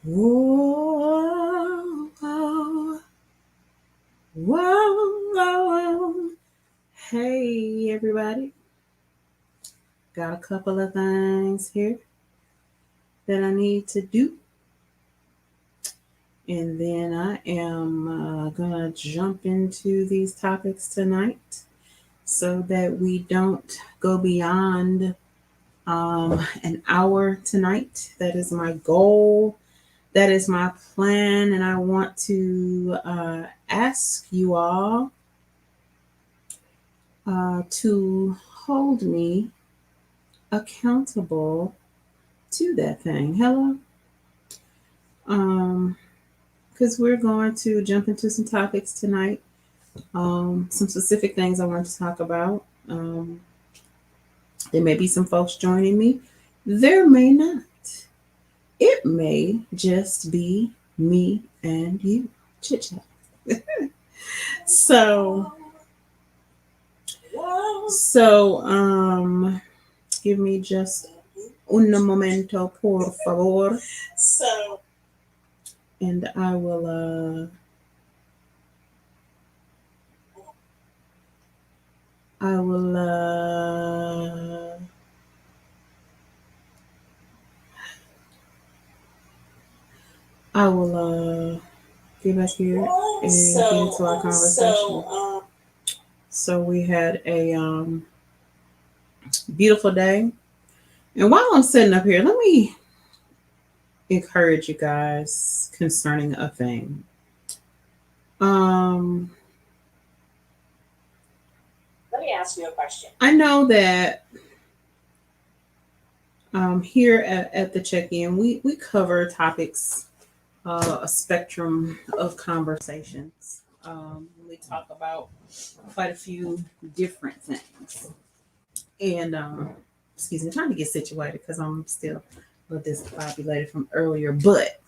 Whoa, whoa, whoa, whoa. Hey, everybody. Got a couple of things here that I need to do. And then I am going to jump into these topics tonight so that we don't go beyond an hour tonight. That is my goal. That is my plan. And I want to ask you all to hold me accountable to that thing. Hello? Because we're going to jump into some topics tonight. Some specific things I want to talk about. There may be some folks joining me. There may not. It may just be me and you. Chit chat. So, give me just un momento, por favor. And I will get back here and get into our conversation. So we had a beautiful day. And while I'm sitting up here, let me encourage you guys concerning a thing. Let me ask you a question. I know that here at the check-in, we cover topics, a spectrum of conversations. We talk about quite a few different things. And excuse me, trying to get situated because I'm still a little discombobulated from earlier. But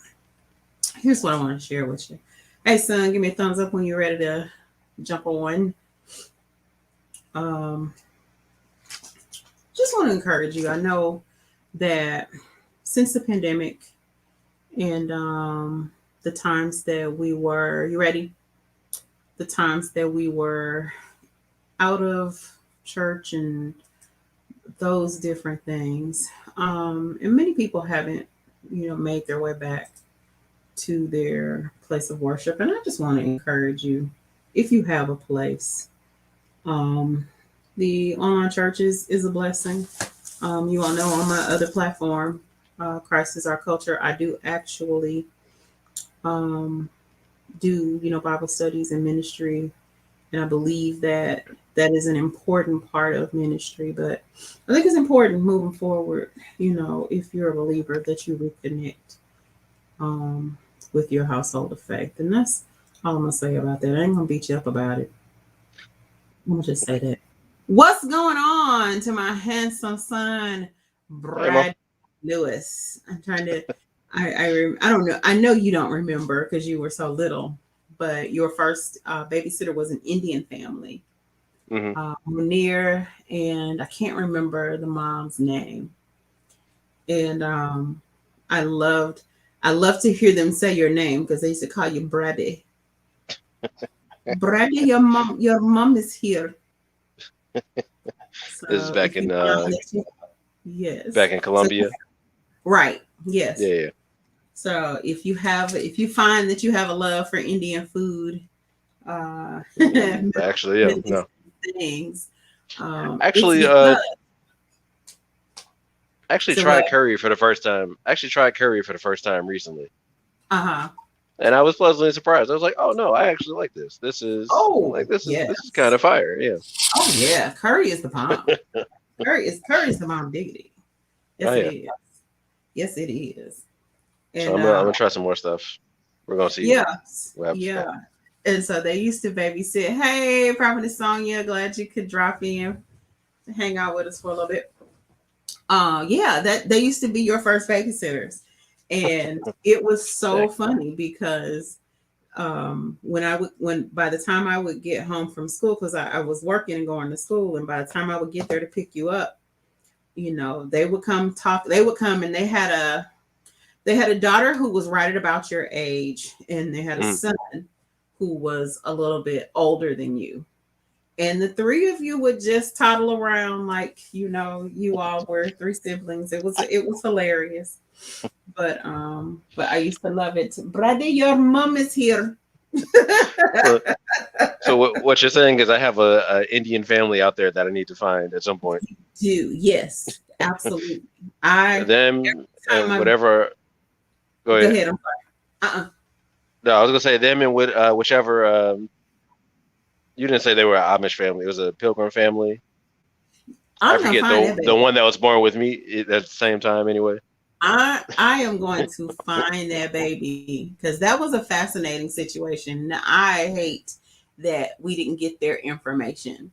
here's what I want to share with you. Hey, son, give me a thumbs up when you're ready to jump on. Just want to encourage you. I know that since the pandemic and the times that we were, you ready? The times that we were out of church and those different things. And many people haven't, made their way back to their place of worship. And I just want to encourage you, if you have a place, the online church is a blessing. You all know on my other platform, Christ is Our Culture, I do actually do, Bible studies and ministry. And I believe that is an important part of ministry. But I think it's important moving forward, if you're a believer, that you reconnect with your household of faith. And that's all I'm going to say about that. I ain't going to beat you up about it. I'm going to just say that. What's going on to my handsome son, Brad Lewis? I'm trying to, I don't know. I know you don't remember because you were so little, but your first babysitter was an Indian family. Munir, and I can't remember the mom's name. And I loved to hear them say your name because they used to call you Brady. Brady, your mom is here. So this is back in yes, back in Colombia. Right. Yes. Yeah. So if you find that you have a love for Indian food, actually, yeah, no. Things. Actually tried curry for the first time. Recently. And I was pleasantly surprised. I was like, "Oh no, I actually like this. This is this is kind of fire." Yeah. Oh yeah, curry is the bomb. curry is the bomb diggity. Yes, it is. Yes, it is. And, so I'm gonna try some more stuff. We're gonna see. Yeah. And so they used to babysit. Hey, Prophetess Sonia, glad you could drop in, hang out with us for a little bit. That they used to be your first babysitters, and it was so funny because when by the time I would get home from school, because I was working and going to school, and by the time I would get there to pick you up, they would come talk. They would come and they They had a daughter who was right at about your age, and they had a son who was a little bit older than you. And the three of you would just toddle around like, you know, you all were three siblings. It was hilarious. But I used to love it. Brother, your mom is here. So what you're saying is I have a Indian family out there that I need to find at some point. You do, yes, absolutely. Them and whatever. Go ahead. I'm sorry. No, I was gonna say them and whichever. You didn't say they were an Amish family. It was a Pilgrim family. I forget the one that was born with me at the same time. Anyway, I am going to find that baby because that was a fascinating situation. Now, I hate that we didn't get their information,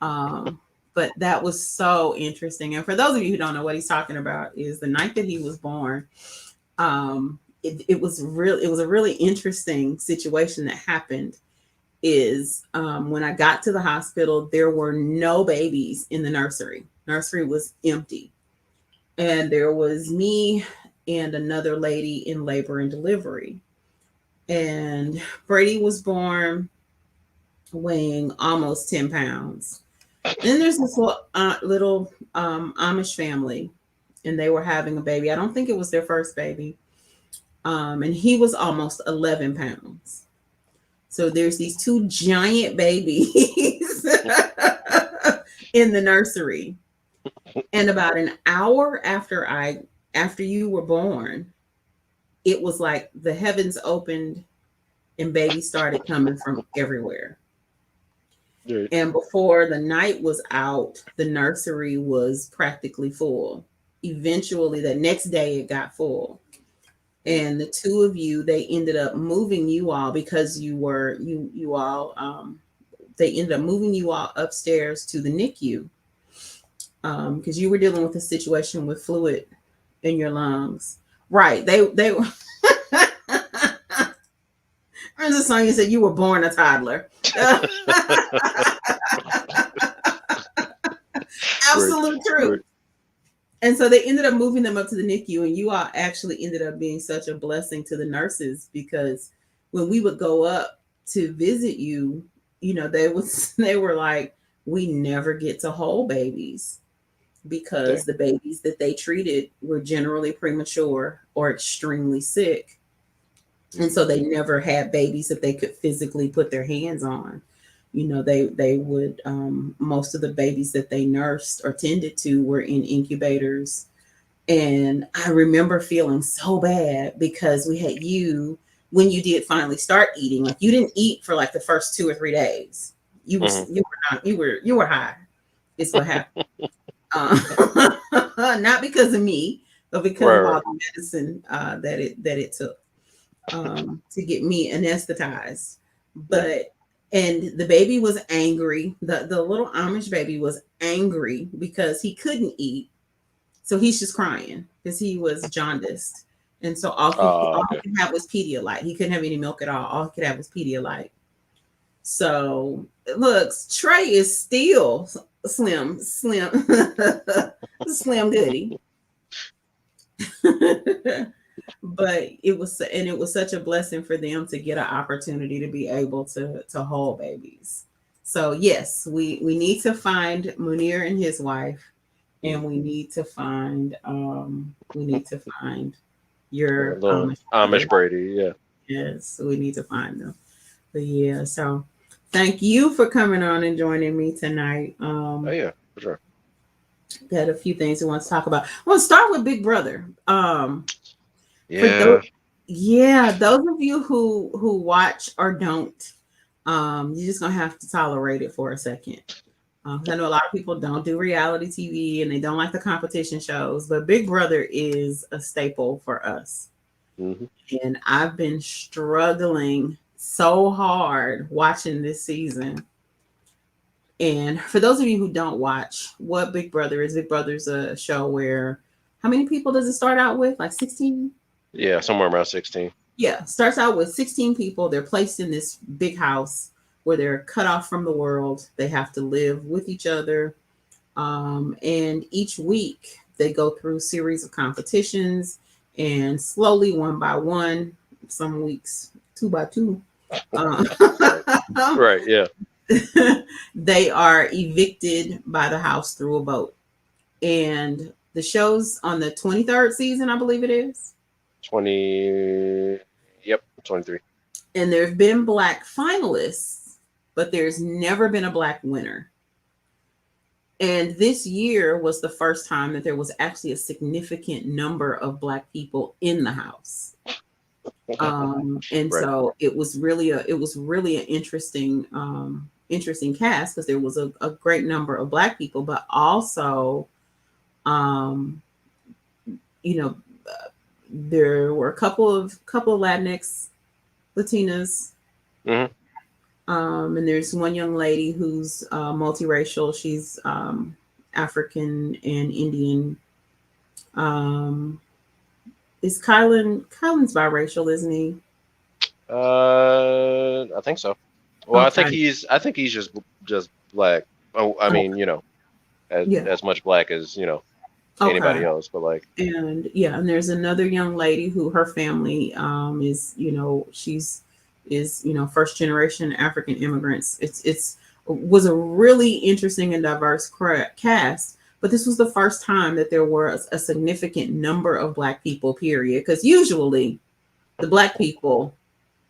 but that was so interesting. And for those of you who don't know what he's talking about, is the night that he was born. It was a really interesting situation that happened. Is when I got to the hospital, there were no babies in the nursery. Nursery was empty. And there was me and another lady in labor and delivery. And Brady was born weighing almost 10 pounds. Then there's this little Amish family, and they were having a baby. I don't think it was their first baby. And he was almost 11 pounds. So there's these two giant babies in the nursery. And about an hour after you were born, it was like the heavens opened and babies started coming from everywhere. Right. And before the night was out, the nursery was practically full. Eventually, the next day it got full. And the two of you, they ended up moving you all because they ended up moving you all upstairs to the NICU because you were dealing with a situation with fluid in your lungs. Right. They were. There's a song you said you were born a toddler. Absolute truth. And so they ended up moving them up to the NICU, and you all actually ended up being such a blessing to the nurses because when we would go up to visit you, you know, they were like, we never get to hold babies because the babies that they treated were generally premature or extremely sick. And so they never had babies that they could physically put their hands on. You know, they would, most of the babies that they nursed or tended to were in incubators. And I remember feeling so bad because we had you, when you did finally start eating, like you didn't eat for like the first 2 or 3 days. You were high. It's what happened. Not because of me, but because of all the medicine that it took to get me anesthetized. And the baby was angry. The little Amish baby was angry because he couldn't eat. So he's just crying because he was jaundiced. And so all he could have was Pedialyte. He couldn't have any milk at all. All he could have was Pedialyte. So look, Trey is still slim goody. But it was such a blessing for them to get an opportunity to be able to hold babies. So yes, we need to find Munir and his wife, and we need to find your Amish Brady. Yeah. Yes, we need to find them. But yeah, so thank you for coming on and joining me tonight. Oh yeah, for sure. Got a few things we want to talk about. We'll start with Big Brother. Yeah. Those of you who watch or don't, you're just gonna have to tolerate it for a second. I know a lot of people don't do reality TV and they don't like the competition shows, but Big Brother is a staple for us. Mm-hmm. And I've been struggling so hard watching this season. And for those of you who don't watch what Big Brother is, Big Brother's a show where, how many people does it start out with? Like 16? Yeah, somewhere around 16. Yeah, starts out with 16 people. They're placed in this big house where they're cut off from the world. They have to live with each other. And each week they go through a series of competitions and slowly, one by one, some weeks 2 by 2, Right. Yeah. they are evicted by the house through a vote. And the show's on the 23rd season, I believe it is. 20. Yep. 23. And there have been Black finalists, but there's never been a Black winner. And this year was the first time that there was actually a significant number of Black people in the house. And Right. so it was really an interesting cast, because there was a great number of Black people, but also you know there were a couple of Latinx Latinas. Mm-hmm. And there's one young lady who's multiracial. She's African and Indian. Is Kylan's biracial, isn't he? I think so. Well, Okay. I think he's just Black. Oh, I mean, as much Black as anybody else, but like. And and there's another young lady who her family is first generation African immigrants. It's was a really interesting and diverse cast, but this was the first time that there was a significant number of Black people, period, because usually the Black people,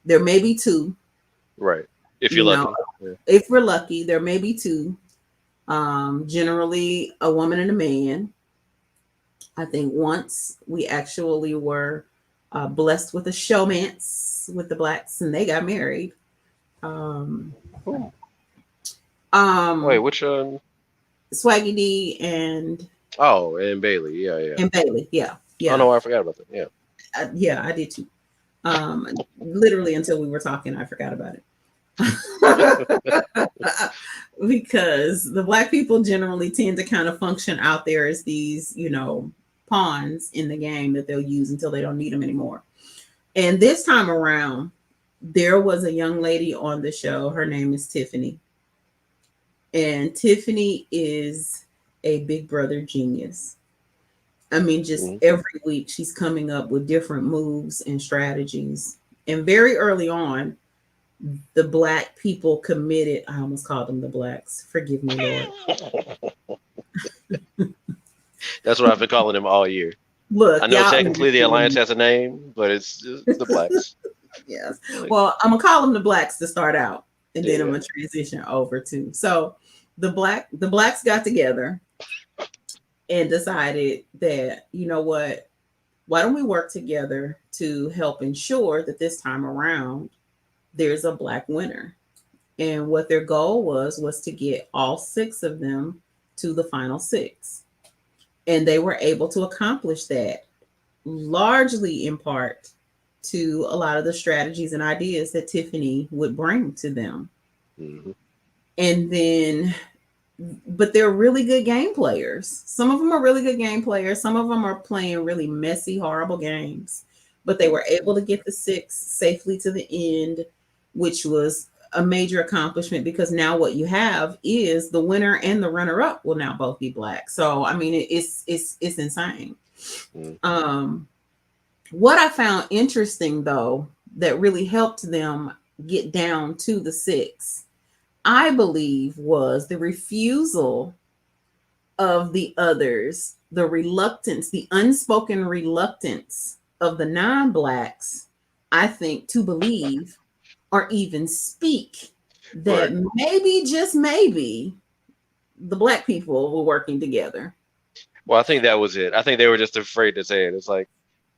there may be two. Right. If you're lucky. If we're lucky, there may be two. Generally a woman and a man. I think once we actually were blessed with a showmance with the Blacks, and they got married. Wait, which Swaggy D and Bailey, yeah. And Bailey, yeah. Oh no, I forgot about that. Yeah. I did too. Literally until we were talking, I forgot about it. Because the Black people generally tend to kind of function out there as these, pawns in the game that they'll use until they don't need them anymore. And this time around, there was a young lady on the show. Her name is Tiffany. And Tiffany is a Big Brother genius. I mean, just every week she's coming up with different moves and strategies. And very early on, the Black people committed. I almost called them the Blacks. Forgive me, Lord. That's what I've been calling them all year. Look, I know technically the Alliance has a name, but it's the Blacks. Yes. Well, I'm gonna call them the Blacks to start out, and then I'm gonna transition over to. So the Blacks got together and decided that, you know what, why don't we work together to help ensure that this time around there's a Black winner. And what their goal was to get all 6 of them to the final 6. And they were able to accomplish that largely in part to a lot of the strategies and ideas that Tiffany would bring to them. Mm-hmm. And then, but they're really good game players. Some of them are really good game players. Some of them are playing really messy, horrible games. But they were able to get the 6 safely to the end, which was a major accomplishment, because now what you have is the winner and the runner-up will now both be Black. So I mean, it's insane. What I found interesting, though, that really helped them get down to the 6, I believe, was the refusal of the others, the reluctance, the unspoken reluctance of the non-Blacks, I think, to believe or even speak that maybe, just maybe, the Black people were working together. Well, I think that was it. I think they were just afraid to say it. It's like,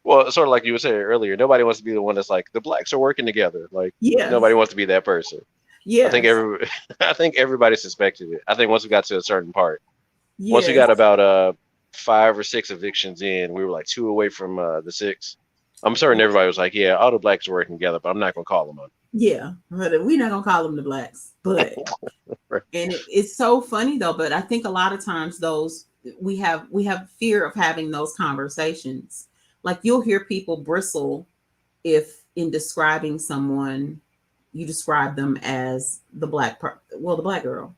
well, sort of like you were saying earlier, nobody wants to be the one that's like, the Blacks are working together. Like, nobody wants to be that person. Yeah, I think everybody suspected it. I think once we got to a certain part, once we got about 5 or 6 evictions in, we were like 2 away from the 6. I'm certain everybody was like, yeah, all the Blacks are working together, but I'm not gonna call them on. Yeah, but we're not gonna call them the Blacks. But and it's so funny though. But I think a lot of times we have fear of having those conversations. Like, you'll hear people bristle if in describing someone you describe them as the Black girl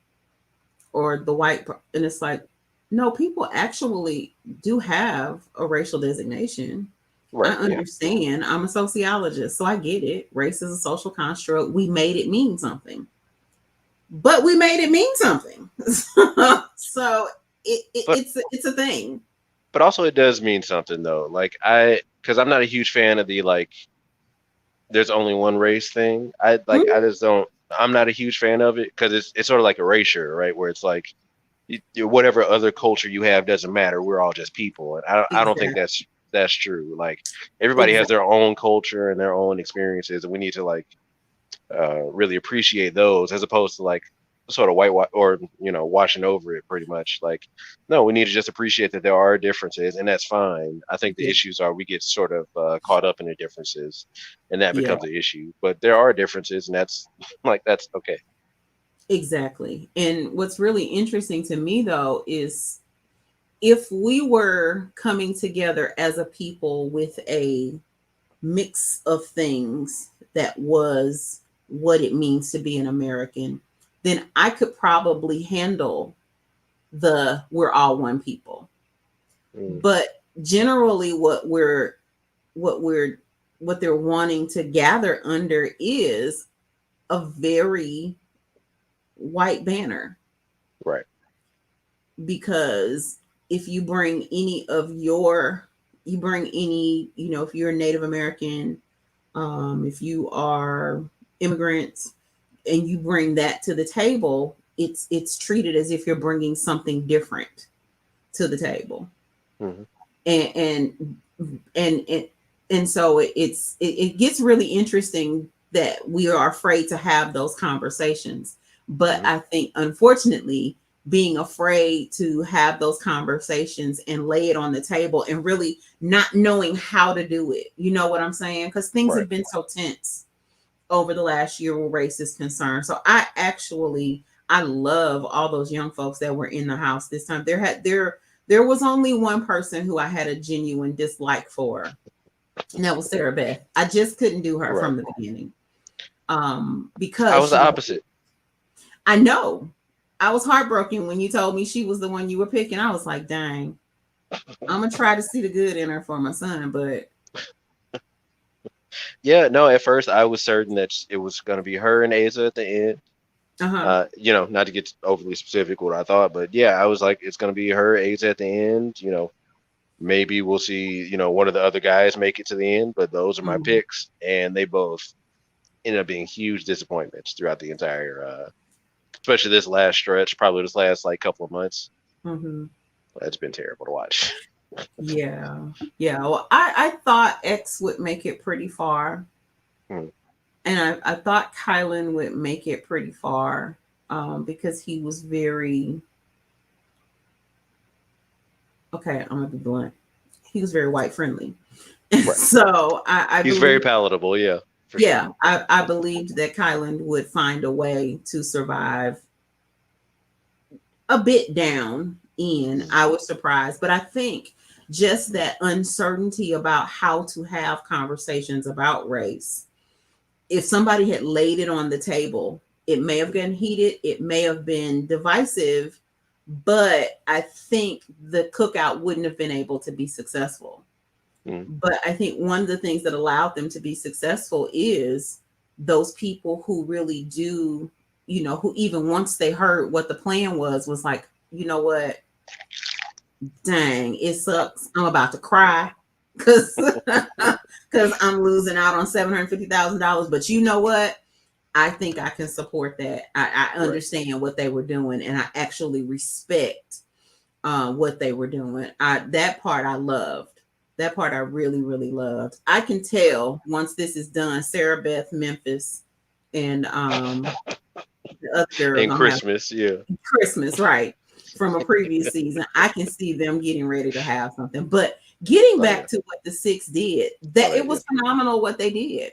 or the white, and it's like, no, people actually do have a racial designation. I Right. Yeah. understand. I'm a sociologist, so I get it. Race is a social construct. We made it mean something, but we made it mean something. So But it's a thing. also it does mean something though. Like because I'm not a huge fan of the like there's only one race thing. I Mhm. just don't. I'm not a huge fan of it because it's sort of like erasure, right? Where it's like whatever other culture you have doesn't matter. We're all just people, and I don't think Exactly. that's true. Like everybody has Exactly. their own culture and their own experiences, and we need to like really appreciate those as opposed to like sort of white or washing over it pretty much. Like no, we need to just appreciate that there are differences, and that's fine. I think the Yeah. issues are we get sort of caught up in the differences, and that Yeah. becomes an issue. But there are differences, and that's like that's okay. Exactly. And what's really interesting to me though is if we were coming together as a people with a mix of things that was what it means to be an American, then I could probably handle the we're all one people. Mm, But generally what we're what they're wanting to gather under is a very white banner, right. because if you bring any of your you bring any, if you're a Native American, if you are immigrants, and you bring that to the table, it's treated as if you're bringing something different to the table. Hmm. And and and and, and so it gets really interesting that we are afraid to have those conversations. But Hmm. I think, unfortunately, being afraid to have those conversations and lay it on the table and really not knowing how to do it, you know what I'm saying? Because things Right. have been so tense over the last year where race is concerned. So I love all those young folks that were in the house this time. There was only one person who I had a genuine dislike for, and that was Sarah Beth. I just couldn't do her Right. from the beginning. I Because was the opposite. I know I was heartbroken when you told me she was the one you were picking. I was like, dang, I'm gonna try to see the good in her for my son, but Yeah. No. At first, I was certain that it was going to be her and Asa at the end. uh-huh. Not to get overly specific what I thought, but yeah, I was like, it's gonna be her, Asa at the end. Maybe we'll see, one of the other guys make it to the end, but those are my Mhm. picks, and they both ended up being huge disappointments throughout the entire, especially this last stretch, probably this last like couple of months. Mhm. It's been terrible to watch. Yeah. Yeah. Well, I thought X would make it pretty far. Hmm. And I thought Kylan would make it pretty far, because he was very, okay, I'm gonna be blunt. He was very white friendly. Right. So I He's very believe, palatable, yeah, for sure. yeah, I believed that Kylan would find a way to survive a bit down in. Mhm. I was surprised, but I think just that uncertainty about how to have conversations about race, if somebody had laid it on the table, it may have gotten heated, it may have been divisive, but I think the cookout wouldn't have been able to be successful. Mhm. But I think one of the things that allowed them to be successful is those people who really do, who even once they heard what the plan was like, you know what, dang, it sucks. I'm about to cry because because I'm losing out on $750,000. But you know what? I think I can support that. I Right. understand what they were doing, and I actually respect what they were doing. That part I loved. That part I really, really loved. I can tell once this is done, Sarah Beth, Memphis, and the other girl And gonna have Christmas, yeah. Christmas, right, from a previous season. I can see them getting ready to have something. But getting Oh yeah. back to what the six did, Oh that yeah, it yeah. was phenomenal what they did.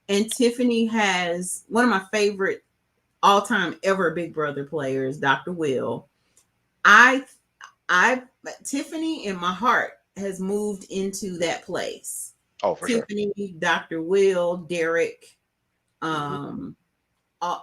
And Tiffany has one of my favorite all-time ever Big Brother players, Dr. Will. I I Tiffany in my heart has moved into that place. Oh, for sure. Tiffany, Dr. Will, Derek, Hmm. um,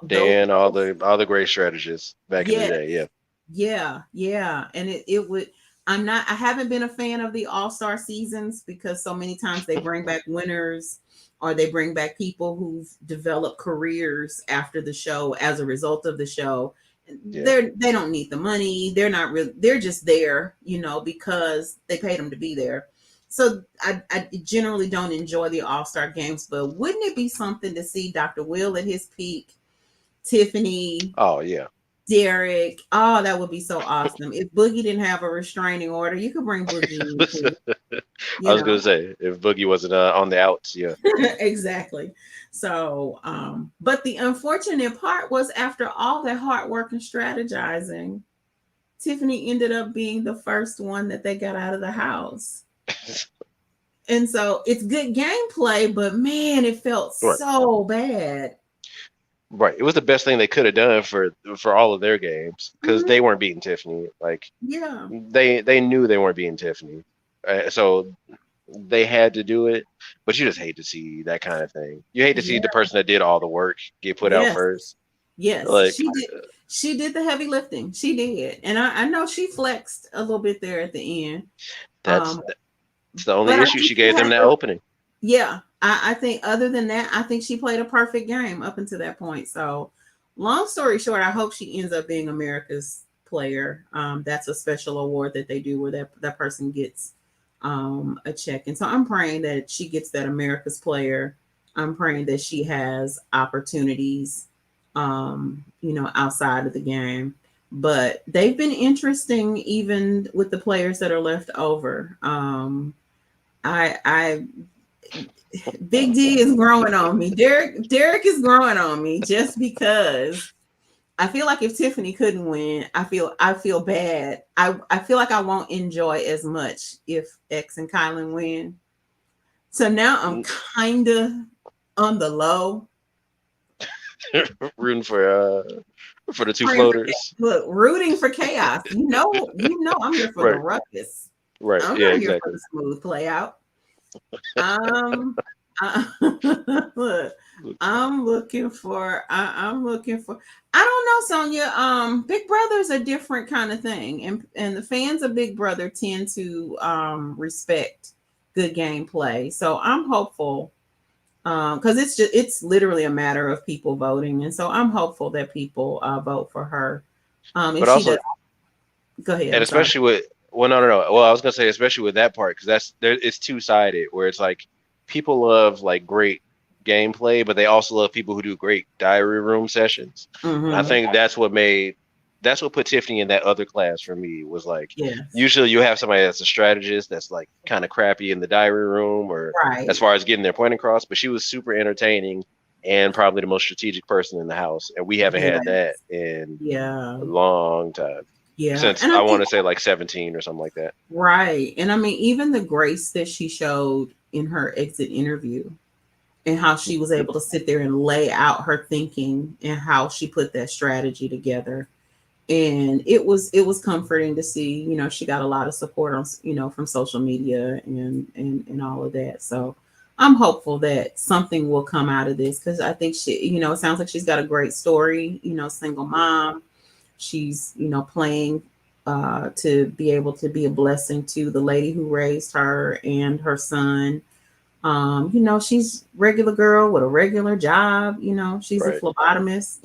Dan, those, all the great strategists back in the yeah, day, yeah. yeah, yeah. And it would, I haven't been a fan of the All-Star seasons because so many times they bring back winners or they bring back people who've developed careers after the show as a result of the show. They don't need the money. They're not really, they're just there, because they paid them to be there. So I generally don't enjoy the All-Star games, but wouldn't it be something to see Dr. Will at his peak, Tiffany? Oh yeah. Derek, oh, that would be so awesome. If Boogie didn't have a restraining order, you could bring Boogie in too. I was gonna say if Boogie wasn't on the outs, yeah. Exactly. So, but the unfortunate part was after all that hard work and strategizing, Tiffany ended up being the first one that they got out of the house. And so it's good gameplay, but man, it felt so bad. Right. It was the best thing they could have done for all of their games because they weren't beating Tiffany. Like, they knew they weren't beating Tiffany. So they had to do it. But you just hate to see that kind of thing. You hate to see the person that did all the work get put out first. Yes. Like, she did the heavy lifting. She did. And I know she flexed a little bit there at the end. That's the only issue. She gave them that opening. Yeah. I think other than that, I think she played a perfect game up until that point. So long story short, I hope she ends up being America's player. That's a special award that they do where that person gets a check. And so I'm praying that she gets that America's player. I'm praying that she has opportunities, outside of the game. But they've been interesting even with the players that are left over. Big D is growing on me. Derek is growing on me just because I feel like if Tiffany couldn't win, I feel bad. I feel like I won't enjoy as much if X and Kylan win. So now I'm kind of on the low. Rooting for the two floaters. Look, rooting for chaos. You know I'm here for the ruckus. Right. I'm not here for the smooth play out. Look, I'm looking for I don't know, Sonia. Big Brother's a different kind of thing, and the fans of Big Brother tend to respect good gameplay. So I'm hopeful because it's literally a matter of people voting, and so I'm hopeful that people vote for her. But also, go ahead. And especially with no. Well, I was gonna say especially with that part because it's two-sided where it's like people love like great gameplay, but they also love people who do great diary room sessions. And I think that's what put Tiffany in that other class for me was like, usually you have somebody that's a strategist that's like kind of crappy in the diary room or as far as getting their point across, but she was super entertaining and probably the most strategic person in the house. And we haven't had that in a long time. Yeah. Since I want to say like 17 or something like that. Right. And I mean, even the grace that she showed in her exit interview and how she was able to sit there and lay out her thinking and how she put that strategy together. And it was comforting to see, she got a lot of support on, from social media and all of that. So I'm hopeful that something will come out of this because I think she, it sounds like she's got a great story, single mom. She's, playing to be able to be a blessing to the lady who raised her and her son. She's regular girl with a regular job. She's a phlebotomist.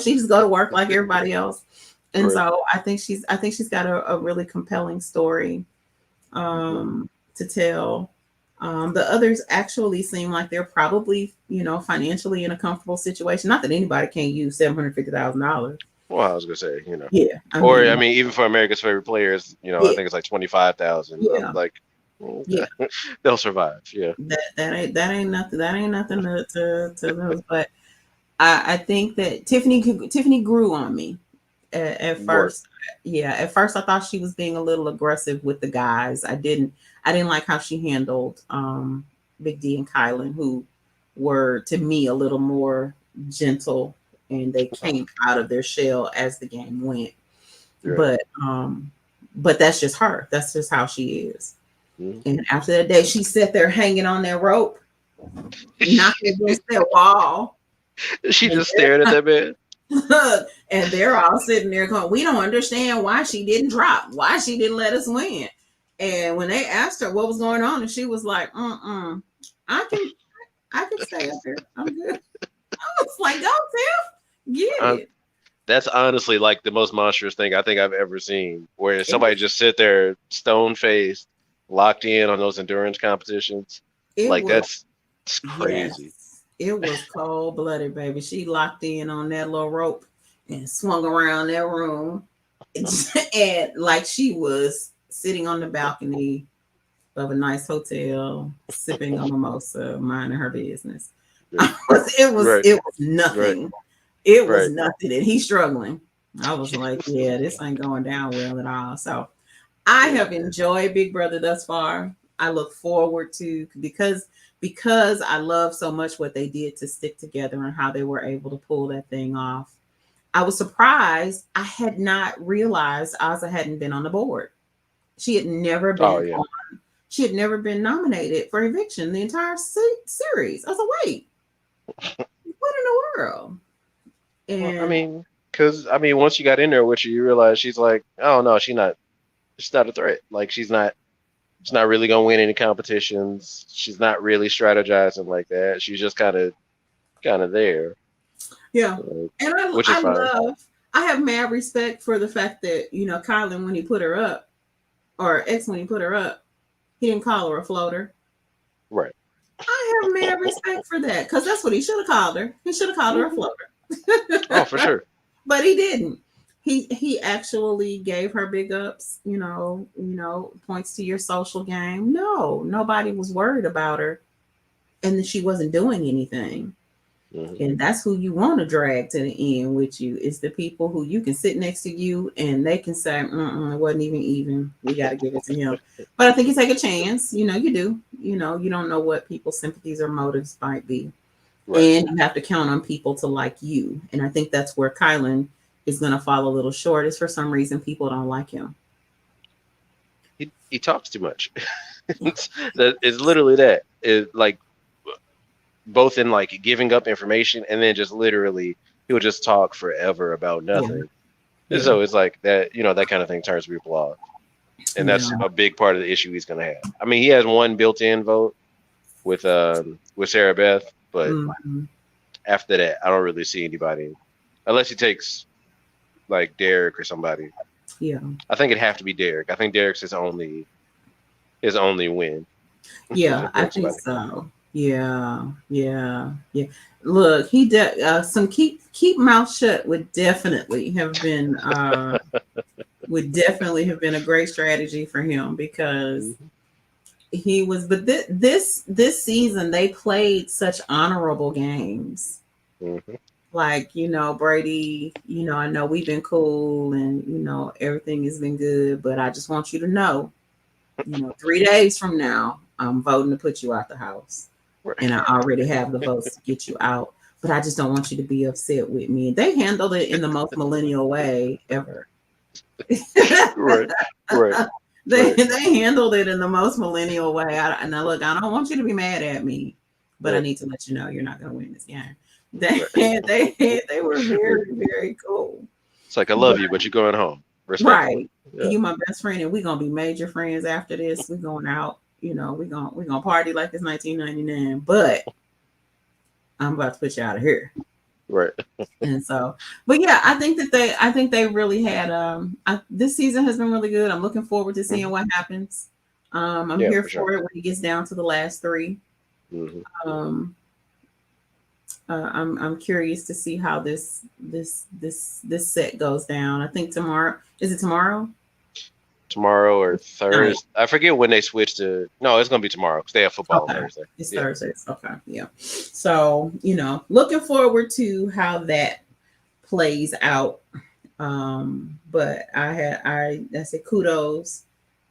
She just go to work like everybody else. And so I think she's got a really compelling story to tell. The others actually seem like they're probably, financially in a comfortable situation. Not that anybody can't use $750,000. Well, I was gonna say, yeah. I mean, even for America's favorite players, I think it's like 25,000. Yeah. Like, they'll survive. Yeah. That ain't nothing. That ain't nothing to lose. But I think that Tiffany grew on me at first. Yeah, at first I thought she was being a little aggressive with the guys. I didn't like how she handled Big D and Kylan, who were to me a little more gentle. And they came out of their shell as the game went. Right. But that's just her. That's just how she is. Mm-hmm. And after that day, she sat there hanging on that rope, knocking against that wall. She just stared at that man. And they're all sitting there going, we don't understand why she didn't drop, why she didn't let us win. And when they asked her what was going on, and she was like, I can stay up here. I'm good. I was like, go, Tiff, get it. That's honestly like the most monstrous thing I think I've ever seen, where somebody just sit there stone faced, locked in on those endurance competitions. Like that's crazy. Yes, it was cold blooded, baby. She locked in on that little rope and swung around that room, and like she was sitting on the balcony of a nice hotel, sipping a mimosa, minding her business. It was nothing. Right. It was nothing, and he's struggling. I was like, yeah, this ain't going down well at all. So I have enjoyed Big Brother thus far. I look forward to because I love so much what they did to stick together and how they were able to pull that thing off. I was surprised. I had not realized Ozza hadn't been on the board. She had never been on. She had never been nominated for eviction the entire series. I was like, wait, what in the world? And well, I mean, because once you got in there with her, you realize she's like, oh no, she's not a threat. Like she's not really gonna win any competitions. She's not really strategizing like that. She's just kind of there. Yeah, and I have mad respect for the fact that Kylan, when he put her up, or X when he put her up, he didn't call her a floater. Right. I have mad respect for that because that's what he should have called her. He should have called her a floater. Oh, for sure. But he didn't. He actually gave her big ups, points to your social game. No, nobody was worried about her and that she wasn't doing anything. Mm-hmm. And that's who you want to drag to the end with you. It's the people who you can sit next to you and they can say, it wasn't even. We got to give it to him. But I think you take a chance. You do. You don't know what people's sympathies or motives might be. Right. And you have to count on people to like you. And I think that's where Kylan is going to fall a little short, is for some reason people don't like him. He talks too much. It's literally that. It's like both in like giving up information and then just literally he'll just talk forever about nothing. Yeah. And so it's like that, that kind of thing turns people off. And that's a big part of the issue he's going to have. I mean, he has one built-in vote with Sarah Beth, but after that, I don't really see anybody unless he takes like Derek or somebody. Yeah, I think it'd have to be Derek. I think Derek's his only win. Yeah, I think so. Yeah. Look, he some keep mouth shut would definitely have been a great strategy for him because he was. But this season they played such honorable games. Mm-hmm. Like, Brady, I know we've been cool and, everything has been good, but I just want you to know, 3 days from now, I'm voting to put you out the house. Right. And I already have the votes to get you out, but I just don't want you to be upset with me. They handled it in the most millennial way ever. Right. They handled it in the most millennial way. Now, look, I don't want you to be mad at me, but I need to let you know you're not going to win this game. They were very, very cool. It's like, I love you, but you're going home. Respect. Right. Yeah. You my best friend, and we're gonna be major friends after this. We're going out, we're gonna party like it's 1999, but I'm about to put you out of here. Right. And so, but yeah, I think they really had this season has been really good. I'm looking forward to seeing what happens. I'm here for it when he gets down to the last 3. Mm-hmm. I'm curious to see how this set goes down. I think tomorrow. Is it tomorrow? Tomorrow or Thursday? I forget when they switched to. No, it's gonna be tomorrow because they have football on Thursday. It's Thursdays. Okay, yeah. So looking forward to how that plays out. But I said kudos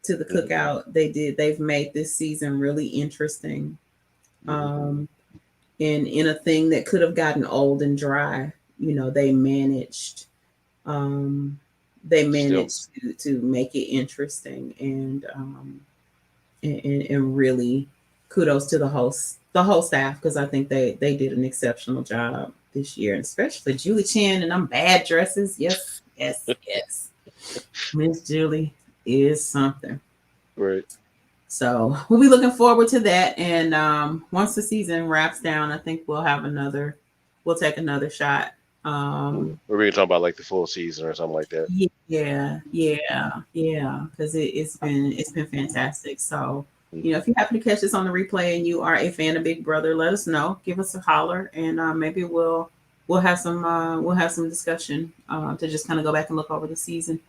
to the cookout. They've made this season really interesting. And in a thing that could have gotten old and dry, they managed to make it interesting and really kudos to the whole staff because I think they did an exceptional job. this year, and especially Julie Chen and them bad dresses. Yes, yes, yes. Miss Julie is something. Right. So we'll be looking forward to that. And once the season wraps down, I think we'll take another shot. We're going to talk about like the full season or something like that. Yeah. Because it's been fantastic. So, if you happen to catch this on the replay and you are a fan of Big Brother, let us know. Give us a holler, and maybe we'll have some discussion to just kind of go back and look over the season.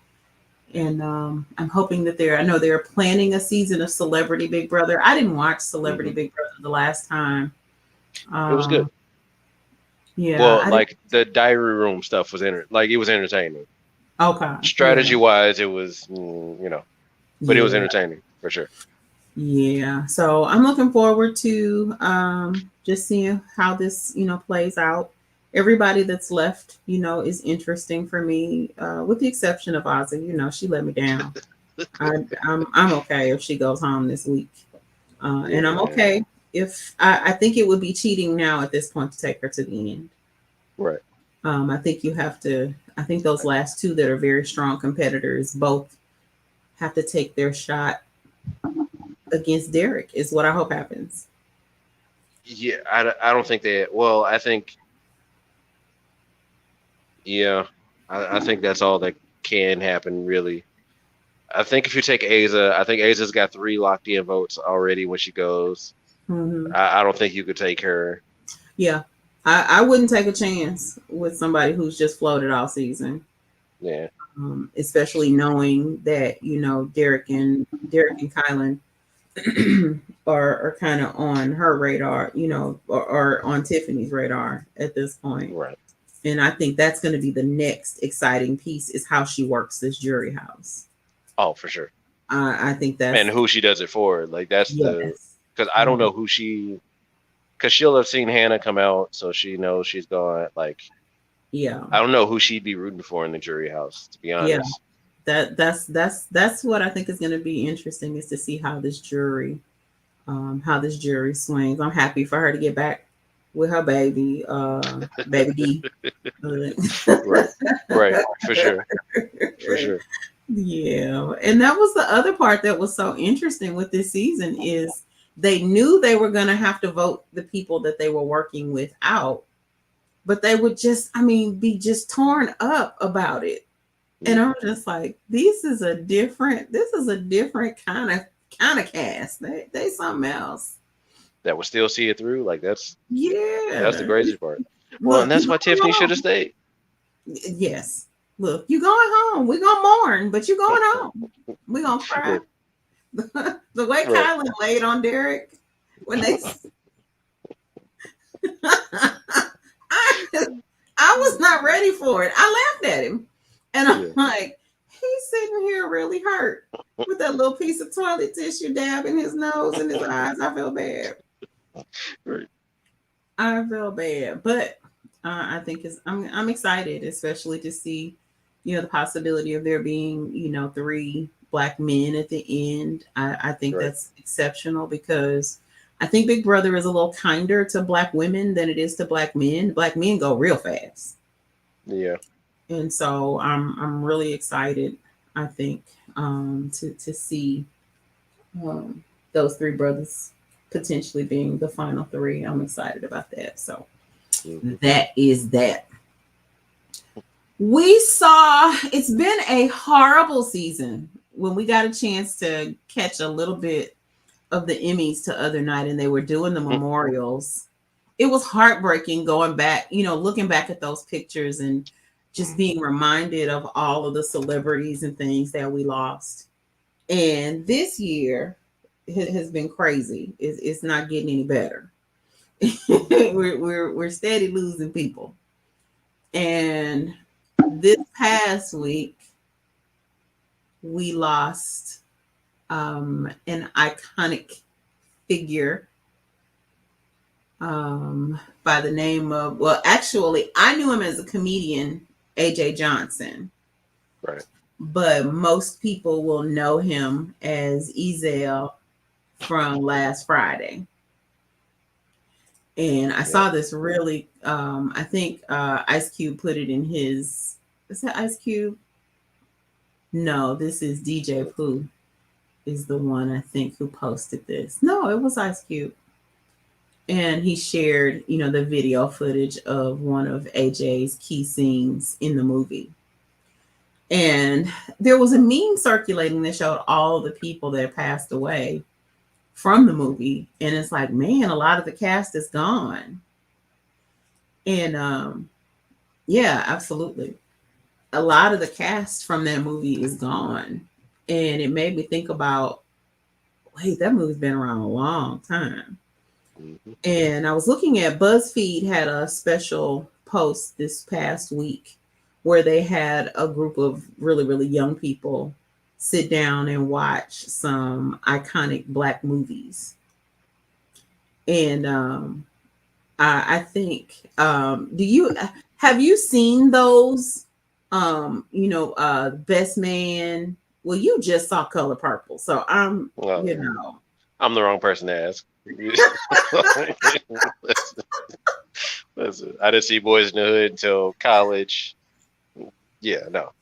And I'm hoping that I know they're planning a season of Celebrity Big Brother. I didn't watch Celebrity Big Brother the last time. It was good. Yeah. Well, like the diary room stuff was it was entertaining. Okay. Strategy wise, it was, but it was entertaining for sure. Yeah. So I'm looking forward to just seeing how this, plays out. Everybody that's left, is interesting for me, with the exception of Ozzy. She let me down. I'm okay if she goes home this week, and I'm okay if I think it would be cheating now at this point to take her to the end. Right. I think you have to. I think those last two that are very strong competitors both have to take their shot against Derek. Is what I hope happens. Yeah, I don't think they. Well, I think. Yeah, I think that's all that can happen, really. I think if you take Aza, I think Aza's got 3 locked in votes already when she goes. I don't think you could take her. Yeah, I wouldn't take a chance with somebody who's just floated all season. Yeah. Especially knowing that Derek and Kylan are kind of on her radar, or on Tiffany's radar at this point. Right. And I think that's going to be the next exciting piece is how she works this jury house. Oh, for sure. I think that's and who she does it for. Like that's because I don't know who because she'll have seen Hannah come out, so she knows she's gone. Like, yeah, I don't know who she'd be rooting for in the jury house, to be honest. Yeah, that's what I think is going to be interesting is to see how this jury swings. I'm happy for her to get back with her baby, baby D. right, for sure. Yeah, and that was the other part that was so interesting with this season is they knew they were going to have to vote the people that they were working with out, but they would be just torn up about it. And I'm just like, this is a different kind of cast. They something else. That would still see it through. Like that's the crazy part. Well, Look, and that's why Tiffany should have stayed. Yes. Look, you going home. We're gonna mourn, but you going home. We're gonna cry. The way Kylan laid on Derek when they I was not ready for it. I laughed at him. And I'm like, he's sitting here really hurt with that little piece of toilet tissue dabbing his nose and his eyes. I feel bad. Right. I feel bad, but I think I'm excited, especially to see, the possibility of there being, 3 Black men at the end. I think that's exceptional because I think Big Brother is a little kinder to Black women than it is to Black men. Black men go real fast. Yeah. And so I'm really excited, I think, to see those 3 brothers potentially being the final 3. I'm excited about that. So that is that. We saw it's been a horrible season. When we got a chance to catch a little bit of the Emmys the other night and they were doing the memorials, it was heartbreaking going back, looking back at those pictures and just being reminded of all of the celebrities and things that we lost. And this year it has been crazy. It's not getting any better. we're steady losing people. And this past week we lost an iconic figure by the name of, actually, I knew him as a comedian, AJ Johnson. Right. But most people will know him as Ezel from last Friday. And I saw this really, I think Ice Cube put it in his, is that Ice Cube? No, this is DJ Pooh is the one I think who posted this. No, it was Ice Cube. And he shared, the video footage of one of AJ's key scenes in the movie. And there was a meme circulating that showed all the people that passed away from the movie. And it's like, man, a lot of the cast is gone. And yeah, absolutely. A lot of the cast from that movie is gone. And it made me think about, wait, that movie's been around a long time. Mm-hmm. And I was looking at BuzzFeed had a special post this past week where they had a group of really, really young people sit down and watch some iconic Black movies. And I think, have you seen those? Best Man. Well, you just saw Color Purple, so I'm the wrong person to ask. Listen, I didn't see Boys in the Hood until college. Yeah, no.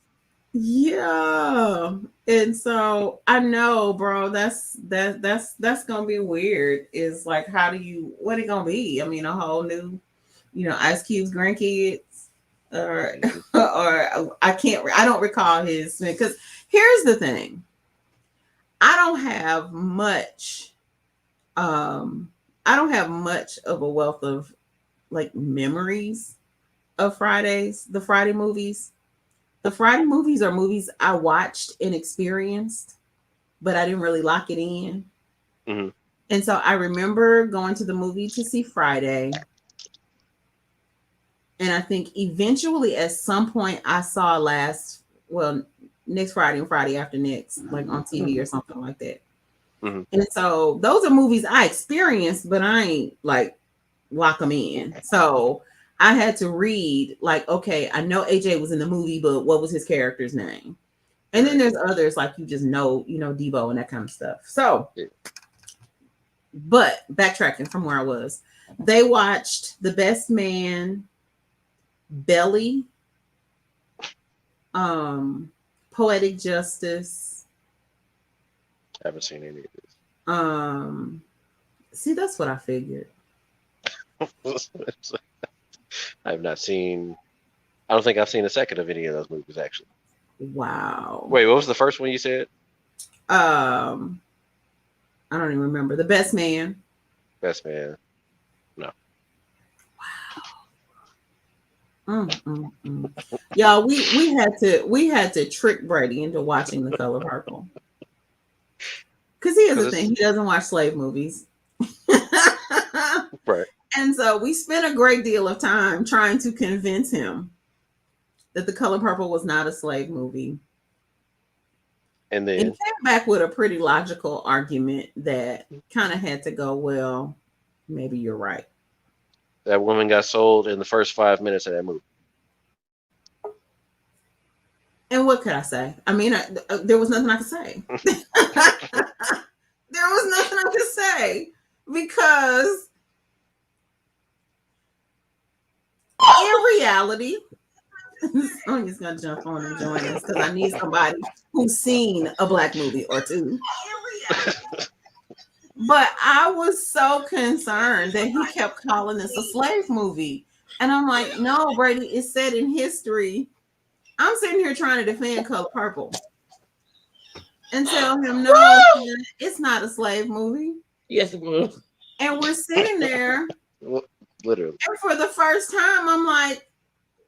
Yeah, and so I know, bro. That's gonna be weird. Is like, what it gonna be? I mean, a whole new, Ice Cube's grandkids, or I don't recall his, because here's the thing. I don't have much of a wealth of like memories of the Friday movies. The Friday movies are movies I watched and experienced, but I didn't really lock it in. Mm-hmm. And so I remember going to the movie to see Friday. And I think eventually at some point I saw next Friday and Friday after next, like on TV or something like that. Mm-hmm. And so those are movies I experienced, but I ain't like lock them in. So I had to read, like, okay, I know AJ was in the movie, but what was his character's name? And then there's others like Debo and that kind of stuff. So, but backtracking from where I was, they watched The Best Man, Belly, Poetic Justice. I haven't seen any of this. See, that's what I figured. I have not seen. I don't think I've seen a second of any of those movies, actually. Wow. Wait, what was the first one you said? I don't even remember. The Best Man. Best Man. No. Wow. Y'all, we had to trick Brady into watching The Color Purple. Because here's the thing, he doesn't watch slave movies. Right. And so we spent a great deal of time trying to convince him that The Color Purple was not a slave movie. And then he came back with a pretty logical argument that kind of had to go, well, maybe you're right. That woman got sold in the first 5 minutes of that movie. And what could I say? I mean, there was nothing I could say. There was nothing I could say because in reality, Sonia's gonna jump on and join us because I need somebody who's seen a Black movie or two. But I was so concerned that he kept calling this a slave movie. And I'm like, no, Brady, it's set in history. I'm sitting here trying to defend Color Purple and tell him, no, it's not a slave movie. Yes, it was. And we're sitting there. Literally. And for the first time, I'm like,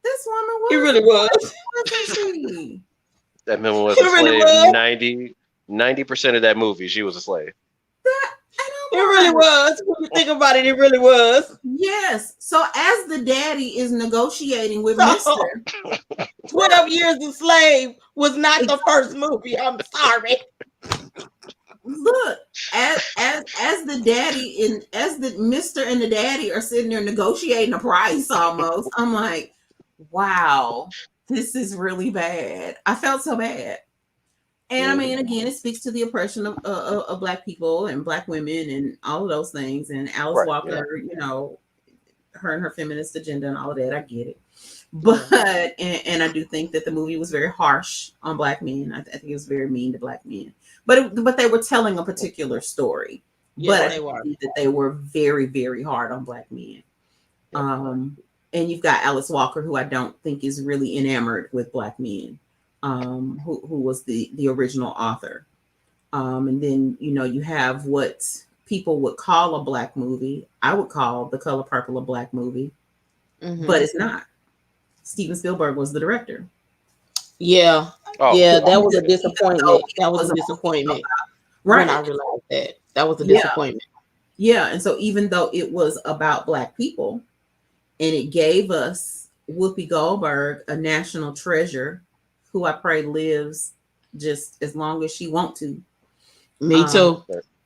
this woman was. It really was. Wasn't she? That woman was a slave. 90% of that movie, she was a slave. It really was. When you think about it, it really was. Yes. So as the daddy is negotiating with Mr. 12 Years a Slave was not the first movie. I'm sorry. Look, as the daddy and as the Mr. and the daddy are sitting there negotiating a price almost, I'm like, wow, this is really bad. I felt so bad. And I mean, again, it speaks to the oppression of Black people and Black women and all of those things. And Alice Walker, her and her feminist agenda and all of that. I get it. But and I do think that the movie was very harsh on black men. I think it was very mean to black men. But they were telling a particular story. Yes, but they were. I think that they were very, very hard on black men. And you've got Alice Walker, who I don't think is really enamored with black men, who was the original author. And then, you have what people would call a black movie. I would call The Color Purple a black movie, but it's not. Steven Spielberg was the director. Yeah. That was a disappointment. That was a disappointment. Right. When I realized that. That was a disappointment. Yeah. And so even though it was about black people and it gave us Whoopi Goldberg, a national treasure, who I pray lives just as long as she wants to. Me too.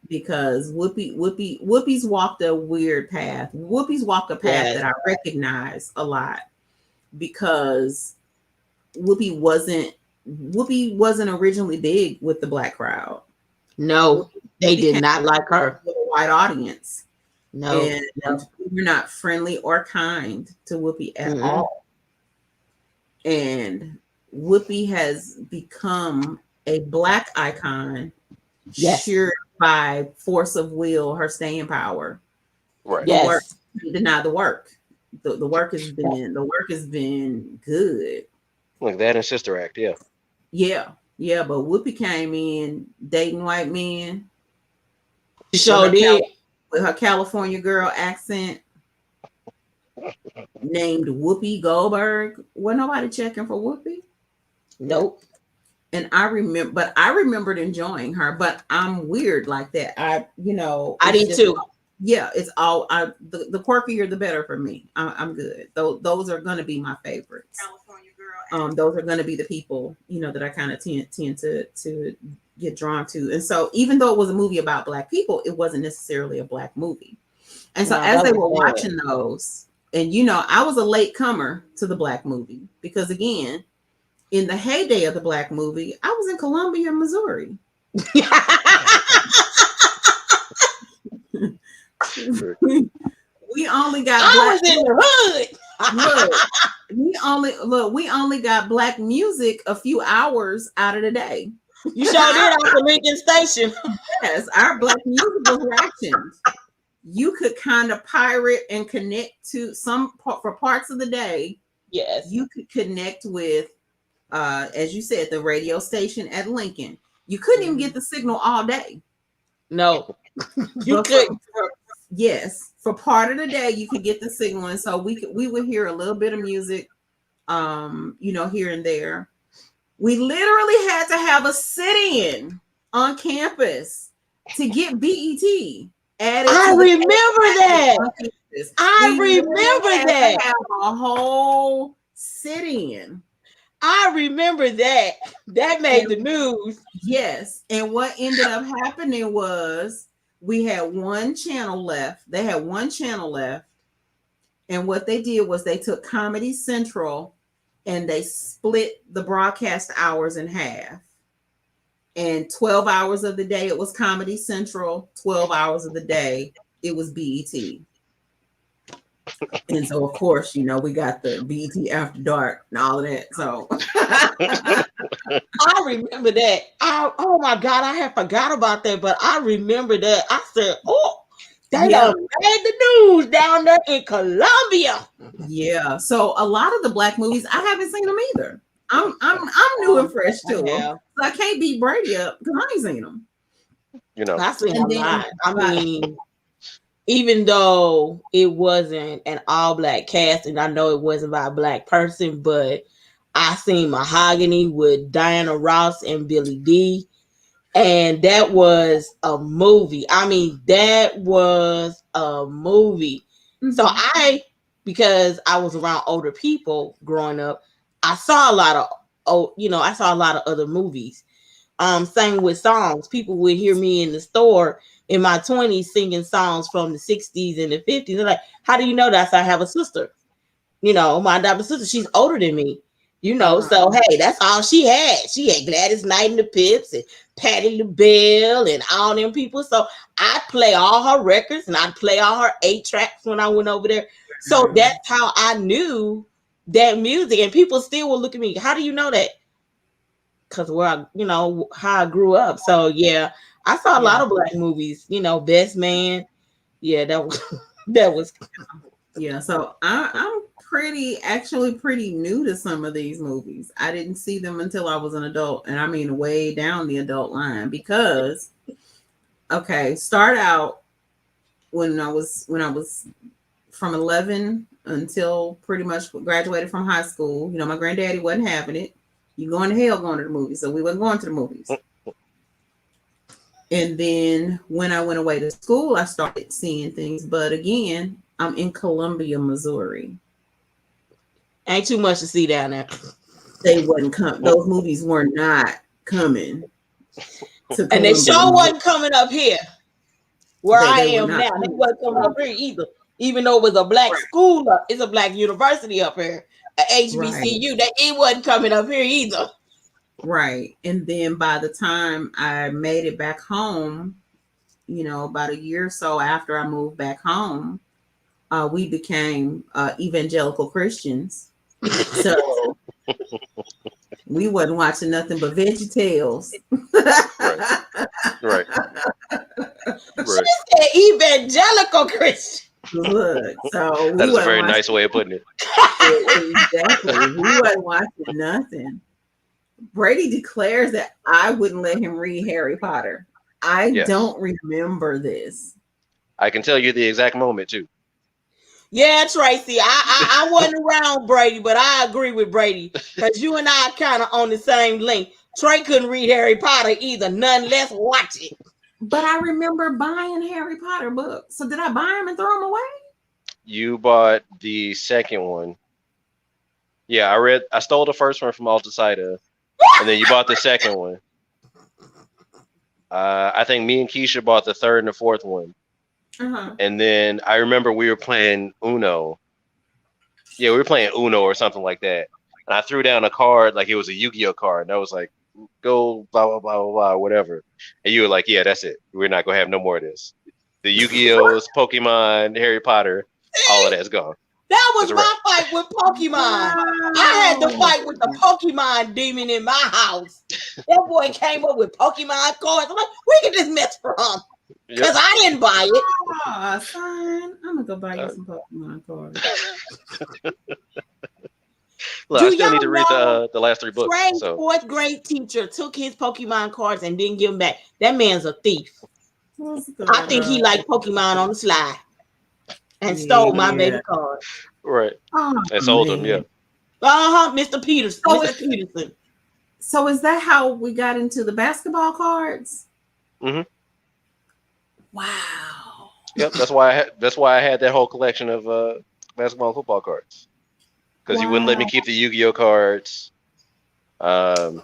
Because Whoopi's walked a weird path. Whoopi's walked a path that I recognize a lot, because Whoopi wasn't originally big with the black crowd. No, they did not like her. With a white audience. No. And we're not friendly or kind to Whoopi at all. And Whoopi has become a black icon, sheer by force of will, her staying power. Right. The work, deny the work. The work has been good. Like that and Sister Act, Yeah, but Whoopi came in dating white men. She sure did. With her California girl accent, named Whoopi Goldberg. Wasn't nobody checking for Whoopi? Nope. And I remembered enjoying her, but I'm weird like that. I did too. Yeah, it's all the quirkier the better for me. I'm good. Those are gonna be my favorites. California girl. Those are gonna be the people, that I kind of tend to get drawn to. And so even though it was a movie about black people, it wasn't necessarily a black movie. And so as they were watching those, and I was a late comer to the black movie, because again, in the heyday of the black movie, I was in Columbia, Missouri. We only got I was in the hood. we only got black music a few hours out of the day. You sure did off the Lincoln Station. Yes, our black music was rationed. You could kind of pirate and connect to for parts of the day. Yes. You could connect with, as you said, the radio station at Lincoln. You couldn't even get the signal all day. No, you couldn't. Yes, for part of the day you could get the signal, and so we would hear a little bit of music, here and there. We literally had to have a sit-in on campus to get BET added. I remember that. I remember that. Have a whole sit-in. I remember that. That made the news. Yes, and what ended up happening was we had one channel left. They had one channel left, and what they did was they took Comedy Central and they split the broadcast hours in half. And 12 hours of the day, it was Comedy Central. 12 hours of the day, it was BET. And so, of course, we got the BET After Dark and all of that. So I remember that. Oh my God, I had forgot about that, but I remember that. I said, they done made the news down there in Columbia. Yeah. So a lot of the black movies, I haven't seen them either. I'm new and fresh to them. So I can't beat Brady up because I ain't seen them. I seen them a lot. I mean, even though it wasn't an all black cast, and I know it wasn't by a black person, but I seen Mahogany with Diana Ross and Billy D. And that was a movie. I mean, that was a movie. Mm-hmm. So because I was around older people growing up, I saw a lot of other movies. Same with songs. People would hear me in the store in my 20s singing songs from the 60s and the 50s. They're like, how do you know that? I have a sister. My adopted sister, she's older than me. So hey, that's all she had. She had Gladys Knight and the Pips and Patti LaBelle and all them people. So I play all her records and I'd play all her 8 tracks when I went over there. So that's how I knew that music. And people still will look at me. How do you know that? Because how I grew up. So yeah, I saw a lot of black movies. Best Man. Yeah, that was that was. Yeah, so I'm actually pretty new to some of these movies. I didn't see them until I was an adult, and I mean way down the adult line because, start out when I was from 11 until pretty much graduated from high school. My granddaddy wasn't having it. You going to hell going to the movies, so we wasn't going to the movies. And then when I went away to school, I started seeing things. But again, I'm in Columbia, Missouri. Ain't too much to see down there. They wasn't coming. Those movies were not coming. And they sure wasn't coming up here where I am now. They wasn't coming up here either. Even though it was a black school, it's a black university up here, a HBCU. That it wasn't coming up here either. Right. And then by the time I made it back home, about a year or so after I moved back home, we became evangelical Christians. So we wasn't watching nothing but VeggieTales. Right. She said evangelical Christian. Look, so that is a very nice way of putting it. Exactly. We wasn't watching nothing. Brady declares that I wouldn't let him read Harry Potter. I don't remember this. I can tell you the exact moment too. Yeah, Tracy. I wasn't around Brady, but I agree with Brady because you and I kind of on the same link. Trey couldn't read Harry Potter either, none less watch it. But I remember buying Harry Potter books. So did I buy them and throw them away? You bought the second one. Yeah, I stole the first one from Alticida, and then you bought the second one. I think me and Keisha bought the third and the fourth one. And then I remember we were playing Uno. Yeah, we were playing Uno or something like that. And I threw down a card like it was a Yu-Gi-Oh card. And I was like, go blah, blah, blah, blah, blah, whatever. And you were like, yeah, that's it. We're not going to have no more of this. The Yu-Gi-Ohs, Pokemon, Harry Potter, all of that's gone. That was my fight with Pokemon. I had to fight with the Pokemon demon in my house. That boy came up with Pokemon cards. I'm like, where you get this mess from? Because I didn't buy it. Oh, son, I'm going to go buy you some Pokemon cards. Look, I still need to read the last three books. Frank's fourth grade teacher took his Pokemon cards and didn't give them back. That man's a thief. I think he liked Pokemon on the slide and stole my baby card. Right. And sold them, yeah. Mr. Peterson. Peterson. So is that how we got into the basketball cards? Mm-hmm. Wow. Yep, that's why I had that whole collection of basketball and football cards. Because you wouldn't let me keep the Yu-Gi-Oh cards. Couldn't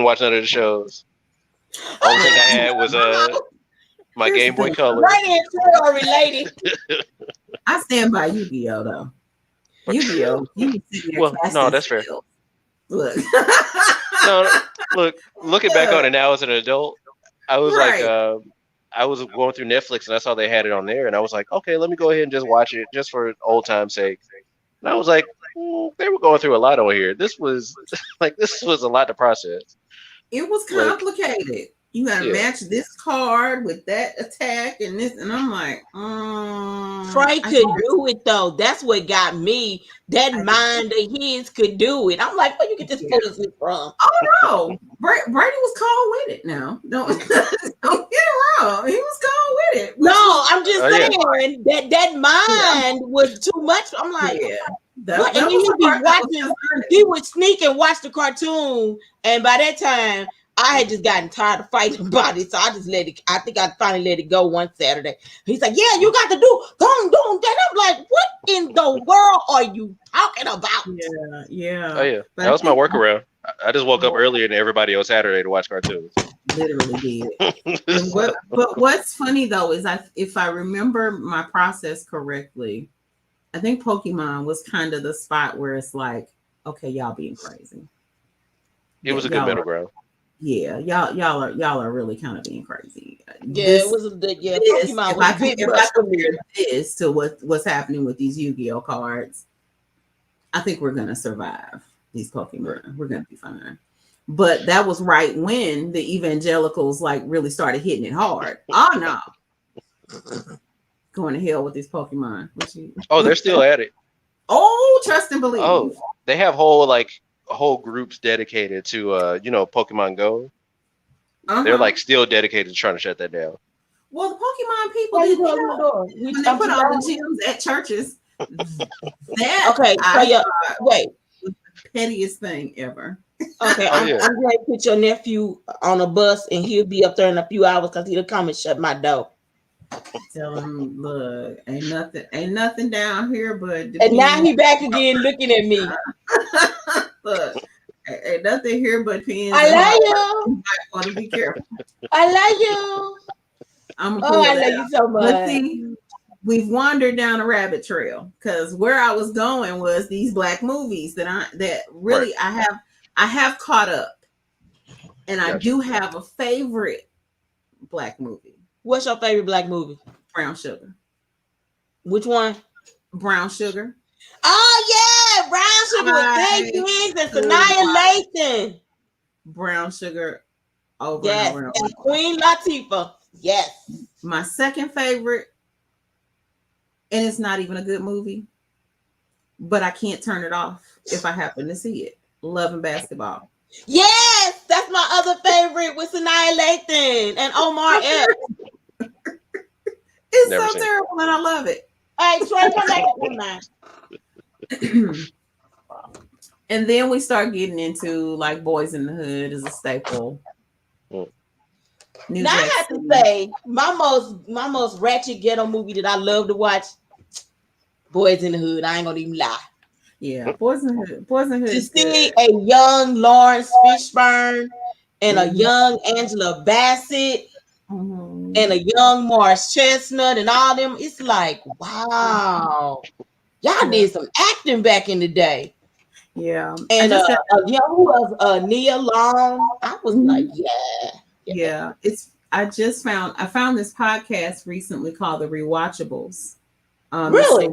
watch none of the shows. Only thing I had was my Game Boy Color. Right are related. I stand by Yu-Gi-Oh though. Yu-Gi-Oh. Well, no, that's fair. Look. No, looking back on it now as an adult, I was like, I was going through Netflix and I saw they had it on there, and I was like, okay, let me go ahead and just watch it just for old time's sake. And I was like, they were going through a lot over here. This was a lot to process. It was complicated. You gotta match this card with that attack and this, and I'm like, Trey could do it though. That's what got me. That mind of his could do it. I'm like, where you get this foolishness from? Oh no, Brady was cold with it. Now, don't get it wrong. He was cold with it. No, I'm just saying that mind was too much. I'm like, he would sneak and watch the cartoon, and by that time, I had just gotten tired of fighting about it, so I just let it. I think I finally let it go one Saturday. He's like, "Yeah, you got to don't do that." I'm like, "What in the world are you talking about?" Yeah. Oh yeah, that was my workaround. I just woke up earlier than everybody on Saturday to watch cartoons. Literally did. But what's funny though is if I remember my process correctly, I think Pokemon was kind of the spot where it's like, okay, y'all being crazy. It was a good middle ground. Yeah, y'all are really kind of being crazy. Yeah, it was Pokemon was a bit much for me. This to what's happening with these Yu-Gi-Oh cards, I think we're gonna survive these Pokemon. We're gonna be fine. But that was right when the evangelicals like really started hitting it hard. Oh no. Going to hell with these Pokemon. Oh, they're still at it. Oh, trust and believe. Oh, they have whole groups dedicated to Pokemon Go. They're like still dedicated to trying to shut that down. Well, the Pokemon people didn't know when they put all the gyms at churches. Wait. The pettiest thing ever. Okay, I'm going to put your nephew on a bus and he'll be up there in a few hours because he'll come and shut my door. Tell him, look, ain't nothing down here, but and now he back again looking at me. Look, ain't nothing here but pins. I love you. I want to be careful. I love you. I love you so much. But see, we've wandered down a rabbit trail because where I was going was these Black movies that I have caught up, and I do have a favorite Black movie. What's your favorite Black movie? Brown Sugar. Which one? Brown Sugar. Oh yeah, Brown Sugar with Big Wigs and Sanaya Lathan. Brown Sugar. Over and over. And Queen Latifah. Yes. My second favorite, and it's not even a good movie, but I can't turn it off if I happen to see it. Love and Basketball. Yes, that's my other favorite with Sanaya Lathan and Omar Epps. It's so terrible and I love it. All right, Troy, come back with And then we start getting into like Boys in the Hood is a staple. Now I have to say, my most ratchet ghetto movie that I love to watch, Boys in the Hood. I ain't gonna even lie. Yeah, Boys in the Hood. Boys in the Hood. To see a young Lawrence Fishburne and a young Angela Bassett and a young Morris Chestnut and all them, it's like, wow, y'all did some acting back in the day. Yeah, and who was Nia Long? I was like, yeah. I found this podcast recently called The Rewatchables. Really?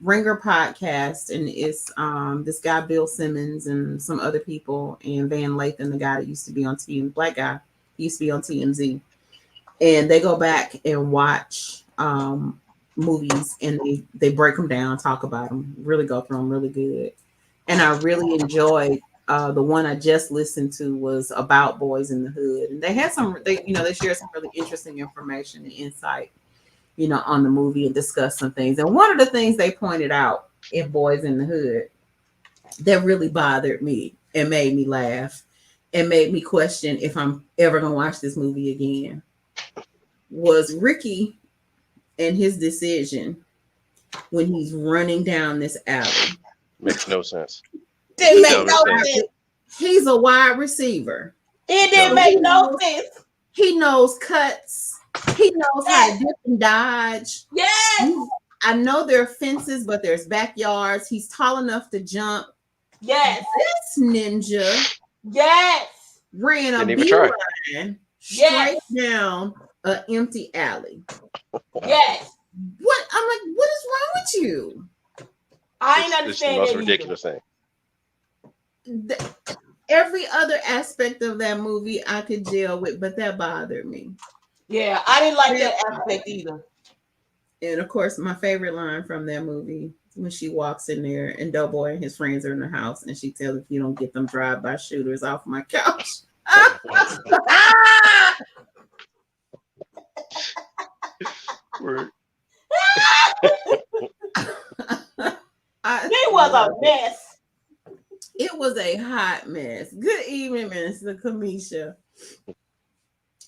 Ringer podcast, and it's this guy Bill Simmons and some other people, and Van Lathan, the guy that used to be on black guy, used to be on TMZ, and they go back and watch movies and they break them down, talk about them, really go through them really good. And I really enjoyed the one I just listened to was about Boys in the Hood, and they had they shared some really interesting information and insight, on the movie and discuss some things. And one of the things they pointed out in Boys in the Hood that really bothered me and made me laugh and made me question if I'm ever going to watch this movie again was Ricky and his decision when he's running down this alley. Makes no sense. Didn't make no sense. He's a wide receiver. It didn't make no sense. He knows cuts. He knows how to dip and dodge. Yes. I know there are fences, but there's backyards. He's tall enough to jump. Yes. This ninja. Yes. Ran a beeline straight down an empty alley. Yes. What? I'm like, what is wrong with you? I ain't understand. It's the most ridiculous thing. Every other aspect of that movie I could deal with, but that bothered me. Yeah, I didn't like that aspect either. And of course, my favorite line from that movie when she walks in there and Doughboy and his friends are in the house, and she tells, "If you don't get them drive-by shooters off my couch." It was a mess. It was a hot mess. Good evening, Minister Kamisha.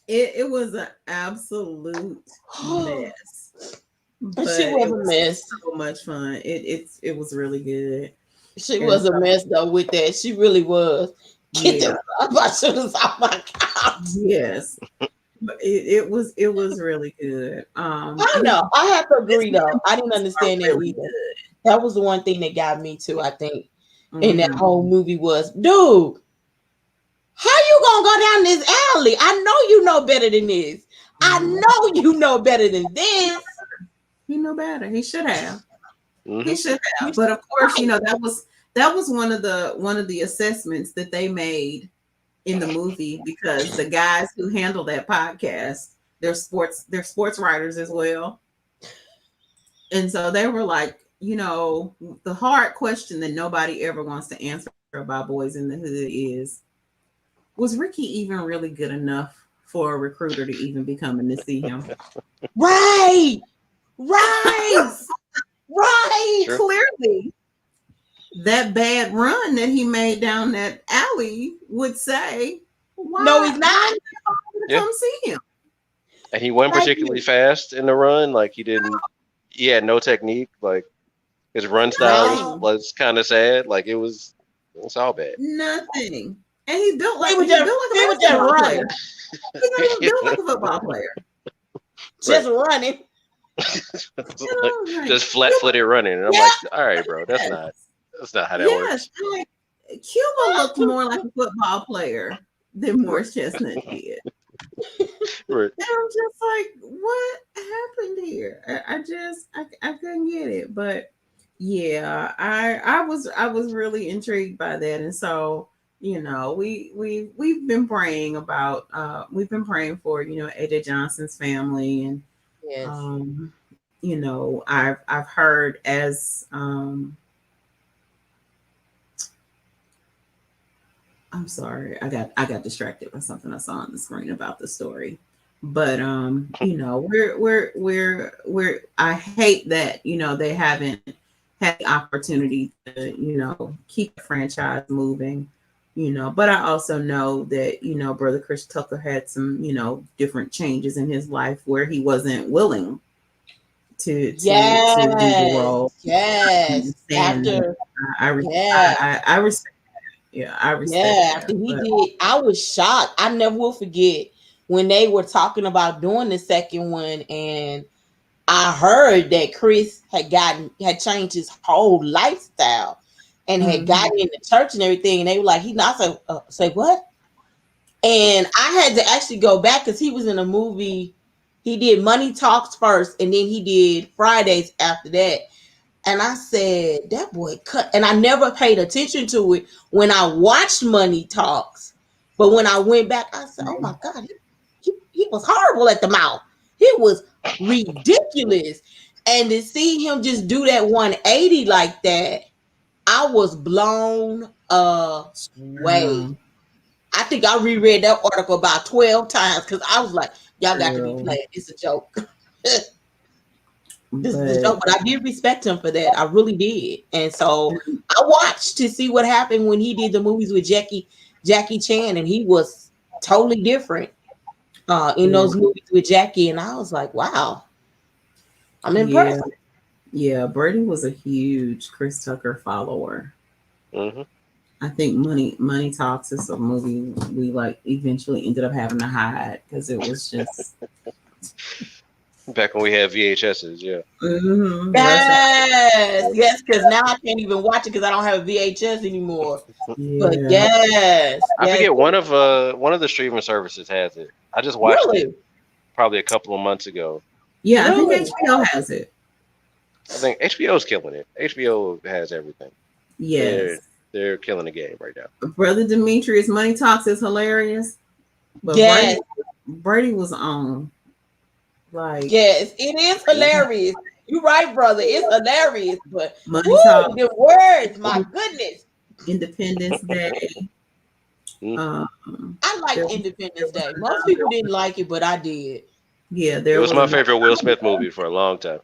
It was an absolute mess. But she was a mess. So much fun. It was really good. She was a mess though with that. She really was. Get the shooters off my couch. Yes. But it was really good. I know. I have to agree though. I didn't understand that either. That was the one thing that got me too, I think. In that whole movie was, dude, how you gonna go down this alley? I know you know better than this. I know you know better than this. He knew better. He should have. Mm-hmm. He should have. But of course, you know, that was one of the assessments that they made in the movie, because the guys who handle that podcast, they're sports writers as well. And so they were like, you know, the hard question that nobody ever wants to answer about Boys in the Hood is, was Ricky even really good enough for a recruiter to even be coming to see him? Right. Sure. Clearly, that bad run that he made down that alley would say, why? No, he's not. Yeah. Come see him. And he wasn't particularly fast in the run. Like he had no technique. Like his run style was kind of sad. Like it's all bad. Nothing. And he built like a basketball player. He built like a football player. Just running. Just flat-footed running. And I'm like, all right, bro, that's not how that works. Like, Cuba looked more like a football player than Morris Chestnut did. Right. And I'm just like, what happened here? I couldn't get it. But yeah, I was really intrigued by that. And so, you know, we've been praying for, you know, AJ Johnson's family. And yes. You know, I've heard as I'm sorry, I got distracted by something I saw on the screen about the story. But you know, we're I hate that, you know, they haven't had the opportunity to, you know, keep the franchise moving, you know. But I also know that, you know, Brother Chris Tucker had some, you know, different changes in his life where he wasn't willing to do the role. Yes. After I respect. Yeah, I respect. Yeah, after he did, I was shocked. I never will forget when they were talking about doing the second one, and I heard that Chris had changed his whole lifestyle and had gotten into church and everything. And they were like, "He not say what?" And I had to actually go back because he was in a movie. He did Money Talks first, and then he did Fridays after that. And I said, that boy cut. And I never paid attention to it when I watched Money Talks. But when I went back, I said, oh my God, he was horrible at the mouth. He was ridiculous. And to see him just do that 180 like that, I was blown away. I think I reread that article about 12 times because I was like, y'all got to be playing. It's a joke. This is a joke, but I did respect him for that. I really did. And so I watched to see what happened when he did the movies with Jackie Chan, and he was totally different in those movies with Jackie. And I was like, wow, I'm impressed. Yeah, Brady was a huge Chris Tucker follower. Mm-hmm. I think Money Talks is a movie we like eventually ended up having to hide because it was just back when we had VHSs, yeah. Mm-hmm. Yes, because now I can't even watch it because I don't have a VHS anymore. Yeah. But yes, I forget one of the streaming services has it. I just watched it probably a couple of months ago. Yeah, I think HBO has it. I think HBO's killing it. HBO has everything. Yes. They're killing the game right now. Brother Demetrius, Money Talks is hilarious. But Brady was on. Like, yes, it is hilarious. You're right, brother. It's hilarious. But Money Talks, the words, my goodness. Independence Day. I like Independence Day. Most people didn't like it, but I did. Yeah, it was my favorite Will Smith movie for a long time.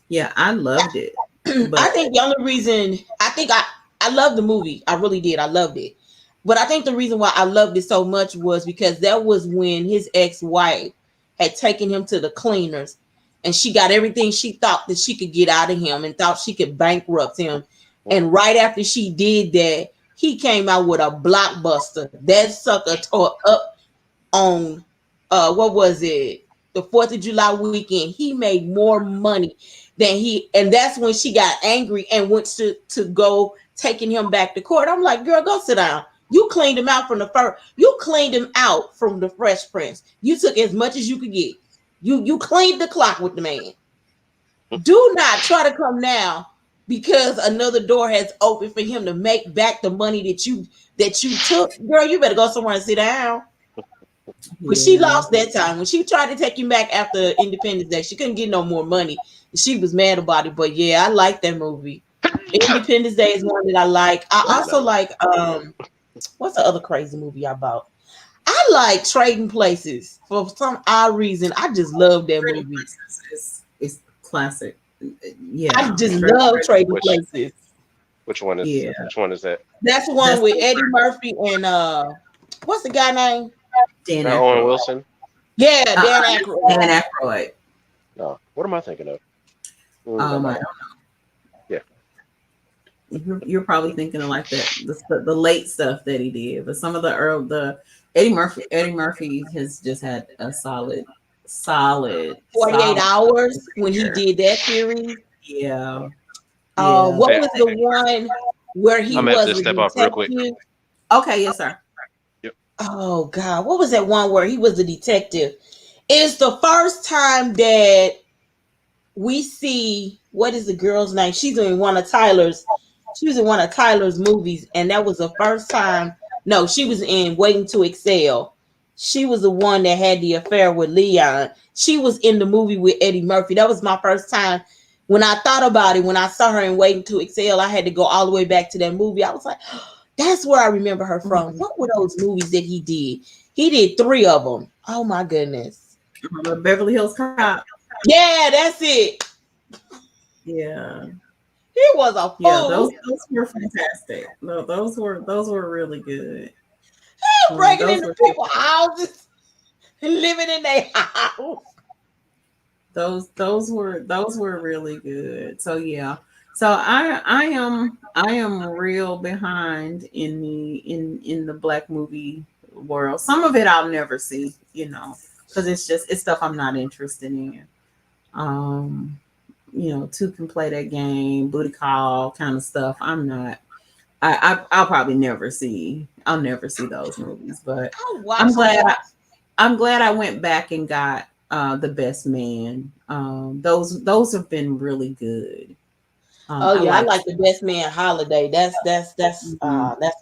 Yeah, I loved it. But I think the only reason I loved the movie. I really did. I loved it. But I think the reason why I loved it so much was because that was when his ex-wife had taken him to the cleaners and she got everything she thought that she could get out of him and thought she could bankrupt him. And right after she did that, he came out with a blockbuster. That sucker tore up on, what was it? The 4th of July weekend. He made more money than and that's when she got angry and went to go taking him back to court. I'm like, girl, go sit down. You cleaned him out from the first. You cleaned him out from the Fresh Prince. You took as much as you could get. You cleaned the clock with the man. Do not try to come now because another door has opened for him to make back the money that you took. Girl, you better go somewhere and sit down. But she lost that time. When she tried to take him back after Independence Day, she couldn't get no more money. She was mad about it. But yeah, I like that movie. Independence Day is one that I like. I also like what's the other crazy movie I bought? I like Trading Places for some odd reason. I just love that movie. It's classic. Yeah, I just love Trading Places. Which one is? Which one is that? That's the one with Eddie Murphy and what's the guy name? Dan Owen Wilson. Yeah, Dan Aykroyd. Dan Aykroyd. No, what am I thinking of? I don't know. Yeah, you're probably thinking of like the late stuff that he did, but some of the Eddie Murphy has just had a solid 48 hours when he did that series. Yeah. What was the one where he I'm was gonna have to step off real quick. Okay, yes, sir. Oh God, what was that one where he was a detective? It's the first time that we see what is the girl's name? She was in one of Tyler's movies, and that was the first time. No, she was in Waiting to Excel. She was the one that had the affair with Leon. She was in the movie with Eddie Murphy. That was my first time. When I thought about it, when I saw her in Waiting to Excel, I had to go all the way back to that movie. I was like, that's where I remember her from. What were those movies that he did? He did 3 of them. Oh my goodness. Beverly Hills Cop. Yeah, that's it. Yeah. He was a fool. Yeah, those were fantastic. No, those were really good. Breaking into people's houses and living in their house. Those were really good. So yeah. So I am real behind in the Black movie world. Some of it I'll never see, because it's stuff I'm not interested in. Two can play that game, booty call kind of stuff. I'm not. I'll probably never see. I'll never see those movies. But I'm glad I went back and got The Best Man. Those have been really good. I like The Best Man Holiday. That's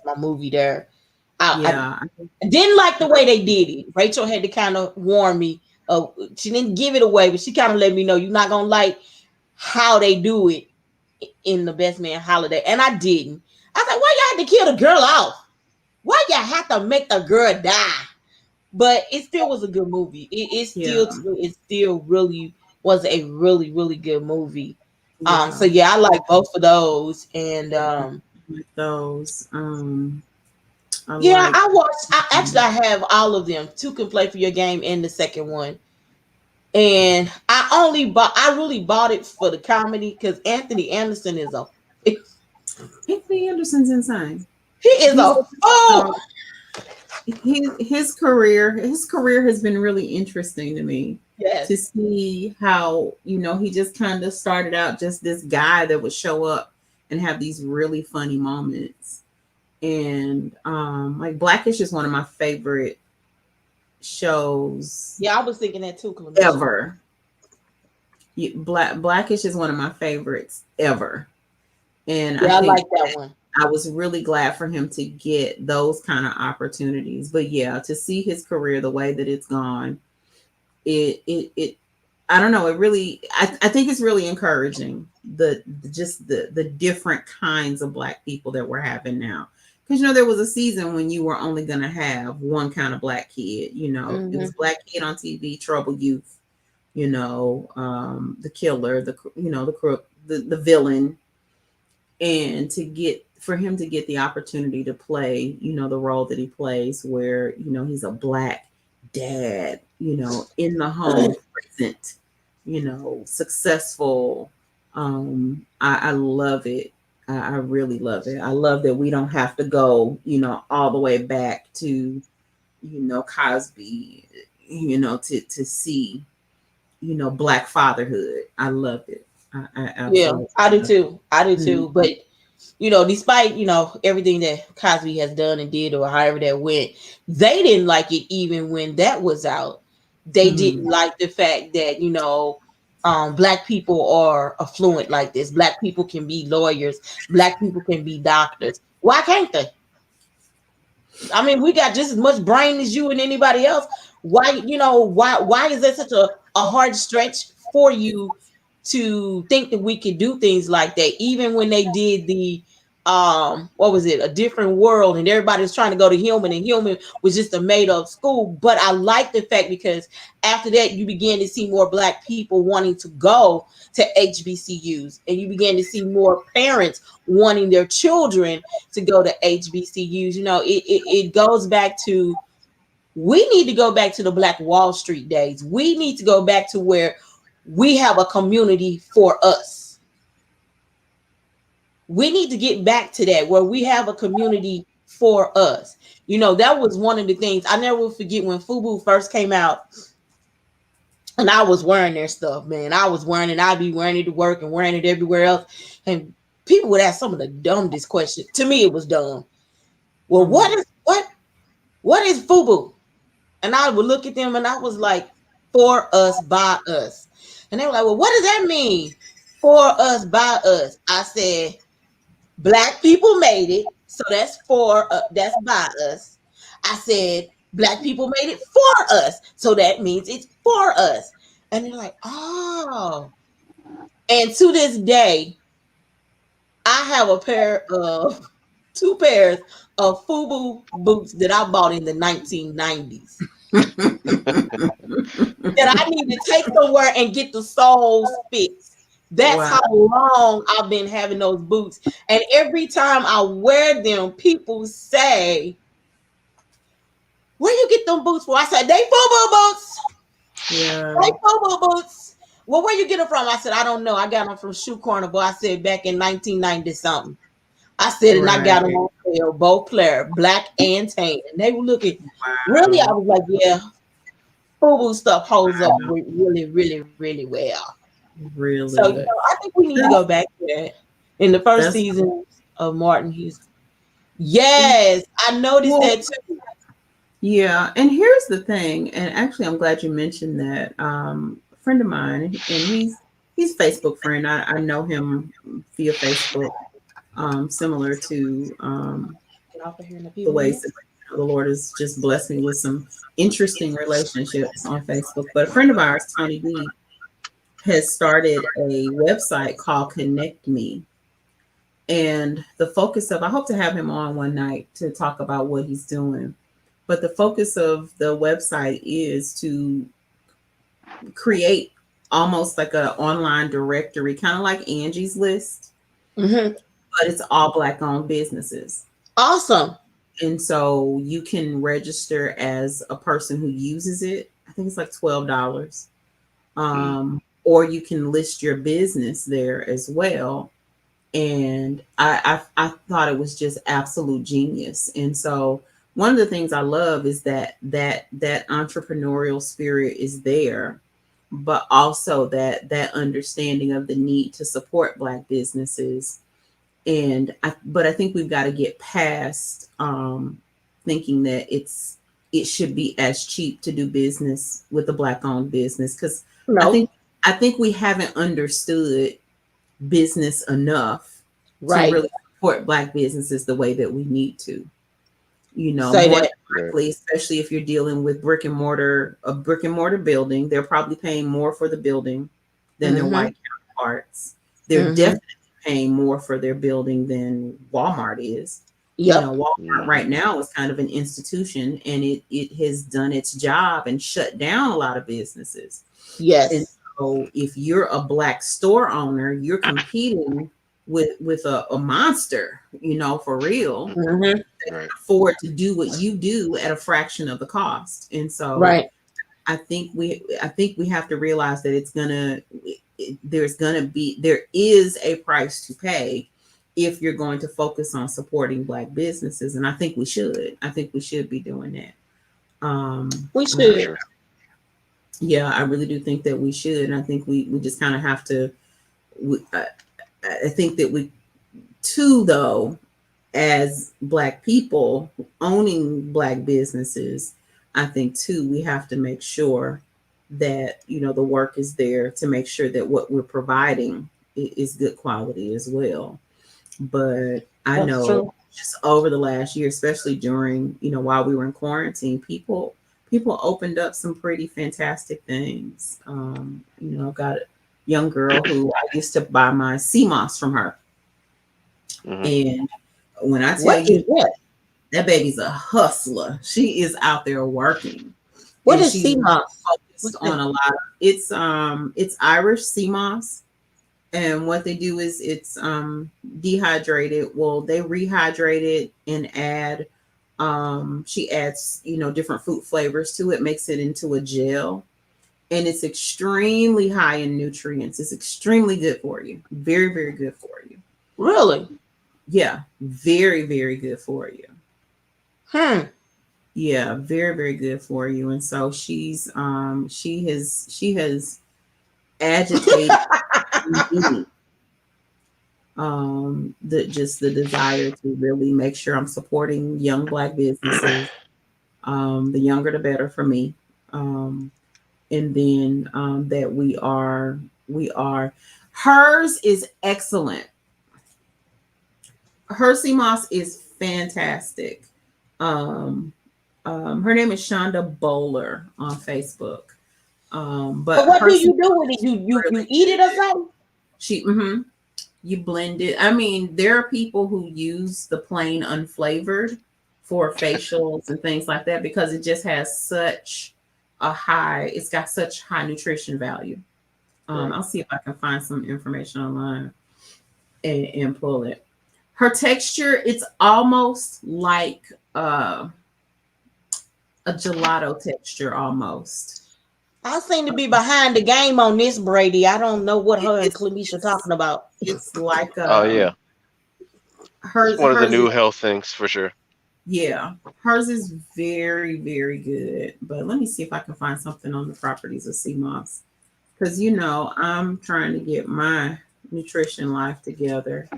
my movie there. I didn't like the way they did it. Rachel had to kind of warn me. She didn't give it away, but she kind of let me know you're not gonna like how they do it in The Best Man Holiday, and I didn't. I was like, why y'all had to kill the girl off? Why y'all have to make the girl die? But it still was a good movie. It still really was a really, really good movie. Yeah. So yeah, I like both of those. And those. I have all of them. 2 Can Play for Your Game and the second one. And I really bought it for the comedy because Anthony Anderson is Anthony Anderson's insane. He is his career has been really interesting to me. Yes. To see how, he just kind of started out just this guy that would show up and have these really funny moments. And like Blackish is one of my favorite shows. Yeah, I was thinking that too. Ever. Blackish is one of my favorites ever. And I like that one. I was really glad for him to get those kind of opportunities. But yeah, to see his career the way that it's gone, it I don't know, it really I think it's really encouraging the different kinds of Black people that we're having now. Because there was a season when you were only gonna have one kind of Black kid, It was Black kid on TV, trouble youth, the killer, the crook, the villain. And for him to get the opportunity to play, the role that he plays, where, he's a Black dad, in the home, present, successful. I love it. I really love it. I love that we don't have to go, all the way back to, Cosby, to see, Black fatherhood. I love it. I do too. Mm-hmm. But despite everything that Cosby has done and did, or however that went, they didn't like it even when that was out. They didn't like the fact that, Black people are affluent like this. Black people can be lawyers. Black people can be doctors. Why can't they? I mean, we got just as much brain as you and anybody else. Why is that such a hard stretch for you to think that we could do things like that? Even when they did the what was it, A Different World, and everybody was trying to go to Human, and Human was just a made-up school. But I like the fact, because after that you began to see more Black people wanting to go to HBCUs, and you began to see more parents wanting their children to go to HBCUs. It goes back to, we need to go back to the Black Wall Street days. We need to go back to where we have a community for us. We need to get back to that, where we have a community for us. That was one of the things I never will forget when FUBU first came out, and I was wearing their stuff, man. I was wearing it. I'd be wearing it to work and wearing it everywhere else. And people would ask some of the dumbest questions. To me, it was dumb. Well, what is FUBU? And I would look at them and I was like, for us, by us. And they were like, well, what does that mean? For us, by us. I said, Black people made it, so that's that's by us. I said, Black people made it for us, so that means it's for us. And they're like, oh. And to this day, I have two pairs of FUBU boots that I bought in the 1990s. That I need to take somewhere and get the soles fixed. That's how long I've been having those boots. And every time I wear them, people say, where you get them boots for? I said, they FUBU boots. Yeah. They FUBU boots. Well, where you get them from? I said, I don't know. I got them from Shoe Carnival. I said, back in 1990 something. I said, and I got them on sale, both player, black and tan. And they were looking, really, I was like, yeah, FUBU stuff holds up really, really, really well. Really? So, I think we need to go back to that. In the first season of Martin Houston. Yes, I noticed that too. Yeah, and here's the thing, and actually I'm glad you mentioned that. A friend of mine, and he's a Facebook friend. I know him via Facebook, similar to the ways that the Lord has just blessed me with some interesting relationships on Facebook. But a friend of ours, Tony D, has started a website called Connect Me. And the focus of, I hope to have him on one night to talk about what he's doing. But the focus of the website is to create almost like an online directory, kind of like Angie's List, but it's all Black owned businesses. Awesome. And so you can register as a person who uses it. I think it's like $12. Or you can list your business there as well. And I thought it was just absolute genius. And so one of the things I love is that entrepreneurial spirit is there, but also that understanding of the need to support Black businesses. And I think we've got to get past thinking that it should be as cheap to do business with a Black owned business, because I think we haven't understood business enough to really support Black businesses the way that we need to. More likely, especially if you're dealing with a brick and mortar building, they're probably paying more for the building than their white counterparts. They're definitely paying more for their building than Walmart is. Walmart right now is kind of an institution, and it has done its job and shut down a lot of businesses. Yes. And so if you're a Black store owner, you're competing with a monster, for real, that can afford to do what you do at a fraction of the cost. And so I think we have to realize that there is a price to pay if you're going to focus on supporting Black businesses. And I think we should be doing that. We should. Yeah, I really do think that we should. And I think we just kind of have to, I think that we too, though, as Black people owning Black businesses, I think too, we have to make sure that, the work is there to make sure that what we're providing is good quality as well. But I That's know true. just over the last year, especially during, while we were in quarantine, people opened up some pretty fantastic things. I've got a young girl who I used to buy my sea moss from her. And when I tell you that baby's a hustler, she is out there working. What is sea moss? Focused on a lot of it's Irish sea moss. And what they do is it's dehydrated. Well, they rehydrate it and add she adds, different fruit flavors to it, makes it into a gel. And it's extremely high in nutrients. It's extremely good for you. Very, very good for you. Really? Yeah, very, very good for you. Yeah, very, very good for you. And so she has agitated the desire to really make sure I'm supporting young Black businesses. The younger the better for me. And then that we are hers is excellent. Her sea moss is fantastic. Her name is Shonda Bowler on Facebook. But what do you do with it? You eat it or something? You blend it. I mean, there are people who use the plain unflavored for facials and things like that because it just has such it's got such high nutrition value. I'll see if I can find some information online and pull it. Her texture, it's almost like a gelato texture almost. I seem to be behind the game on this, Brady. I don't know what her and Clemisha talking about. It's like hers one of the new health things for sure. Yeah, hers is very, very good. But let me see if I can find something on the properties of sea moss, because I'm trying to get my nutrition life together.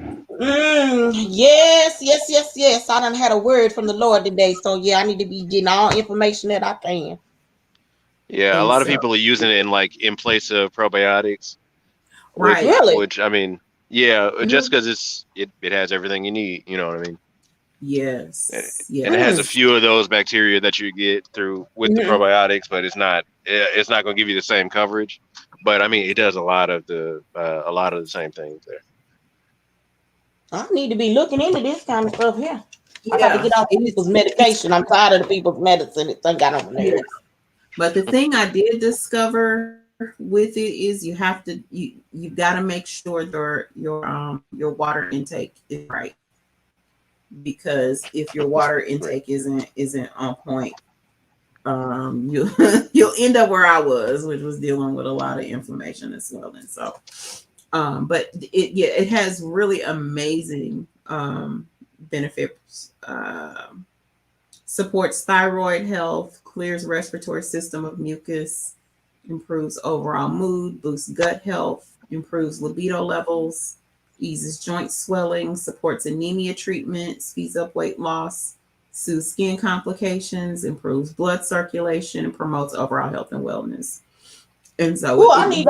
Yes. I done had a word from the Lord today, so yeah, I need to be getting all information that I can. Yeah, a lot of people are using it in place of probiotics. Right. Really? Which I mean, yeah, just because it has everything you need. You know what I mean? Yes. And it has a few of those bacteria that you get with the probiotics, but it's not going to give you the same coverage. But I mean, it does a lot of the same things there. I need to be looking into this kind of stuff here. I got to get off people's medication. I'm tired of the people's medicine. It's got on my nerves. But the thing I did discover with it is you've got to make sure your water intake is right, because if your water intake isn't on point, you'll end up where I was, which was dealing with a lot of inflammation and swelling. So, but it has really amazing benefits. Supports thyroid health, clears respiratory system of mucus, improves overall mood, boosts gut health, improves libido levels, eases joint swelling, supports anemia treatment, speeds up weight loss, soothes skin complications, improves blood circulation, and promotes overall health and wellness. And so I need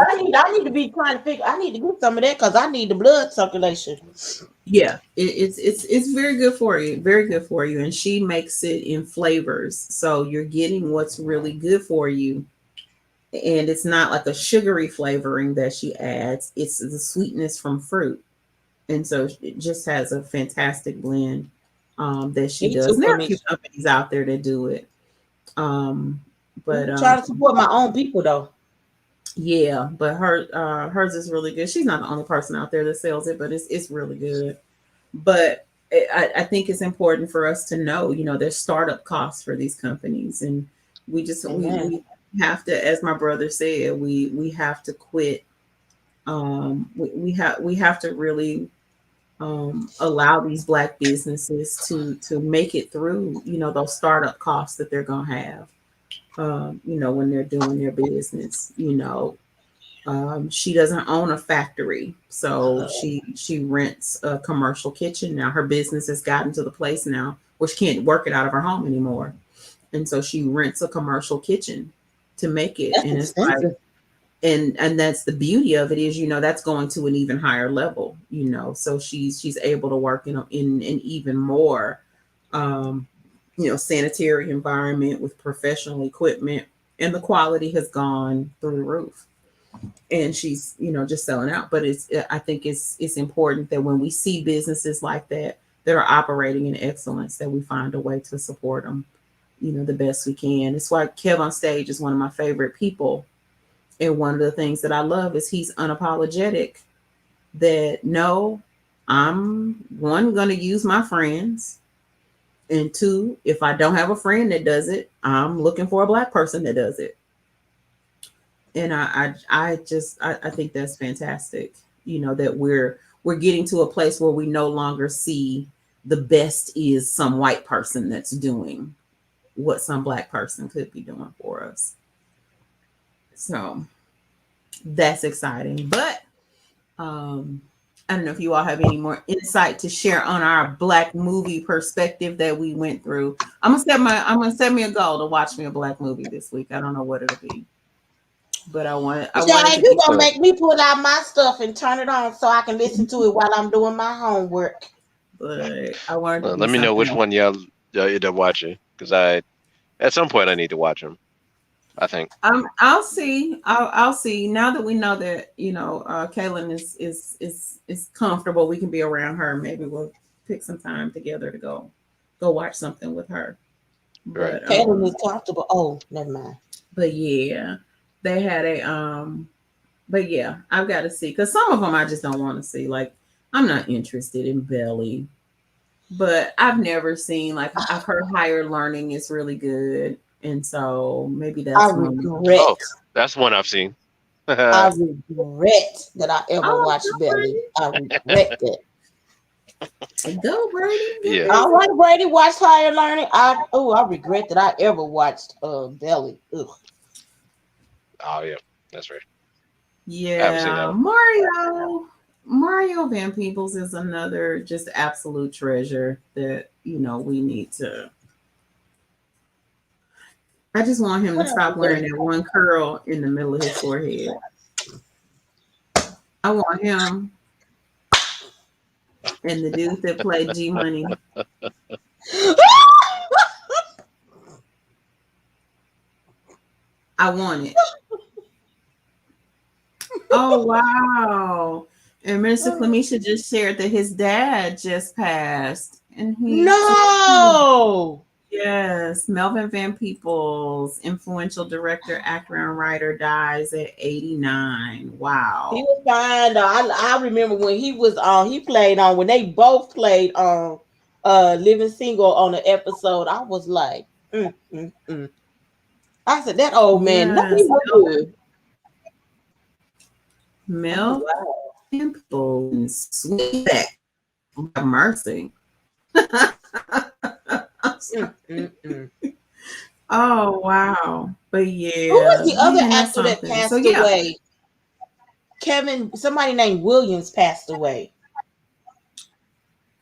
to be trying to figure. I need to get some of that because I need the blood circulation. Yeah, it's very good for you, very good for you. And she makes it in flavors, so you're getting what's really good for you. And it's not like a sugary flavoring that she adds; it's the sweetness from fruit. And so it just has a fantastic blend that she does. And there are a few companies out there that do it. But I'm trying to support my own people though. Yeah, but hers is really good. She's not the only person out there that sells it, but it's really good. But I think it's important for us to know, there's startup costs for these companies, and we have to, as my brother said, we have to quit. We have to really allow these Black businesses to make it through, those startup costs that they're gonna have. When they're doing their business, she doesn't own a factory, so she rents a commercial kitchen. Now her business has gotten to the place now where she can't work it out of her home anymore, and so she rents a commercial kitchen, to make it. That's And it's expensive. like, and that's the beauty of it is, that's going to an even higher level, so she's able to work in an even more sanitary environment with professional equipment, and the quality has gone through the roof, and she's just selling out. But I think it's important that when we see businesses like that are operating in excellence, that we find a way to support them the best we can. It's why Kev on Stage is one of my favorite people. And one of the things that I love is he's unapologetic that no, I'm one, going to use my friends. And two, if I don't have a friend that does it, I'm looking for a Black person that does it. And I think that's fantastic. That we're getting to a place where we no longer see the best is some white person that's doing what some Black person could be doing for us. So that's exciting. But I don't know if you all have any more insight to share on our Black movie perspective that we went through. I'm gonna set me a goal to watch me a Black movie this week. I don't know what it'll be, but I want Yeah, you gonna make me pull out my stuff and turn it on so I can listen to it while I'm doing my homework. But I wanted. Let me know which one y'all end up watching, because at some point I need to watch them. I think. I'll see. I'll see. Now that we know that Kaylin is comfortable, we can be around her. Maybe we'll pick some time together to go watch something with her. Right. But, Kaylin is comfortable. Oh, never mind. But yeah, they had But yeah, I've got to see, because some of them I just don't want to see. Like, I'm not interested in Belly, but I've never seen, like, I've heard Higher Learning is really good. And so maybe that's one. Oh, that's one I've seen. I regret that I ever watched Belly. I regret it. Go, Brady. Yeah. All right, Brady, watch Higher Learning. I regret that I ever watched Belly. Ugh. Oh yeah, that's right. Yeah, Mario Van Peebles is another just absolute treasure that we need to. I just want him to stop wearing that one curl in the middle of his forehead. I want him and the dude that played G Money. I want it. Oh wow! And Minister Clemisha just shared that his dad just passed, and yes, Melvin Van Peebles, influential director, actor, and writer, dies at 89. Wow. He was fine. I remember when he was on. He played on when they both played on Living Single on the episode. I was like, I said that old man. Yes, good. Melvin Van Peebles, sweet back, mercy. Oh wow! But yeah, who was the other actor that passed away? Kevin, somebody named Williams passed away.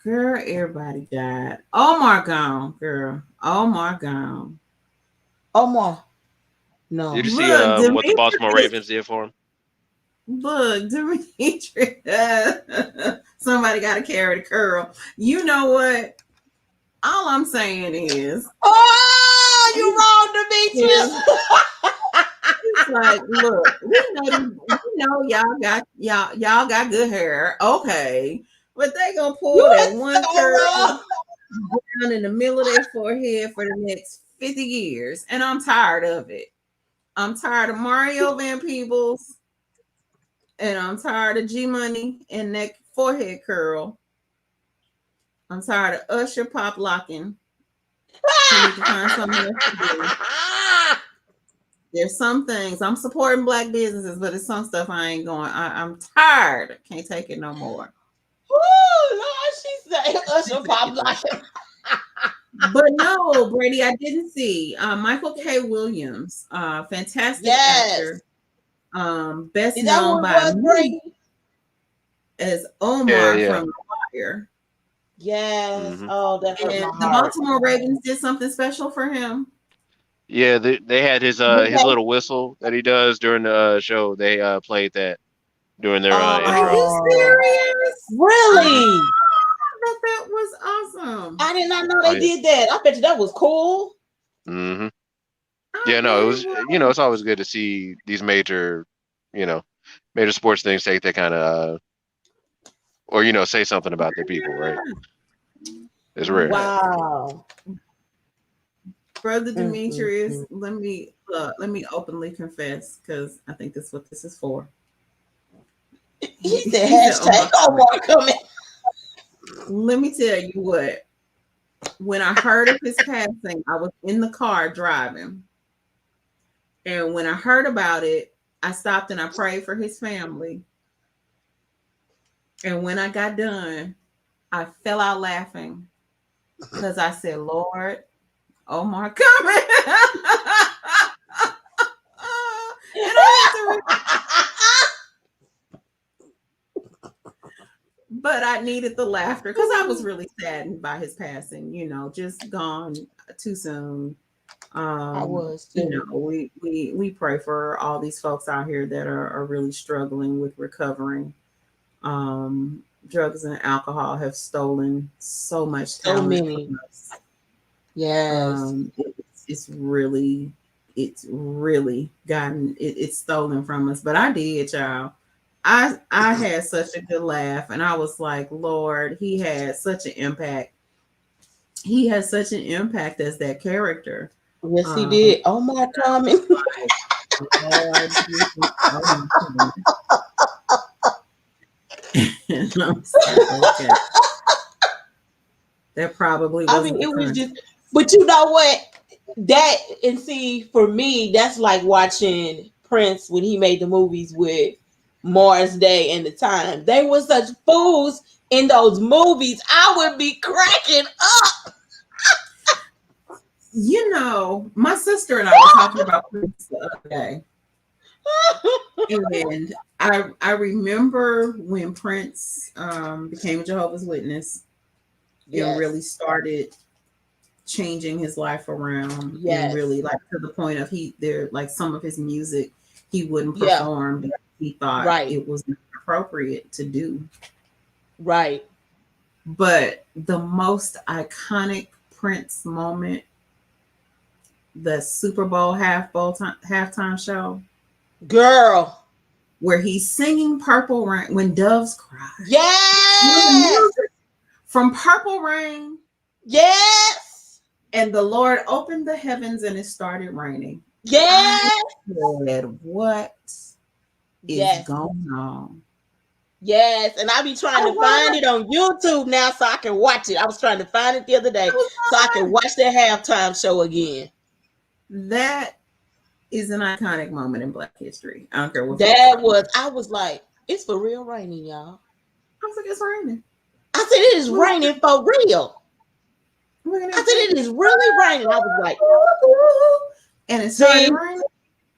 Girl, everybody died. Omar gone, girl. Omar gone. Omar, no. Did you see what the Baltimore Ravens did for him? Look, Dimitri. Somebody got to carry the curl. You know what? All I'm saying is, oh, you wrong, Demetrius. It's like, look, we know y'all got good hair, okay, but they gonna pull that one curl down in the middle of their forehead for the next 50 years, and I'm tired of it. I'm tired of Mario Van Peebles, and I'm tired of G Money and that forehead curl. I'm tired of Usher pop locking. I need to find something else to do. There's some things I'm supporting Black businesses, but it's some stuff I ain't going. I'm tired. Can't take it no more. Oh Lord, she said Usher pop locking. But no, Brady, I didn't see Michael K. Williams, fantastic actor. Best known by me as Omar from The Wire. Yes. Mm-hmm. Oh, that's the Baltimore Ravens did something special for him. Yeah, they had his little whistle that he does during the show. They played that during their Are intro. you serious? Really? That was awesome. I did not know they did that. I bet you that was cool. Mm-hmm. Yeah, no, it was. It's always good to see these major sports things take that kind of, or say something about their people, right? It's rare. Wow. Brother Demetrius, let me openly confess, because I think that's what this is for. He said hashtag Omar coming. Let me tell you what. When I heard of his passing, I was in the car driving. And when I heard about it, I stopped and I prayed for his family. And when I got done, I fell out laughing because I said, Lord, Omar coming. And I had to but I needed the laughter because I was really saddened by his passing, just gone too soon. I was too. We pray for all these folks out here that are really struggling with recovering. Drugs and alcohol have stolen so much talent from us. Yes. It's really gotten it's stolen from us. But I did, y'all. I had such a good laugh, and I was like, Lord, he had such an impact. He has such an impact as that character. Yes, he did. Oh my coming. Okay. That probably wasn't it was just, but you know what? That, and see, for me, that's like watching Prince when he made the movies with Morris Day and the Time. They were such fools in those movies. I would be cracking up. My sister and I were talking about Prince the other day. And I remember when Prince became a Jehovah's Witness and really started changing his life around, and really like to the point of some of his music he wouldn't perform because he thought it was appropriate to do. Right. But the most iconic Prince moment, the Super Bowl halftime show, girl, where he's singing Purple Rain, When Doves Cry. Yes. From Purple Rain. Yes. And the Lord opened the heavens and it started raining. Yes. I said, what is going on? Yes, and I be trying to find it on YouTube now so I can watch it. I was trying to find it the other day so I can watch that halftime show again. That is an iconic moment in Black history. I don't care what I was like, it's for real raining, y'all. I was like, it's raining. I said, it is raining for real. I said, it is really raining. I was like, and it started raining.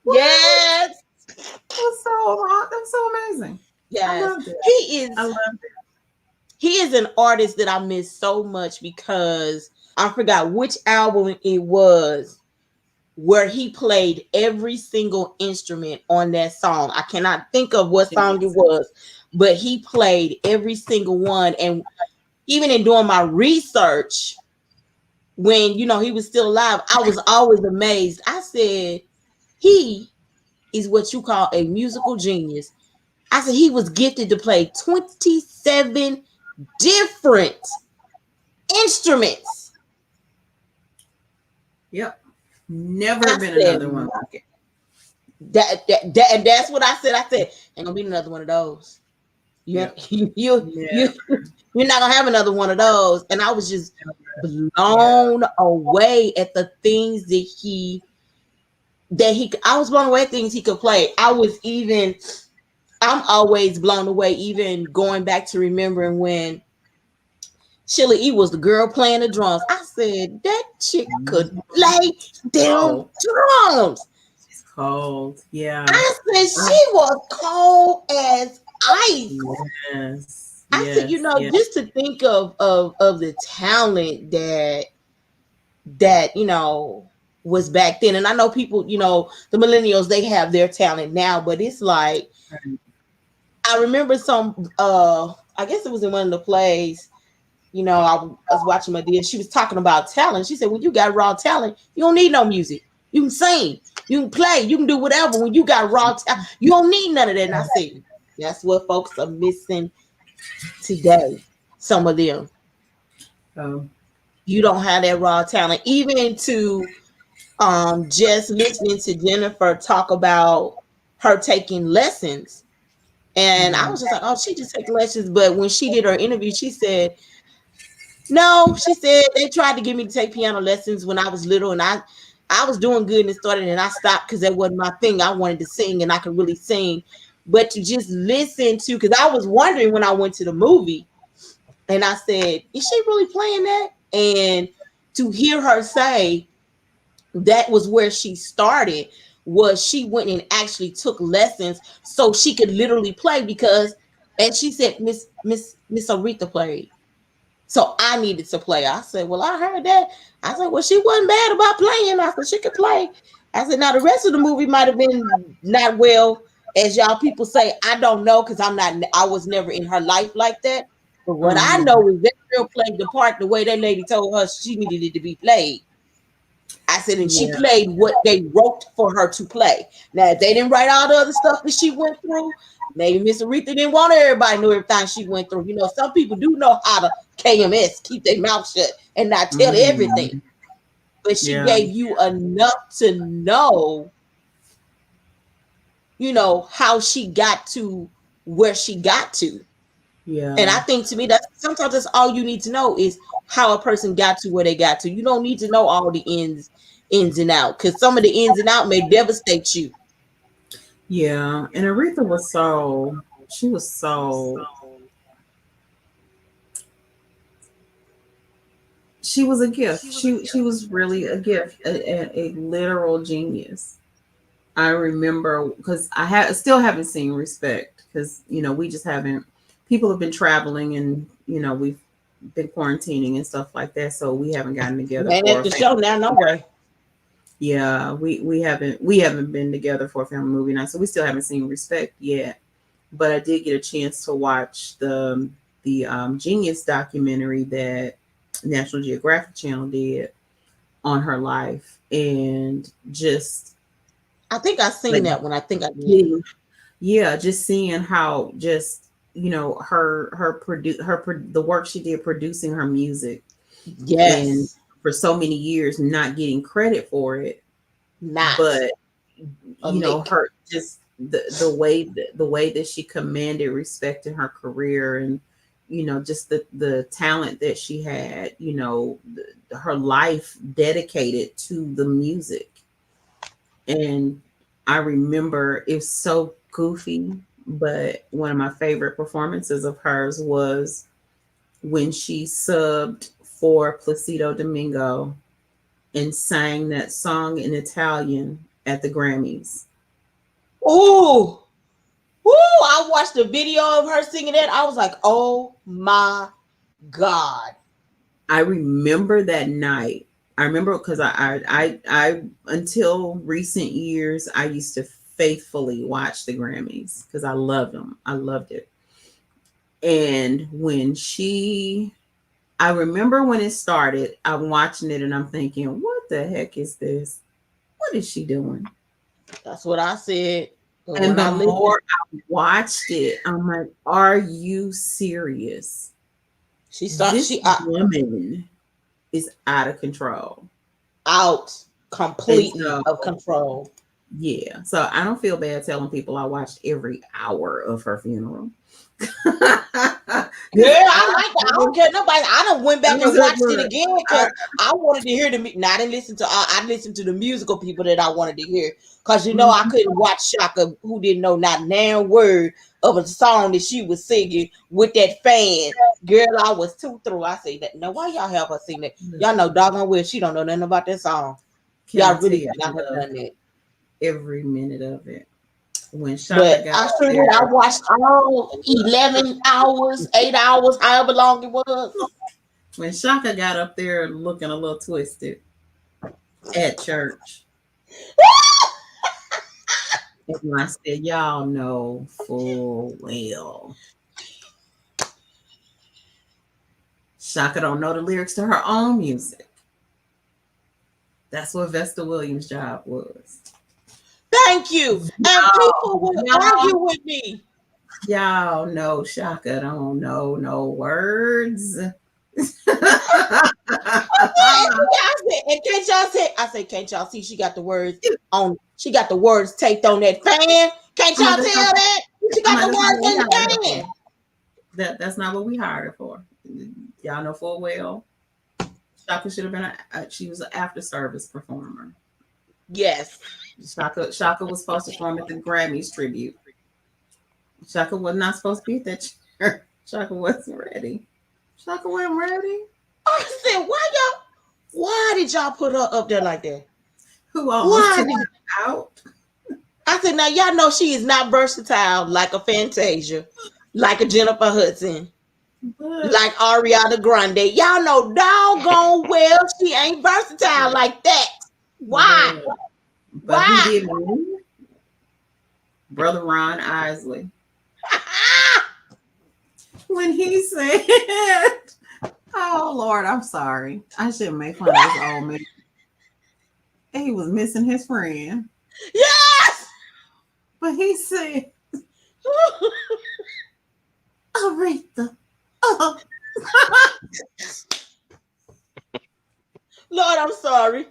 Yes. That was so amazing. Yes. I loved it. I loved it. He is an artist that I miss so much because I forgot which album it was where he played every single instrument on that song. I cannot think of what song it was, but he played every single one. And even in doing my research, when he was still alive, I was always amazed. I said, he is what you call a musical genius. I said he was gifted to play 27 different instruments. Yep. Never been another one like it. That's what I said. I said, ain't gonna be another one of those. You're not gonna have another one of those. And I was just blown away at the things I was blown away at things he could play. I'm always blown away, even going back to remembering when Sheila E. was the girl playing the drums. I said, that chick could play them drums. She's cold. Yeah. I said, she was cold as ice. Yes. I said, just to think of the talent that was back then. And I know people, you know, the millennials, they have their talent now, but it's like, I remember some, I guess it was in one of the plays, you know, I was watching my dear. She was talking about talent. She said, when you got raw talent, you don't need no music. You can sing, you can play, you can do whatever. When you got raw talent, you don't need none of that. And I said, that's what folks are missing today. Some of them. You don't have that raw talent. Even to just listening to Jennifer talk about her taking lessons. And I was just like, oh, she just take lessons. But when she did her interview, she said, no, she said they tried to get me to take piano lessons when I was little, and I was doing good and it started, and I stopped because that wasn't my thing. I wanted to sing, and I could really sing. But to just listen to, because I was wondering when I went to the movie, and I said, is she really playing that? And to hear her say that was where she started, was she went and actually took lessons so she could literally play, because, and she said, Miss Aretha played. So I needed to play. I said, well, I heard that. I said, well, she wasn't bad about playing. I said, she could play. I said, now the rest of the movie might have been not well, as y'all people say. I don't know, because I was never in her life like that. But what I know is that girl played the part the way that lady told her she needed it to be played. I said, and she played what they wrote for her to play. Now, if they didn't write all the other stuff that she went through, maybe Miss Aretha didn't want everybody to know everything she went through. You know, some people do know how to KMS, keep their mouth shut and not tell everything. But she gave you enough to know, you know, how she got to where she got to. Yeah. And I think, to me, that's sometimes that's all you need to know, is how a person got to where they got to. You don't need to know all the ins and outs, because some of the ins and outs may devastate you. Yeah. And Aretha was she was a gift. She was really a gift, a literal genius. I remember, because I still haven't seen Respect, because, you know, we just haven't, people have been traveling, and, you know, we've been quarantining and stuff like that, so we haven't gotten together. And at the show now, no way. Yeah, we haven't been together for a family movie night, so we still haven't seen Respect yet. But I did get a chance to watch the Genius documentary that National Geographic Channel did on her life, and just, I think I've seen that one. I think I did. Yeah, just seeing how, just, you know, the work she did producing her music. Yes. And for so many years not getting credit for it. But you know, her just the way that she commanded respect in her career, and, you know, just the talent that she had, you know, her life dedicated to the music. And I remember, it was so goofy, but one of my favorite performances of hers was when she subbed for Placido Domingo and sang that song in Italian at the Grammys. Oh, I watched a video of her singing that. I was like, oh my God. I remember that night. I remember, because I until recent years, I used to faithfully watch the Grammys because I loved them. I loved it. And when I remember when it started, I'm watching it and I'm thinking, what the heck is this? What is she doing? That's what I said. But and the more I watched it, I'm like, are you serious? This woman is out of control. Completely of control. Yeah. So I don't feel bad telling people I watched every hour of her funeral. Yeah, I don't care nobody. I done went back and watched it again because I wanted to hear I didn't listen to. I listened to the musical people that I wanted to hear, because, you know, I couldn't watch Shaka, who didn't know not damn word of a song that she was singing with that fan. Girl, I was too through. I say that. No, why y'all have her sing that? Y'all know doggone well she don't know nothing about that song. Y'all really not have done that. Every minute of it. When Shaka I watched all 11 hours, 8 hours, however long it was. When Shaka got up there looking a little twisted, at church. And I said, y'all know full well Shaka don't know the lyrics to her own music. That's what Vesta Williams' job was. Thank you. And people would argue with me. Y'all know Shaka don't know no words. And can't y'all say? I say, can't y'all see? She got the words on. She got the words taped on that fan. Can't y'all tell that? She got the words in the fan. That's not what we hired her for. Y'all know full well. Shaka should have been. She was an after service performer. Yes. Shaka was supposed to perform at the Grammys tribute. Shaka was not supposed to be at that church. Shaka wasn't ready. Shaka wasn't ready. I said, why did y'all put her up there like that? Who almost took her out? I said, now y'all know she is not versatile like a Fantasia, like a Jennifer Hudson, like Ariana Grande. Y'all know doggone well she ain't versatile like that. Why? But why? Who did win? Brother Ron Isley. When he said, oh Lord, I'm sorry. I shouldn't make fun of this old man. He was missing his friend. Yes! But he said, Aretha. Oh. Lord, I'm sorry.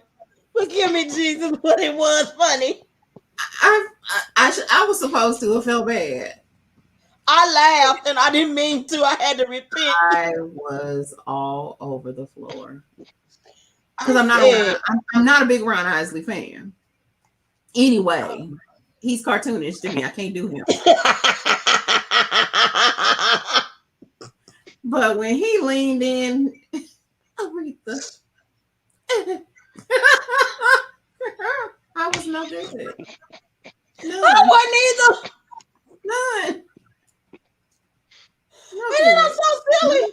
Forgive me, Jesus, but it was funny. I was supposed to have felt bad. I laughed and I didn't mean to. I had to repent. I was all over the floor because I'm not a big Ron Isley fan. Anyway, he's cartoonish to me. I can't do him. But when he leaned in, Aretha, I was no good. I wasn't either. None. And then I'm so silly.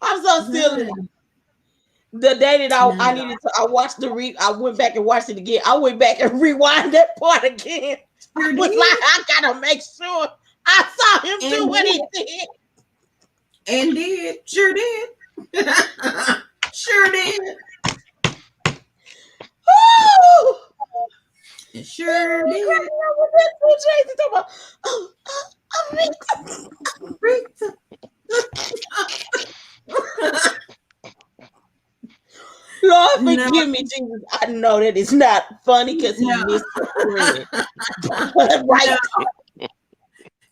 I'm so silly. The day that I needed to, I watched I went back and watched it again. I went back and rewind that part again. I was like, I gotta make sure I saw him do what he did. And did. Sure did. Sure did. Woo! It sure did. Aretha. Lord, forgive me, Jesus. I know that it's not funny because he missed the thread. Right.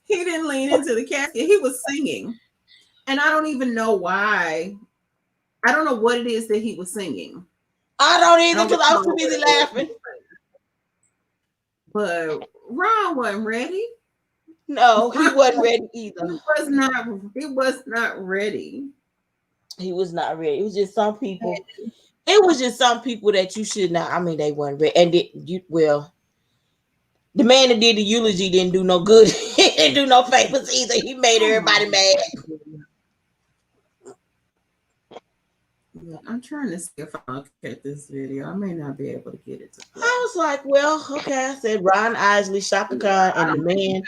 He didn't lean into the casket. He was singing. And I don't even know why. I don't know what it is that he was singing. I don't either because I was too busy laughing. But Ron wasn't ready. No, he wasn't ready either. He was not ready. He was not ready. It was just some people. It was just some people that you should not. I mean, they weren't ready. And the man that did the eulogy didn't do no good. He didn't do no favors either. He made everybody mad. Yeah, I'm trying to see if I can get this video. I may not be able to get it. I was like, well, okay. I said Ron Isley, Shaka Khan, and the man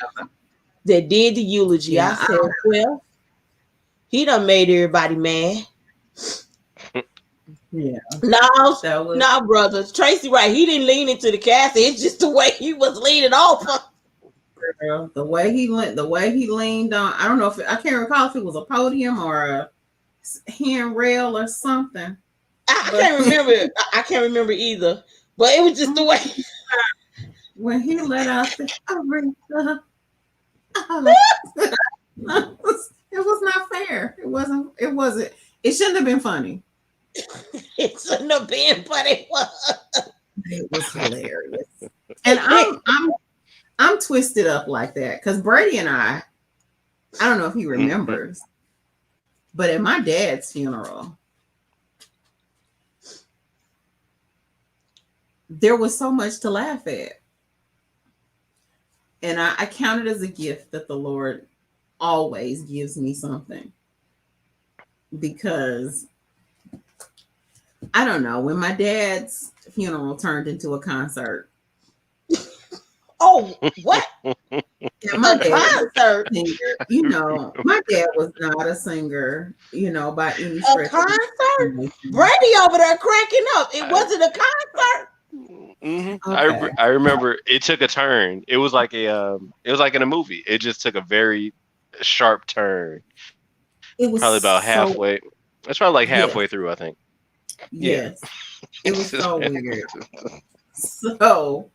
that did the eulogy. Yeah, I said, well, he done made everybody mad. Yeah. No, brother. Tracy, right? He didn't lean into the casket. It's just the way he was leaning over. Girl, the way he leaned on. I don't know I can't recall if it was a podium or a handrail or something. I can't remember. I can't remember either. But it was just the way. When he let out the Aretha, it was not fair. It wasn't. It shouldn't have been funny. It shouldn't have been, but it was. It was hilarious. And I'm twisted up like that because Brady and I don't know if he remembers, but at my dad's funeral, there was so much to laugh at. And I count it as a gift that the Lord always gives me something. Because I don't know, when my dad's funeral turned into a concert. Oh, what? And my dad concert. was a singer. You know, my dad was not a singer, you know, by any A stretch. concert? Brady over there cracking up. It wasn't a concert. Mm-hmm. Okay. I remember it took a turn. It was like in a movie. It just took a very sharp turn. It was Probably about halfway. It's probably like halfway through, I think. Yes. It was so weird. So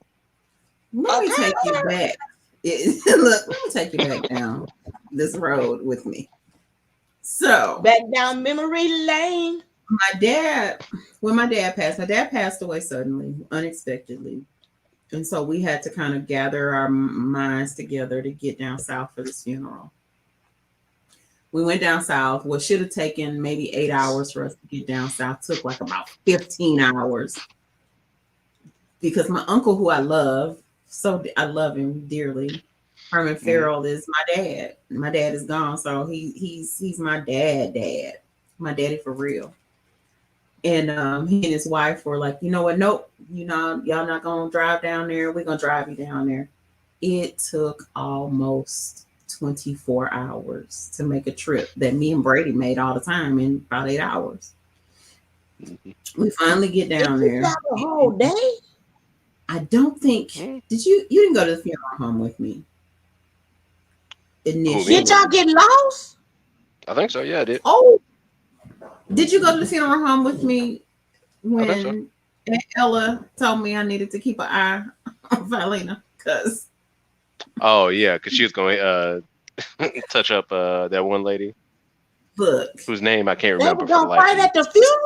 let me take you back. Look, let me take you back down this road with me. So back down memory lane. When my dad passed away suddenly, unexpectedly. And so we had to kind of gather our minds together to get down south for this funeral. We went down south. What should have taken maybe 8 hours for us to get down south took like about 15 hours. Because my uncle, who I love him dearly, Herman Farrell, is my dad. My dad is gone, so he's my dad, my daddy for real. And he and his wife were like, you know what? Nope, y'all not gonna drive down there. We're gonna drive you down there. It took almost 24 hours to make a trip that me and Brady made all the time in about 8 hours. We finally get down there. The whole day? I don't think you didn't go to the funeral home with me. Initially. Did y'all get lost? I think so. Yeah, I did. Oh, did you go to the funeral home with me when Aunt Ella told me I needed to keep an eye on Valina? Because because she was going to touch up that one lady. Look, whose name I can't remember. They were gonna fight at the funeral.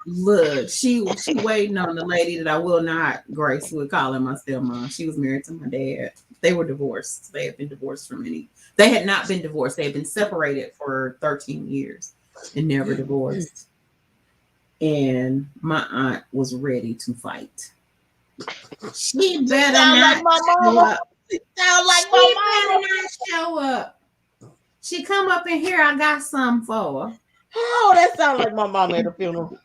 Look, she waiting on the lady that I will not grace with calling my stepmom. She was married to my dad. They were divorced. They had been divorced for many. They had not been divorced. They had been separated for 13 years and never divorced. And my aunt was ready to fight. She better not show up. Sound like my mama. Not show up. She come up in here. I got some for her. Oh, that sounds like my mama at the funeral.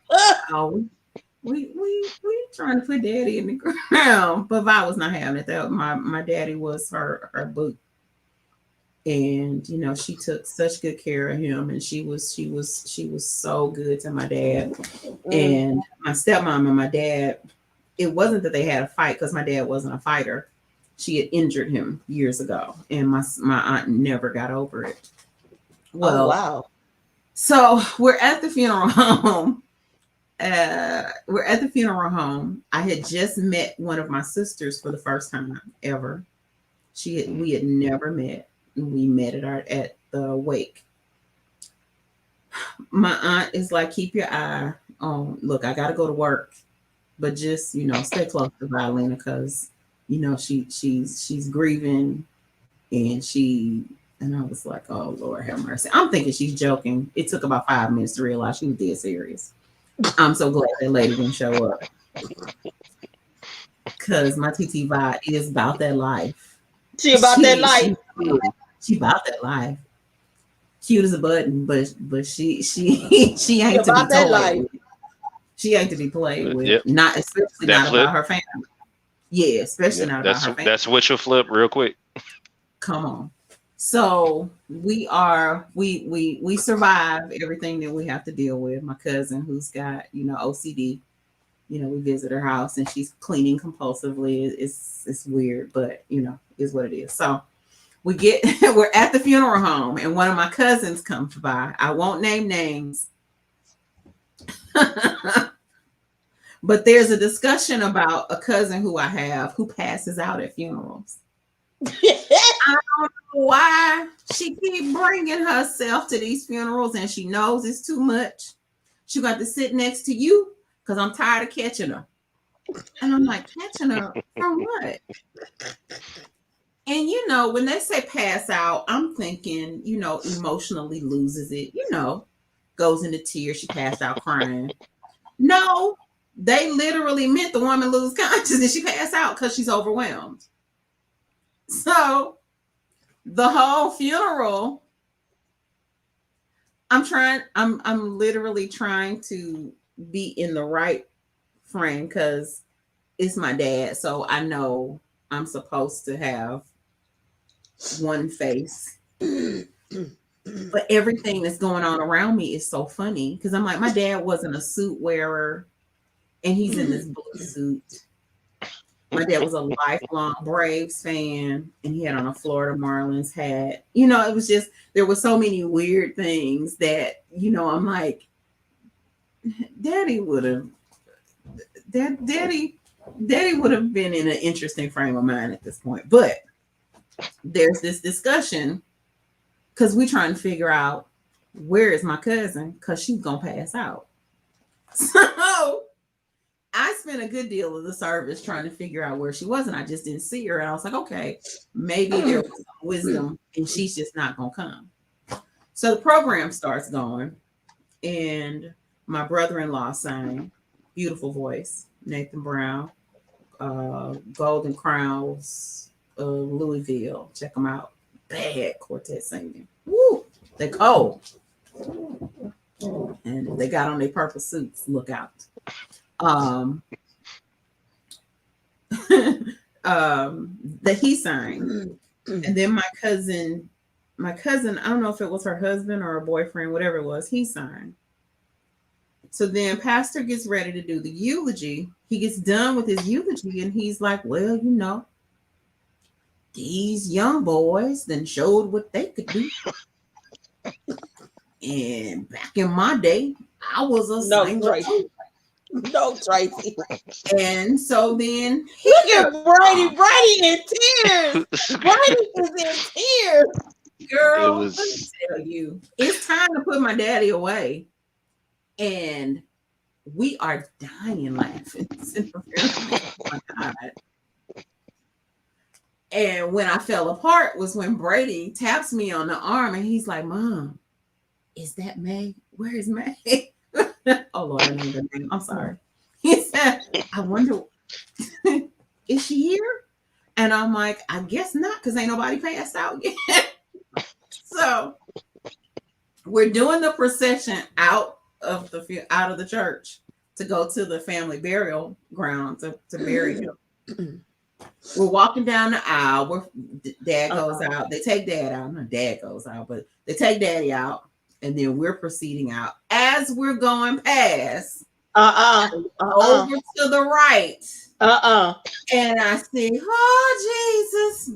Oh, we trying to put daddy in the ground, but Vi was not having it. That my daddy was her boot, and she took such good care of him, and she was so good to my dad. And my stepmom and my dad, it wasn't that they had a fight because my dad wasn't a fighter. She had injured him years ago, and my aunt never got over it. Well, wow. So we're at the funeral home. I had just met one of my sisters for the first time ever. We had never met. We met at the wake. My aunt is like, keep your eye on. Look, I gotta go to work, but just stay close to Violina because she's grieving, and I was like, oh, Lord have mercy. I'm thinking she's joking. It took about 5 minutes to realize she was dead serious. I'm so glad that lady didn't show up. Because my TT vibe is about that life. She about that life. She about that life. Cute as a button, but she ain't to be toyed with. She ain't to be played with. Yep. Not especially that not flip. About her family. Yeah, especially not about her family. That switch will flip real quick. Come on. So we survive everything that we have to deal with. My cousin, who's got OCD, we visit her house and she's cleaning compulsively. It's weird, but is what it is. So we're at the funeral home and one of my cousins comes by. I won't name names, but there's a discussion about a cousin who I have who passes out at funerals. I don't know why she keep bringing herself to these funerals and she knows it's too much. She got to sit next to you because I'm tired of catching her. And I'm like, catching her from what? And when they say pass out, I'm thinking, emotionally loses it, goes into tears, she passed out crying. No, they literally meant the woman lose consciousness. She passed out because she's overwhelmed. So the whole funeral, I'm literally trying to be in the right frame because it's my dad. So I know I'm supposed to have one face. But everything that's going on around me is so funny because I'm like, my dad wasn't a suit wearer and he's in this blue suit. My dad was a lifelong Braves fan and he had on a Florida Marlins hat. You know, it was just, there were so many weird things that, you know, I'm like, Daddy would have been in an interesting frame of mind at this point. But there's this discussion because we're trying to figure out where is my cousin because she's going to pass out. So I spent a good deal of the service trying to figure out where she was, and I just didn't see her. And I was like, okay, maybe there was some wisdom and she's just not going to come. So the program starts going, and my brother-in-law sang, beautiful voice, Nathan Brown, Golden Crowns, Louisville. Check them out. Bad quartet singing. Woo! They cold. And they got on their purple suits. Look out. That he sang. And then my cousin, I don't know if it was her husband or a boyfriend, whatever it was, he sang. So then pastor gets ready to do the eulogy. He gets done with his eulogy and he's like, well, you know, these young boys then showed what they could do. And back in my day, I was a singer too. No, Tracy. And so then look at Brady. Brady in tears. Brady is in tears. Girl, let me tell you, it's time to put my daddy away. And we are dying laughing. Oh my God. And when I fell apart was when Brady taps me on the arm and he's like, Mom, is that May? Where is May? Oh Lord, I named her name. I'm sorry. He said, I wonder, is she here? And I'm like, I guess not, because ain't nobody passed out yet. So we're doing the procession out of the church to go to the family burial ground to bury him. We're walking down the aisle. Dad goes out. They take Dad out. No, Dad goes out, but they take Daddy out. And then we're proceeding out. As we're going past, over to the right. And I see, oh, Jesus.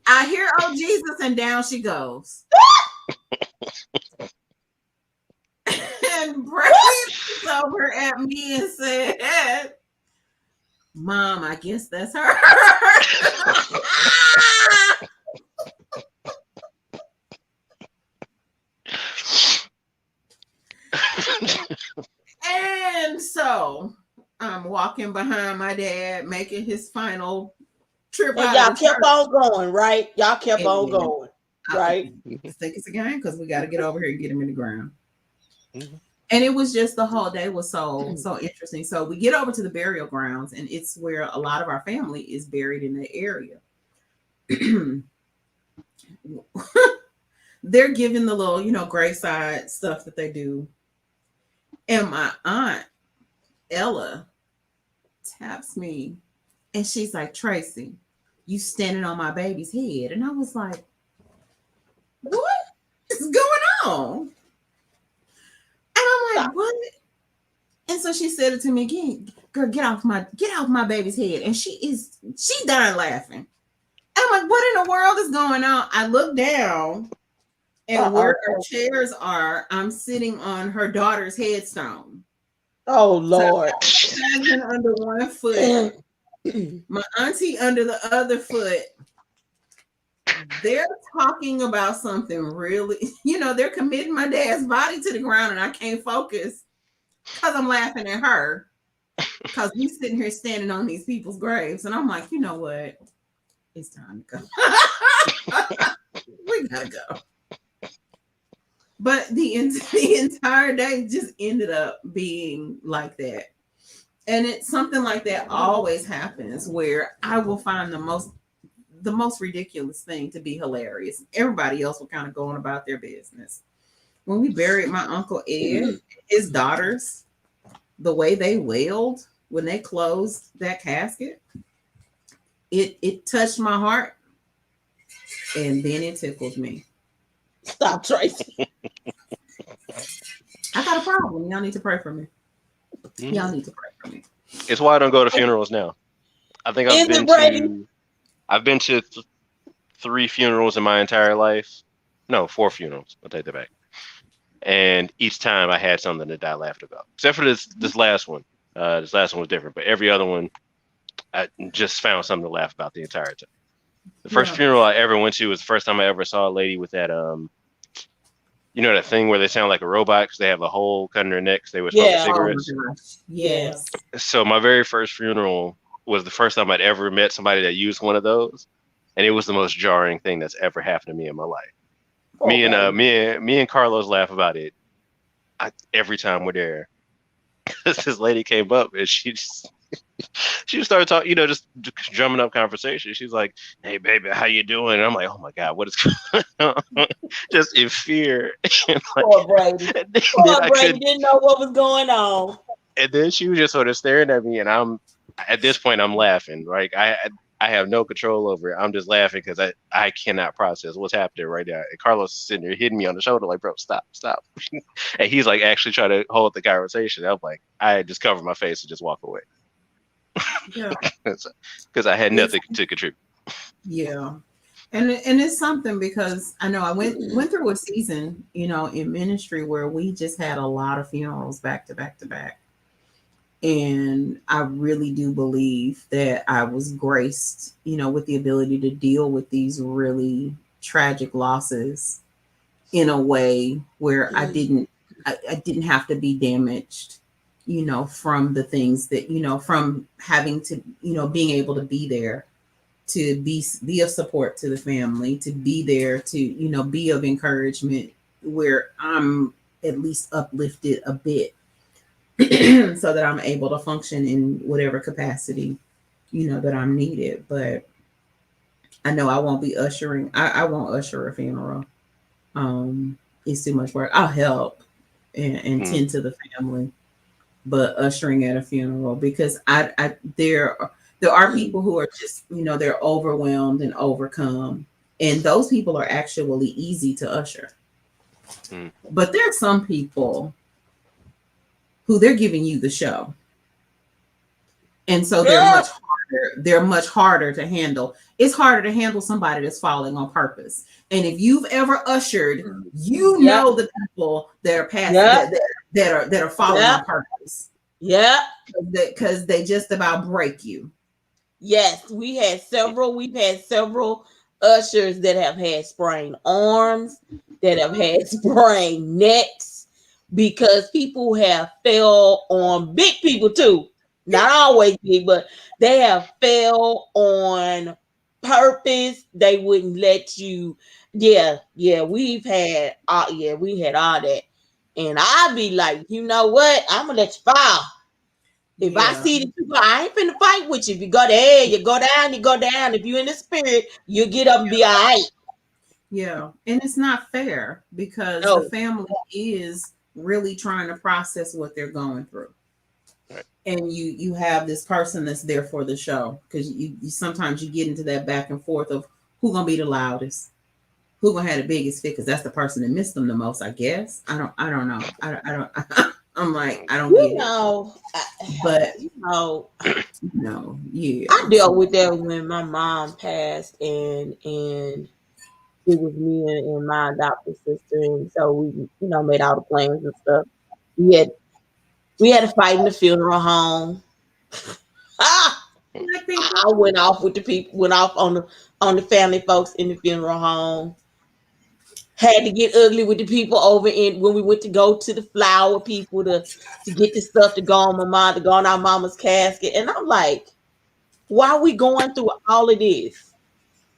I hear, oh, Jesus, and down she goes. And Brady looks over at me and said, Mom, I guess that's her. And so I'm walking behind my dad, making his final trip. And y'all kept on going, right? Y'all kept on going, right? I think it's a game because we got to get over here and get him in the ground. Mm-hmm. And it was just the whole day was so interesting. So we get over to the burial grounds, and it's where a lot of our family is buried in the area. They're giving the little, graveside stuff that they do. And my aunt, Ella, taps me and she's like, Tracy, you standing on my baby's head. And I was like, what is going on? And I'm like, what? And so she said it to me again, girl, get off my baby's head. And she done laughing. And I'm like, what in the world is going on? I look down and where our chairs are, I'm sitting on her daughter's headstone. Oh, Lord. So my under one foot, my auntie under the other foot. They're talking about something really, they're committing my dad's body to the ground and I can't focus because I'm laughing at her because we sitting here standing on these people's graves. And I'm like, you know what? It's time to go. We gotta go. But the entire day just ended up being like that. And it's something like that always happens where I will find the most ridiculous thing to be hilarious. Everybody else will kind of go on about their business. when we buried my Uncle Ed, his daughters, the way they wailed when they closed that casket, it touched my heart, and then it tickled me. Stop, Tracy. I got a problem. Y'all need to pray for me. Y'all need to pray for me. It's why I don't go to funerals now. I think I've been to 3 funerals in my entire life. No, 4 funerals. I'll take that back. And each time I had something that I laughed about, except for this last one. This last one was different, but every other one, I just found something to laugh about the entire time. The first funeral I ever went to was the first time I ever saw a lady with that you know that thing where they sound like a robot because they have a hole cut in their necks. They were smoking cigarettes. Oh yes. So my very first funeral was the first time I'd ever met somebody that used one of those, and it was the most jarring thing that's ever happened to me in my life. Me and Carlos laugh about it every time we're there. This lady came up and she started talking, you know, just drumming up conversation. She's like, "Hey, baby, how you doing?" And I'm like, "Oh my God, what is going on?" Just in fear. Poor Brady. Poor Brady didn't know what was going on. And then she was just sort of staring at me, and at this point I'm laughing. Like I have no control over it. I'm just laughing because I cannot process what's happening right now. And Carlos is sitting there hitting me on the shoulder like, "Bro, stop." And he's like actually trying to hold the conversation. I'm like, I just cover my face and just walk away. Yeah. Because I had nothing to contribute. Yeah. And it's something because I know I went through a season, you know, in ministry where we just had a lot of funerals back to back to back. And I really do believe that I was graced, you know, with the ability to deal with these really tragic losses in a way where I didn't have to be damaged, you know, from the things that, you know, from having to, you know, being able to be there to be of support to the family, to be there to, you know, be of encouragement where I'm at least uplifted a bit. So that I'm able to function in whatever capacity, you know, that I'm needed. But I know I won't be ushering. I won't usher a funeral. It's too much work. I'll help and tend to the family, but ushering at a funeral because there are people who are just, you know, they're overwhelmed and overcome, and those people are actually easy to usher. But there are some people who they're giving you the show. And so they're much harder to handle. It's harder to handle somebody that's falling on purpose. And if you've ever ushered, you know the people that are passing that are falling on purpose. Yeah. Because they just about break you. Yes, we've had several ushers that have had sprained arms, that have had sprained necks. Because people have fell on big people too. Not always big, but they have fell on purpose. They wouldn't let you. Yeah, we've had all that. And I'd be like, you know what? I'm gonna let you fall. If I see that you go, I ain't finna fight with you. If you go there, you go down, you go down. If you're in the spirit, you get up and be all right. Yeah. And it's not fair because the family is really trying to process what they're going through. Right. And you have this person that's there for the show because you sometimes you get into that back and forth of who gonna be the loudest, who gonna have the biggest fit because that's the person that missed them the most, I guess. I don't know. I don't I'm like, I don't get it. But no, yeah. I dealt with that when my mom passed and it was me and my adopted sister, and so we, you know, made all the plans and stuff. We had a fight in the funeral home. I went off with the people, went off on the family folks in the funeral home. Had to get ugly with the people over in when we went to go to the flower people to get the stuff to go on our mama's casket, and I'm like, why are we going through all of this?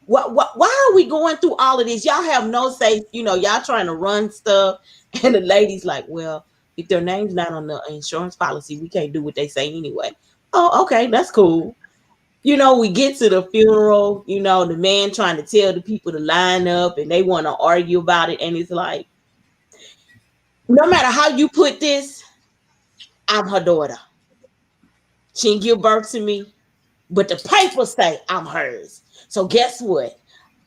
Why are we going through all of this? Y'all have no say, you know, y'all trying to run stuff. And the lady's like, well, if their name's not on the insurance policy, we can't do what they say anyway. Oh, okay, that's cool. You know, we get to the funeral, you know, the man trying to tell the people to line up and they want to argue about it. And it's like, no matter how you put this, I'm her daughter. She didn't give birth to me, but the papers say I'm hers. So guess what?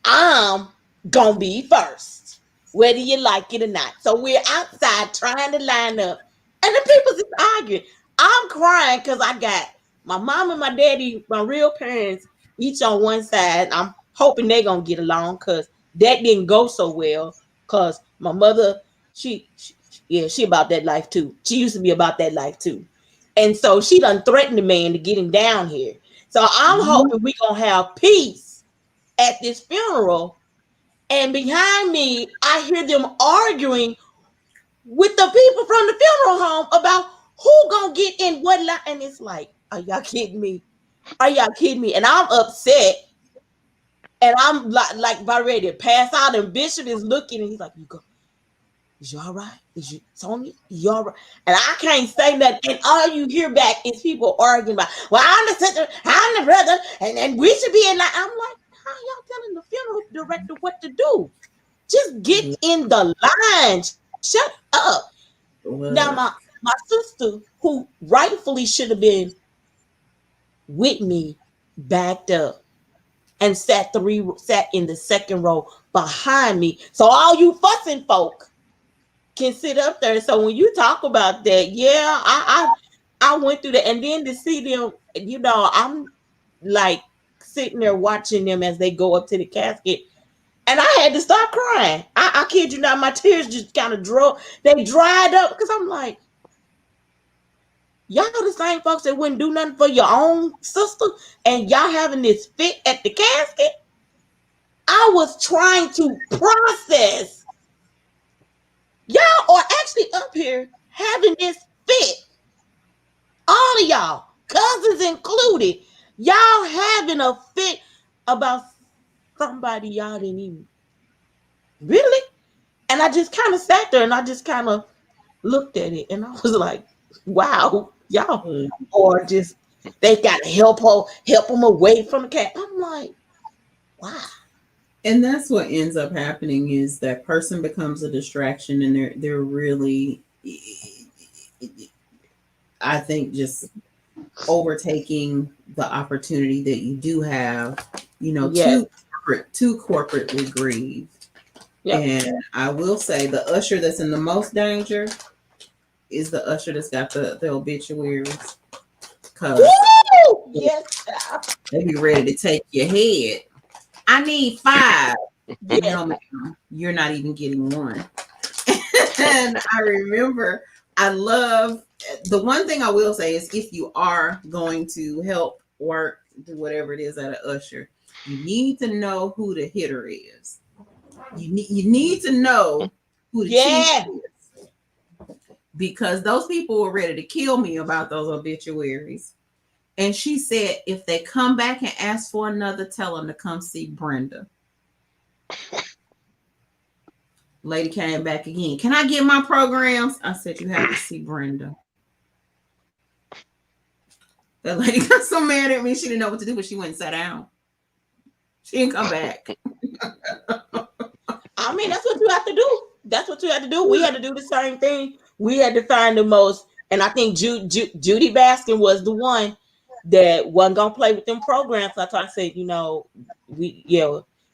I'm gonna be first, whether you like it or not. So we're outside trying to line up, and the people just arguing. I'm crying because I got my mom and my daddy, my real parents, each on one side. I'm hoping they're gonna get along because that didn't go so well. Because my mother, she about that life too. She used to be about that life too. And so she done threatened the man to get him down here. So I'm hoping we gonna have peace at this funeral, and behind me, I hear them arguing with the people from the funeral home about who gonna get in what line. And it's like, are y'all kidding me? Are y'all kidding me? And I'm upset, and I'm like about ready to pass out. And Bishop is looking, and he's like, "You go, is you all right? Is you Sonya? You all right?" And I can't say nothing. And all you hear back is people arguing about, well, I'm the sister, I'm the brother, and we should be in line. I'm like, how y'all telling the funeral director what to do? Just get in the line. Shut up. What? Now, my sister, who rightfully should have been with me, backed up and sat in the second row behind me. So all you fussing folk can sit up there. So when you talk about that, yeah, I went through that, and then to see them, I'm like sitting there watching them as they go up to the casket, and I had to start crying. I kid you not, my tears just kind of dried up because I'm like, y'all the same folks that wouldn't do nothing for your own sister, and y'all having this fit at the casket. I was trying to process. Y'all are actually up here having this fit. All of y'all, cousins included, y'all having a fit about somebody y'all didn't even really. And I just kind of sat there and I just kind of looked at it, and I was like, wow, y'all or just they got to help them away from the cat. I'm like, wow. And that's what ends up happening is that person becomes a distraction, and they're really, I think, just overtaking the opportunity that you do have, to corporately grieve. Yep. And I will say the usher that's in the most danger is the usher that's got the obituaries. Because yes, they be ready to take your head. I need 5. Yes. No, ma'am, you're not even getting 1. And I remember, I love, the one thing I will say is if you are going to help work, do whatever it is at an usher, you need to know who the hitter is. You need to know who the chief is. Because those people were ready to kill me about those obituaries. And she said, if they come back and ask for another, tell them to come see Brenda. Lady came back again. Can I get my programs? I said, you have to see Brenda. That lady got so mad at me. She didn't know what to do, but she went and sat down. She didn't come back. I mean, that's what you have to do. That's what you had to do. We had to do the same thing. We had to find the most, and I think Judy Baskin was the one that wasn't gonna play with them programs. So I said,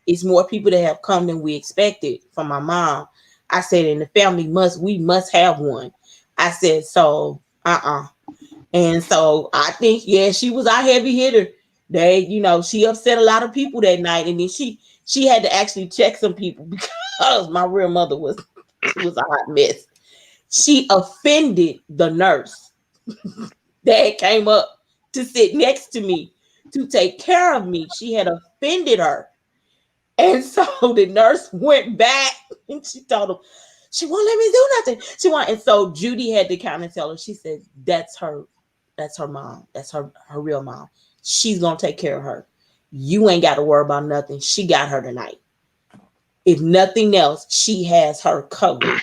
it's more people that have come than we expected from my mom. I said, and the family we must have one. I said, so and so I think, she was our heavy hitter. She upset a lot of people that night, and then she had to actually check some people because my real mother was a hot mess. She offended the nurse that came up to sit next to me to take care of me. She had offended her. And so the nurse went back and she told him, she won't let me do nothing. And so Judy had to kind of tell her, she said, that's her mom. That's her real mom. She's going to take care of her. You ain't got to worry about nothing. She got her tonight. If nothing else, she has her covered.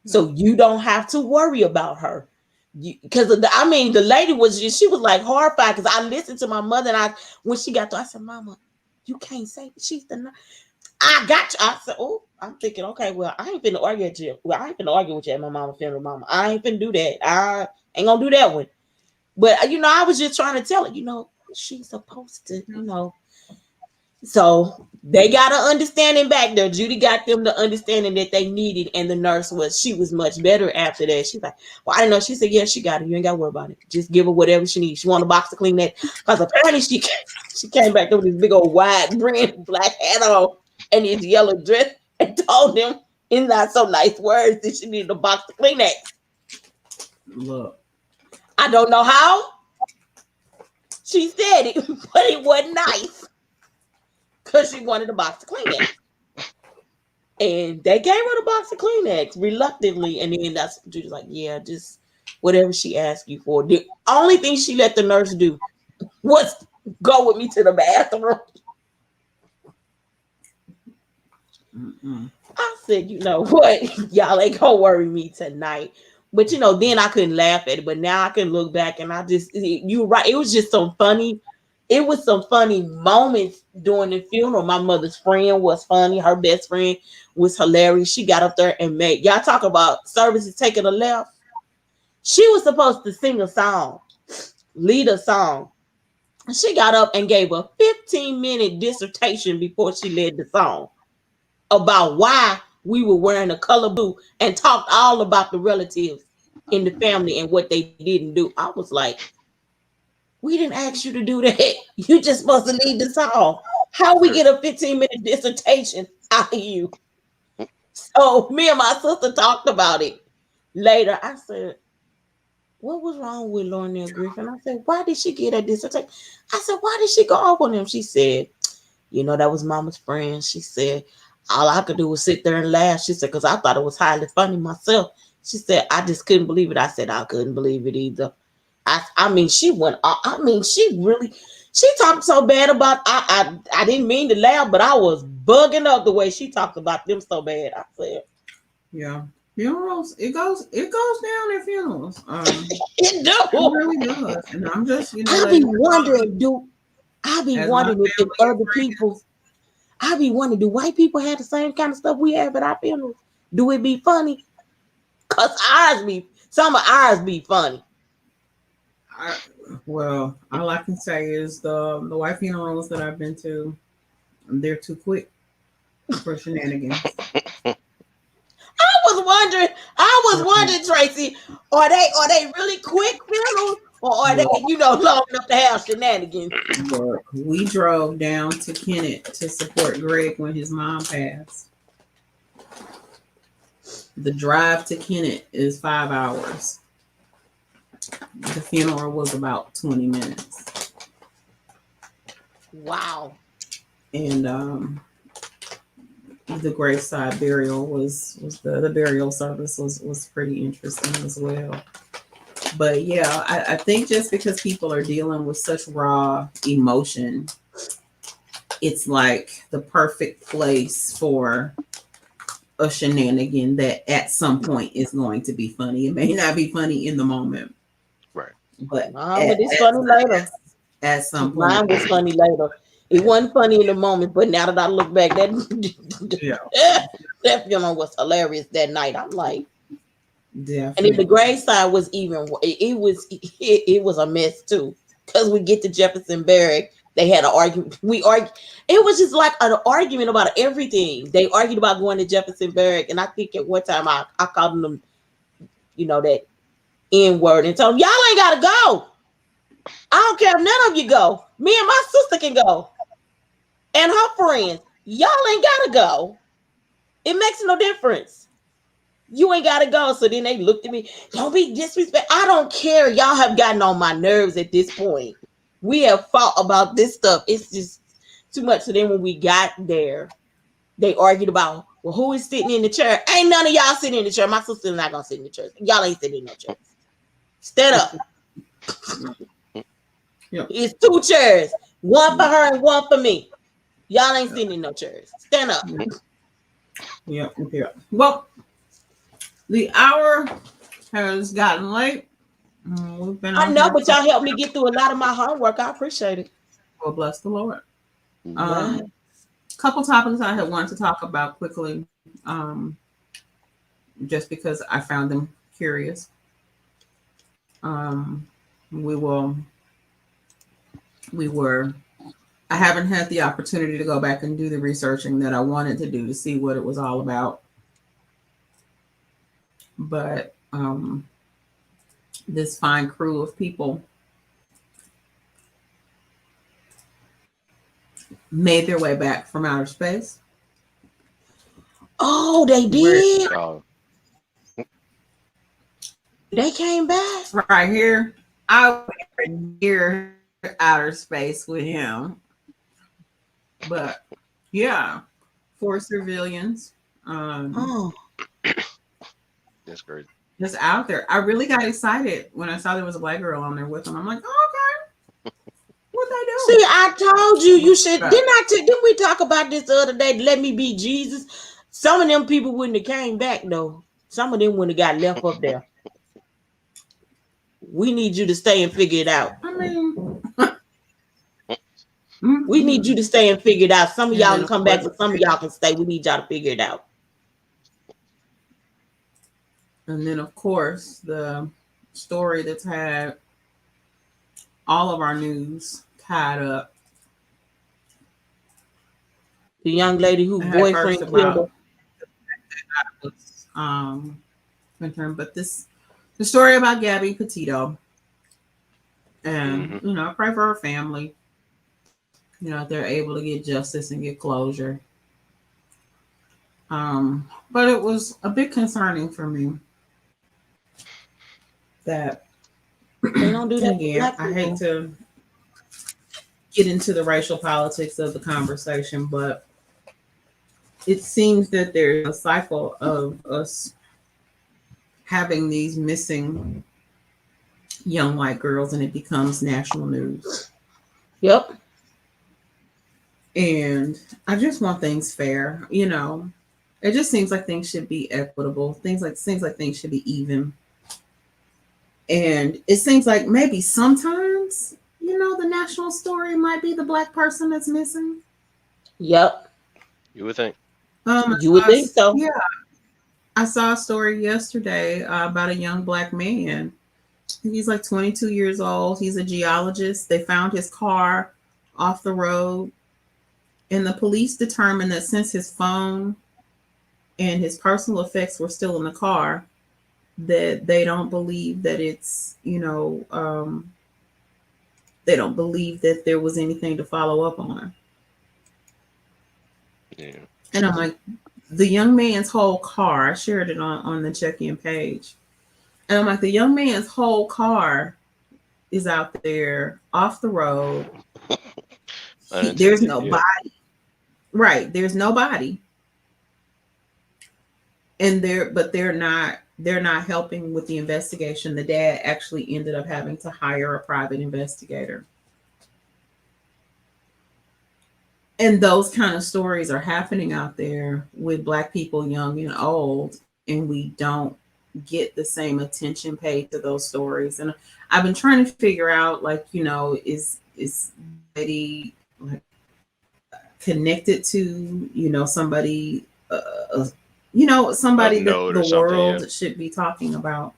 So you don't have to worry about her. Because the lady she was like horrified because I listened to my mother, and when she got to, I said, Mama, you can't say she's the nurse. I got you. I said, oh, I'm thinking, okay, well, I ain't finna argue with you. Well, I ain't finna argue with you at my mama's funeral, mama. I ain't finna do that. I ain't gonna do that one. But I was just trying to tell her, she's supposed to, So they got an understanding back there. Judy got them the understanding that they needed, and the nurse she was much better after that. She's like, well, I don't know. She said, yeah, she got it. You ain't got to worry about it. Just give her whatever she needs. She want a box to clean that. Because apparently she came back there with this big old wide brim black hat on and this yellow dress and told them in not so nice words that she needed a box to clean that. Look. I don't know how she said it, but it wasn't nice. Because she wanted a box of Kleenex. And they gave her the box of Kleenex reluctantly. And then that's Judy's like, yeah, just whatever she asked you for. The only thing she let the nurse do was go with me to the bathroom. I said, you know what? Y'all ain't gonna worry me tonight. But then I couldn't laugh at it. But now I can look back and you're right. It was just some funny. It was some funny moments during the funeral. My mother's friend was funny. Her best friend was hilarious. She got up there and y'all talk about services taking a left. She was supposed to sing a song, lead a song. She got up and gave a 15-minute dissertation before she led the song about why we were wearing a color blue and talked all about the relatives in the family and what they didn't do. I was like, we didn't ask you to do that. You just supposed to lead the song. How we get a 15-minute dissertation out of you? So me and my sister talked about it later. I said, what was wrong with Lornell Griffin? I said, why did she get a dissertation? I said, why did she go off on him? She said, that was mama's friend. She said, all I could do was sit there and laugh. She said, because I thought it was highly funny myself. She said, I just couldn't believe it. I said, I couldn't believe it either. I mean, she went. I mean, she talked so bad about. I didn't mean to laugh, but I was bugging up the way she talked about them so bad. I said, yeah, funerals. It goes down at funerals. It does. It really does. And I'm just, I be wondering, if other people. I be wondering, do white people have the same kind of stuff we have at our funerals? Do it be funny? Cause some of ours be funny. Well, all I can say is the white funerals that I've been to, they're too quick for shenanigans. I was wondering, Tracy, are they really quick funerals, or are they, long enough to have shenanigans? Look, we drove down to Kennett to support Greg when his mom passed. The drive to Kennett is 5 hours. The funeral was about 20 minutes. Wow. And the graveside burial was the burial service was pretty interesting as well. But yeah, I think just because people are dealing with such raw emotion, it's like the perfect place for a shenanigan that at some point is going to be funny. It may not be funny in the moment. Right. But it's funny later. At some point. Mine was funny later. It wasn't funny in the moment, but now that I look back, that funeral was hilarious that night. I'm like, definitely. And then the graveside was it was a mess too. Because we get to Jefferson Barrack, they had an argument. It was just like an argument about everything. They argued about going to Jefferson Barrack, and I think at one time I called them, that N word, and told them, y'all ain't gotta go. I don't care if none of you go. Me and my sister can go. And her friends. Y'all ain't gotta go. It makes no difference. You ain't gotta go. So then they looked at me. Don't be disrespectful. I don't care. Y'all have gotten on my nerves at this point. We have fought about this stuff. It's just too much. So then when we got there, they argued about, well, who is sitting in the chair? Ain't none of y'all sitting in the chair. My sister's not gonna sit in the chair. Y'all ain't sitting in no chairs. Stand up. Yep. It's 2 chairs. One for her and one for me. Y'all ain't sitting in no chairs. Stand up. Yeah. Well, the hour has gotten late. I know, but y'all helped me get through a lot of my hard work. I appreciate it. Well, bless the Lord. Couple topics I had wanted to talk about quickly. just because I found them curious. We will. We were. I haven't had the opportunity to go back and do the researching that I wanted to do to see what it was all about. But this fine crew of people made their way back from outer space. Oh, they did. They came back right here. I went near outer space with him, but yeah, 4 civilians. Oh, That's crazy. Just out there. I really got excited when I saw there was a black girl on there with them. I'm like, oh, okay. What they do? see, I told you you should. Didn't we talk about this the other day? Let me be Jesus. Some of them people wouldn't have came back though. Some of them wouldn't have got left up there. We need you to stay and figure it out. I mean, we need you to stay and figure it out. Some of y'all can come back, but some of y'all can stay. We need y'all to figure it out. And then, of course, the story that's had all of our news tied up. The young lady whose boyfriend killed her. But the story about Gabby Petito. And, you know, I pray for her family. You know, if they're able to get justice and get closure. But it was a bit concerning for me that they don't do that again. I hate to get into the racial politics of the conversation, but it seems that there's a cycle of us having these missing young white girls, and it becomes national news. Yep. And I just want things fair, you know. It just seems like things should be equitable. Things like things should be even. And it seems like maybe sometimes, you know, the national story might be the black person that's missing. Yep. You would think. You would think so. Yeah. I saw a story yesterday about a young black man. He's like 22 years old. He's a geologist. They found his car off the road. And the police determined that since his phone and his personal effects were still in the car, that they don't believe that it's, you know, they don't believe that there was anything to follow up on. Yeah. And I'm like, the young man's whole car, I shared it on the check-in page. And I'm like, the young man's whole car is out there off the road. There's nobody. Right. There's nobody. And they're not helping with the investigation. The dad actually ended up having to hire a private investigator. And those kind of stories are happening out there with black people, young and old, and we don't get the same attention paid to those stories. And I've been trying to figure out, like, you know, is lady like connected to, you know, somebody, you know, somebody that the world should be talking about.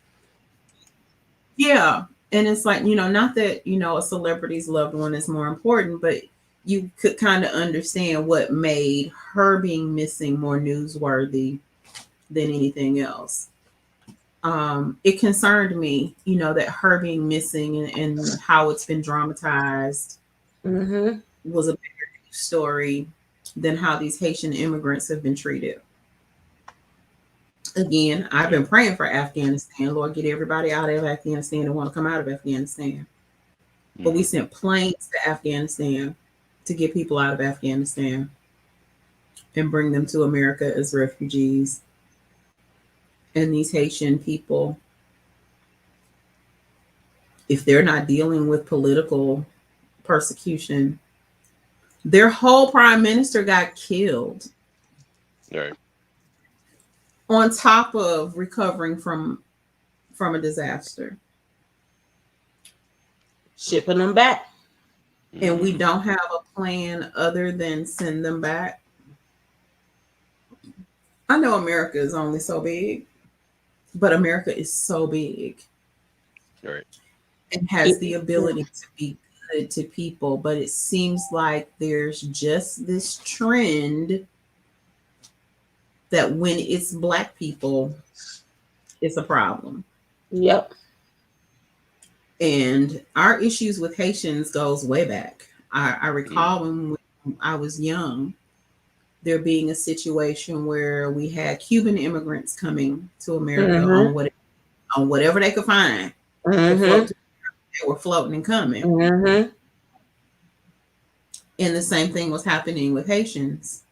Yeah. And it's like, you know, not that, you know, a celebrity's loved one is more important, but you could kind of understand what made her being missing more newsworthy than anything else. It concerned me, you know, that her being missing and how it's been dramatized was a bigger story than how these Haitian immigrants have been treated. Again, I've been praying for Afghanistan. Lord, get everybody out of Afghanistan that want to come out of Afghanistan. But we sent planes to Afghanistan to get people out of Afghanistan and bring them to America as refugees. And these Haitian people, if they're not dealing with political persecution, their whole prime minister got killed. Right. On top of recovering from a disaster. Shipping them back. And we don't have a plan other than send them back. I know America is only so big, but America is so big. Right. And has the ability to be good to people, but it seems like there's just this trend that when it's Black people, it's a problem. Yep. And our issues with Haitians goes way back. I recall when I was young, there being a situation where we had Cuban immigrants coming to America on whatever they could find to float. They were floating and coming. And the same thing was happening with Haitians.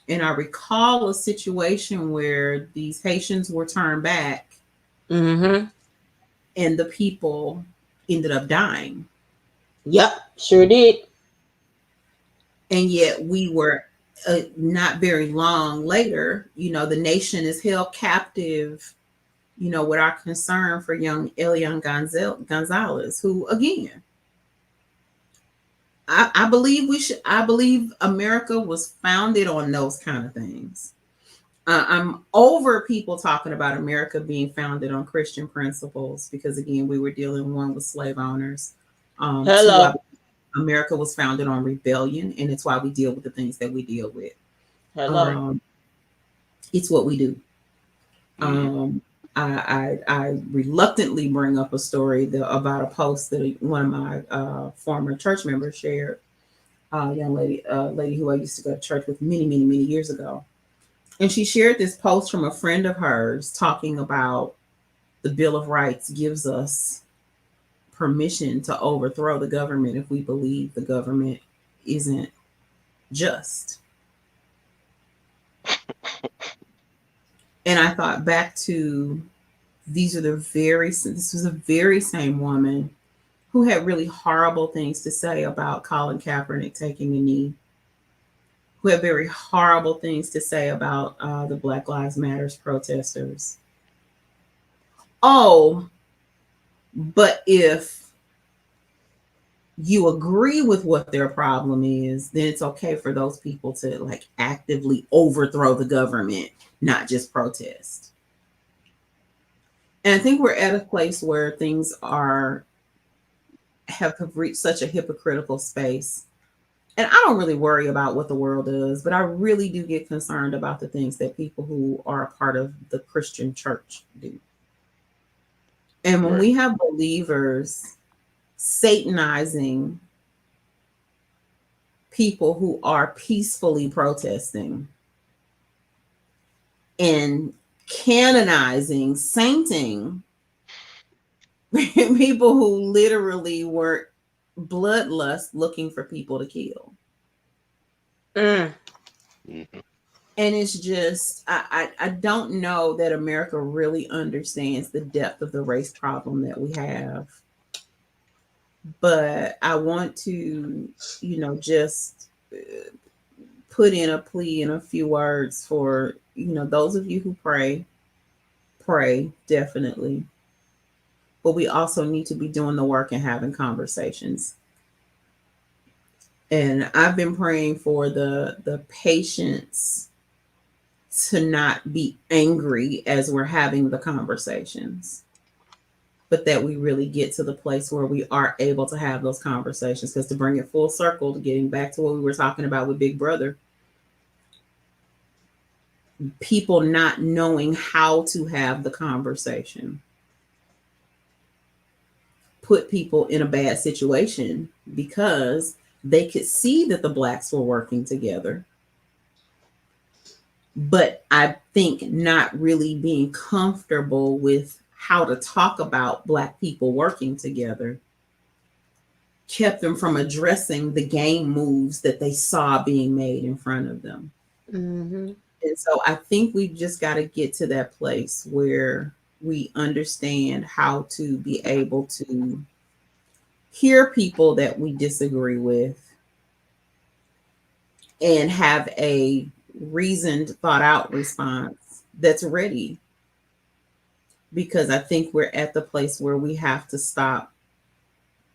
And I recall a situation where these Haitians were turned back and the people ended up dying. Yep, sure did. And yet we were not very long later, the nation is held captive, with our concern for young Elian Gonzalez, who again, I believe America was founded on those kind of things. I'm over people talking about America being founded on Christian principles because, again, we were dealing one with slave owners. Hello. Two, America was founded on rebellion, and it's why we deal with the things that we deal with. Hello. It's what we do. I reluctantly bring up a story about a post that one of my former church members shared. Young lady who I used to go to church with many, many, many years ago. And she shared this post from a friend of hers talking about the Bill of Rights gives us permission to overthrow the government if we believe the government isn't just. And I thought back to this was the very same woman who had really horrible things to say about Colin Kaepernick taking a knee, who had very horrible things to say about the Black Lives Matters protesters. Oh, but if you agree with what their problem is, then it's okay for those people to actively overthrow the government, not just protest. And I think we're at a place where things have reached such a hypocritical space. And I don't really worry about what the world does, but I really do get concerned about the things that people who are a part of the Christian church do. And when we have believers satanizing people who are peacefully protesting and canonizing, sainting people who literally were bloodlust looking for people to kill. And it's just, I don't know that America really understands the depth of the race problem that we have. But I want to, just put in a plea in a few words for, those of you who pray definitely. But we also need to be doing the work and having conversations. And I've been praying for the patience to not be angry as we're having the conversations, but that we really get to the place where we are able to have those conversations. Because to bring it full circle, to getting back to what we were talking about with Big Brother, people not knowing how to have the conversation put people in a bad situation because they could see that the Blacks were working together. But I think not really being comfortable with how to talk about Black people working together kept them from addressing the game moves that they saw being made in front of them. And so I think we've just got to get to that place where we understand how to be able to hear people that we disagree with and have a reasoned, thought out response that's ready. Because I think we're at the place where we have to stop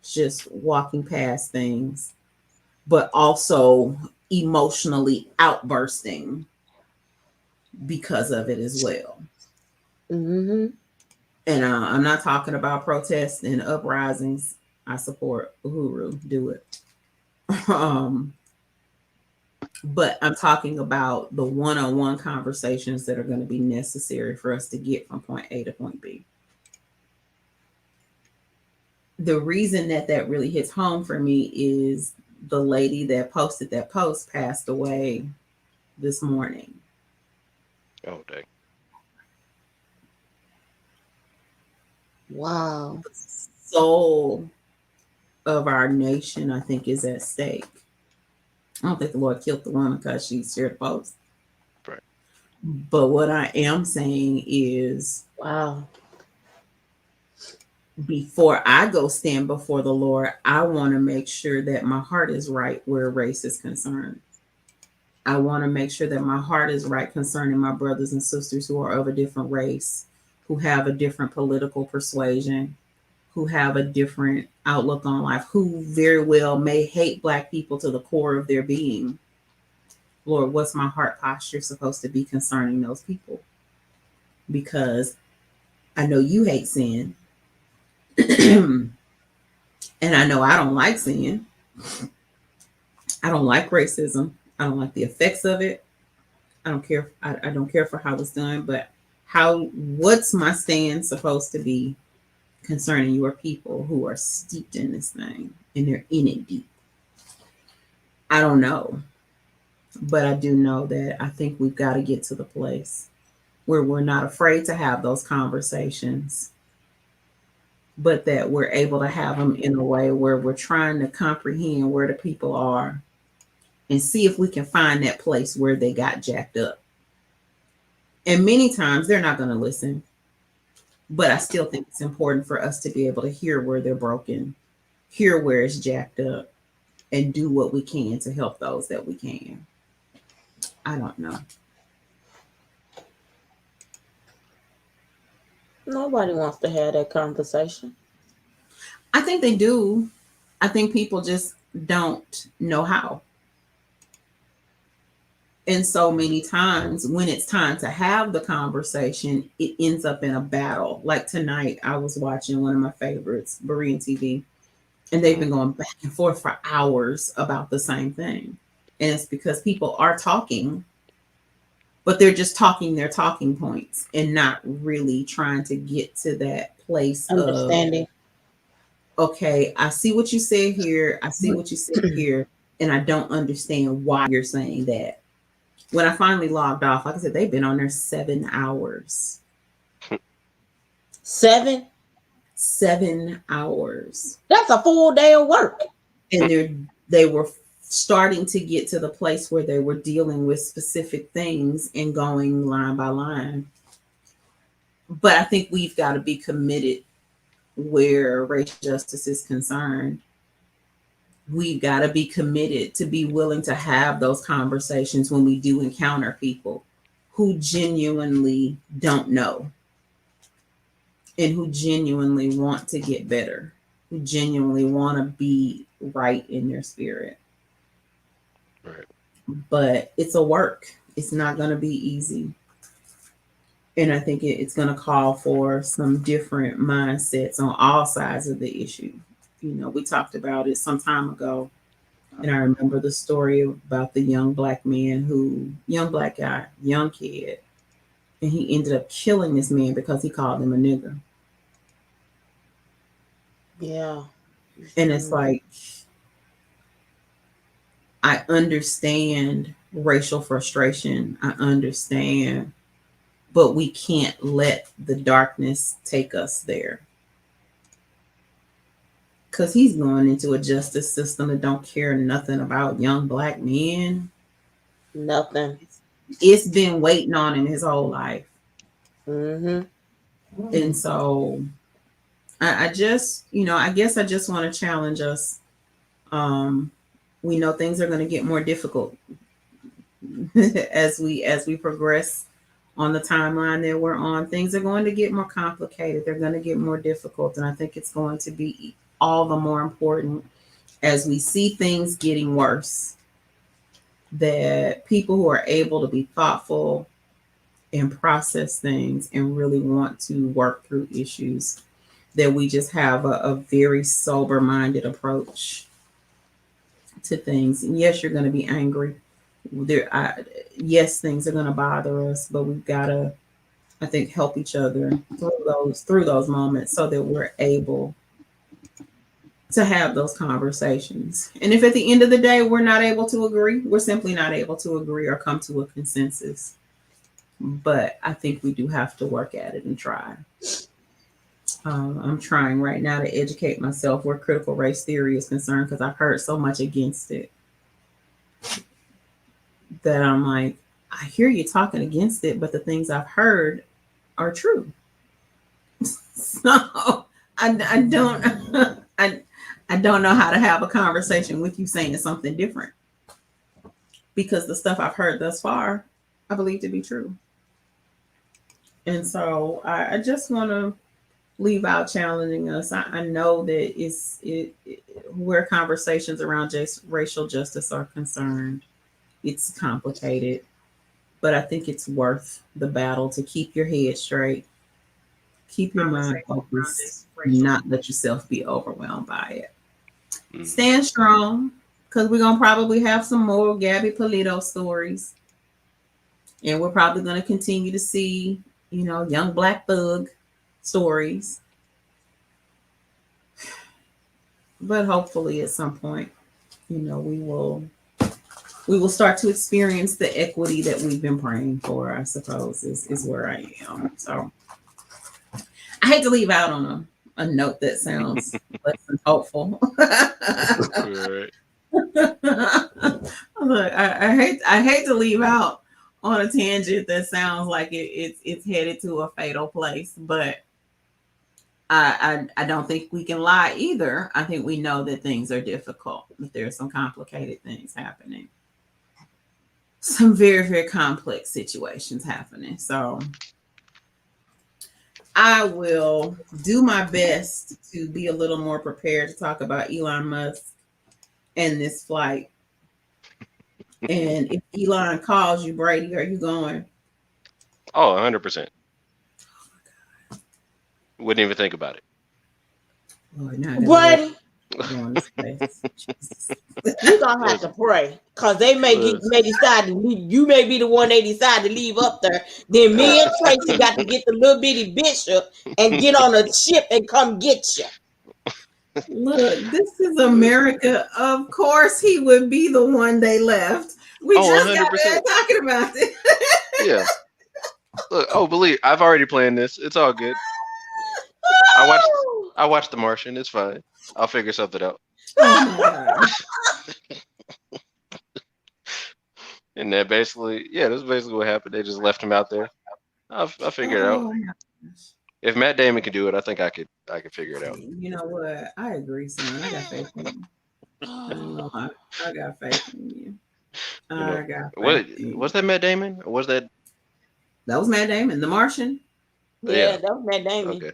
just walking past things, but also emotionally outbursting because of it as well. Mm-hmm. And I'm not talking about protests and uprisings. I support Uhuru, do it. But I'm talking about the one-on-one conversations that are going to be necessary for us to get from point A to point B. The reason that really hits home for me is the lady that posted that post passed away this morning. Oh, dang. Wow. The soul of our nation, I think, is at stake. I don't think the Lord killed the woman because she shared a post. Right. But what I am saying is, wow, before I go stand before the Lord, I want to make sure that my heart is right where race is concerned. I want to make sure that my heart is right concerning my brothers and sisters who are of a different race, who have a different political persuasion, who have a different outlook on life, who very well may hate Black people to the core of their being. Lord, what's my heart posture supposed to be concerning those people? Because I know you hate sin. And I know I don't like sin. I don't like racism. I don't like the effects of it. I don't care. I don't care for how it's done, but what's my stand supposed to be concerning your people who are steeped in this thing and they're in it deep? I don't know. But I do know that I think we've got to get to the place where we're not afraid to have those conversations, but that we're able to have them in a way where we're trying to comprehend where the people are and see if we can find that place where they got jacked up. And many times they're not going to listen, but I still think it's important for us to be able to hear where they're broken, hear where it's jacked up, and do what we can to help those that we can. I don't know. Nobody wants to have that conversation. I think they do. I think people just don't know how. And so many times when it's time to have the conversation, it ends up in a battle. Like tonight, I was watching one of my favorites, Berean TV, and they've been going back and forth for hours about the same thing. And it's because people are talking, but they're just talking their talking points and not really trying to get to that place Understanding. Of, okay, I see what you said here. I see what you said here. And I don't understand why you're saying that. When I finally logged off, like I said, they've been on there 7 hours. 7? 7 hours. That's a full day of work. And they were starting to get to the place where they were dealing with specific things and going line by line. But I think we've got to be committed where racial justice is concerned. We've got to be committed to be willing to have those conversations when we do encounter people who genuinely don't know and who genuinely want to get better, who genuinely want to be right in their spirit. Right. But it's a work. It's not going to be easy. And I think it's going to call for some different mindsets on all sides of the issue. You know, we talked about it some time ago. And I remember the story about the young black man young black guy, young kid, and he ended up killing this man because he called him a nigger. Yeah. And it's like, I understand racial frustration. I understand, but we can't let the darkness take us there. Because he's going into a justice system that don't care nothing about young black men. Nothing. It's been waiting on him his whole life. Mm-hmm. And so I just, I guess I just want to challenge us. We know things are going to get more difficult as we progress on the timeline that we're on. Things are going to get more complicated. They're going to get more difficult. And I think it's going to be all the more important as we see things getting worse, that people who are able to be thoughtful and process things and really want to work through issues, that we just have a very sober-minded approach to things. And yes, you're going to be angry. Yes, things are going to bother us, but we've got to, I think, help each other through those moments so that we're able to have those conversations. And if at the end of the day we're not able to agree, we're simply not able to agree or come to a consensus. But I think we do have to work at it and try. I'm trying right now to educate myself where critical race theory is concerned, because I've heard so much against it that I'm like, I hear you talking against it, but the things I've heard are true. So I don't I don't know how to have a conversation with you saying something different, because the stuff I've heard thus far, I believe to be true. And so I just want to leave out challenging us. I know that where conversations around racial justice are concerned, it's complicated, but I think it's worth the battle to keep your head straight, keep your mind focused, not let yourself be overwhelmed by it. Stand strong, because we're going to probably have some more Gabby Polito stories. And we're probably going to continue to see, young Black thug stories. But hopefully at some point, we will start to experience the equity that we've been praying for, I suppose, is where I am. So I hate to leave out on a note that sounds less than hopeful. Right. Look, I hate to leave out on a tangent that sounds like it's headed to a fatal place, but I don't think we can lie either. I think we know that things are difficult, that there's some complicated things happening, some very, very complex situations happening. So I will do my best to be a little more prepared to talk about Elon Musk and this flight. And if Elon calls you, Brady, are you going? Oh, 100%. Wouldn't even think about it. Lord, Brady, you gonna have to pray, because they may decide to leave. You may be the one they decide to leave up there. Then me and Tracy got to get the little bitty bishop and get on a ship and come get you. Look, this is America. Of course, he would be the one they left. We just 100%. Got there talking about it. Yeah. Look, believe I've already planned this. It's all good. I watched The Martian. It's fine. I'll figure something out. Oh my God. And that's basically what happened. They just left him out there. I'll figure it out. If Matt Damon can do it, I think I could figure it out. You know what? I agree, son. I got faith in you. I got faith in you. I got faith in you. Was that Matt Damon? Or was that was Matt Damon, The Martian? Yeah, that was Matt Damon. Okay.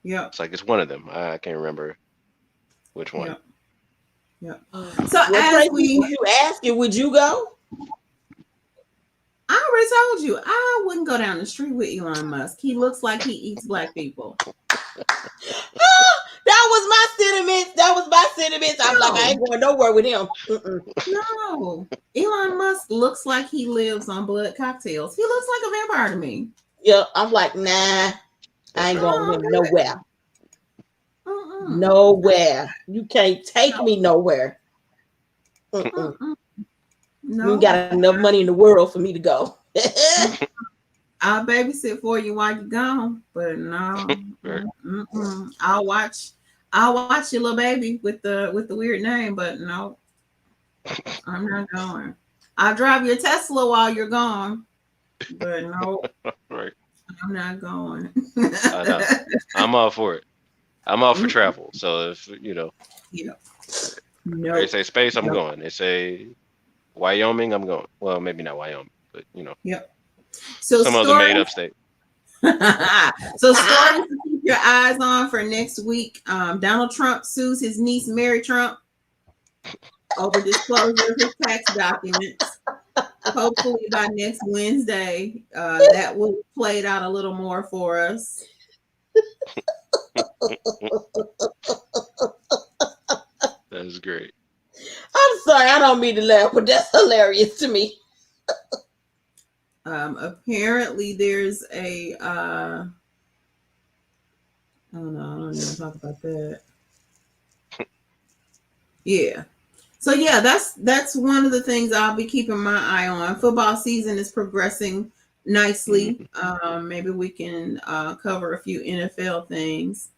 Yeah. It's like it's one of them. I can't remember which one. Yeah. So as you ask you, would you go? I already told you I wouldn't go down the street with Elon Musk. He looks like he eats Black people. That was my sentiments. I'm like, I ain't going nowhere with him. No, Elon Musk looks like he lives on blood cocktails. He looks like a vampire to me. Yeah, I'm like, nah, I ain't going with him nowhere. Nowhere. You can't take me nowhere. No. You got enough money in the world for me to go. I'll babysit for you while you're gone, but no. I'll watch your little baby with the weird name, but no, I'm not going. I'll drive your Tesla while you're gone, but no, right. I'm not going. I know. I'm all for it. I'm all for travel. So if they say space, I'm going. They say Wyoming, I'm going. Well, maybe not Wyoming, but Yep. So some other made up state. So stories to keep your eyes on for next week. Donald Trump sues his niece Mary Trump over disclosure of his tax documents. Hopefully by next Wednesday, that will play it out a little more for us. That's great. I'm sorry, I don't mean to laugh, but that's hilarious to me. Apparently there's a oh no, I don't even talk about that. Yeah. So yeah, that's one of the things I'll be keeping my eye on. Football season is progressing nicely. Maybe we can cover a few NFL things.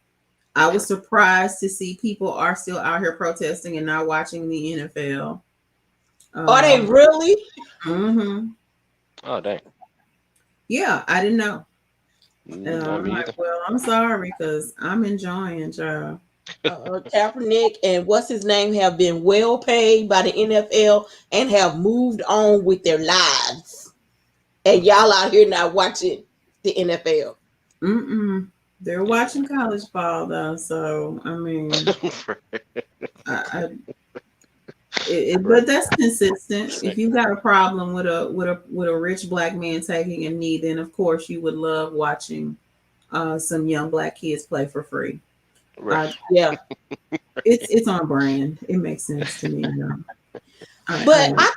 I was surprised to see people are still out here protesting and not watching the NFL. Are they really? Mm-hmm. Oh dang. Yeah, I didn't know. Not me either. Well, I'm sorry because I'm enjoying, child. Kaepernick and what's his name have been well paid by the NFL and have moved on with their lives. And y'all out here not watching the NFL. They're watching college ball though, so I mean, but that's consistent. If you got a problem with a rich black man taking a knee, then of course you would love watching some young black kids play for free. Right. Yeah, it's on brand. It makes sense to me. You know? I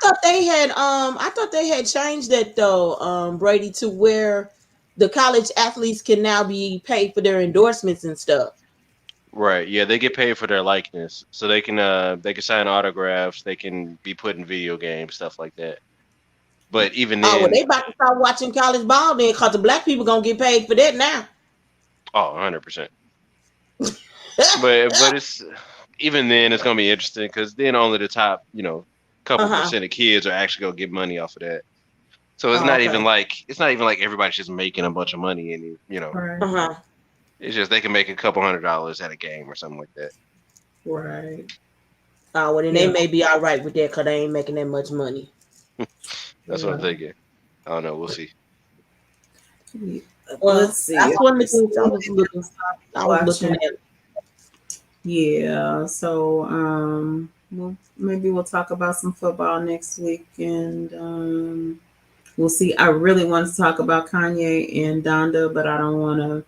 thought they had changed that though, Brady, to where the college athletes can now be paid for their endorsements and stuff. Right. Yeah, they get paid for their likeness, so they can sign autographs. They can be put in video games, stuff like that. But even then, well, they about to start watching college ball then, because the black people gonna get paid for that now. Oh, 100%. but it's even then it's gonna be interesting because then only the top couple percent of kids are actually gonna get money off of that. So it's not even like everybody's just making a bunch of money and Right. It's just they can make a couple $100 at a game or something like that. Right. Oh, well then they may be all right with that because they ain't making that much money. That's what I'm thinking. I don't know. We'll see. Well, let's see. That's one of the things I was looking at. Yeah. So maybe we'll talk about some football next week, and we'll see. I really want to talk about Kanye and Donda, but I don't want to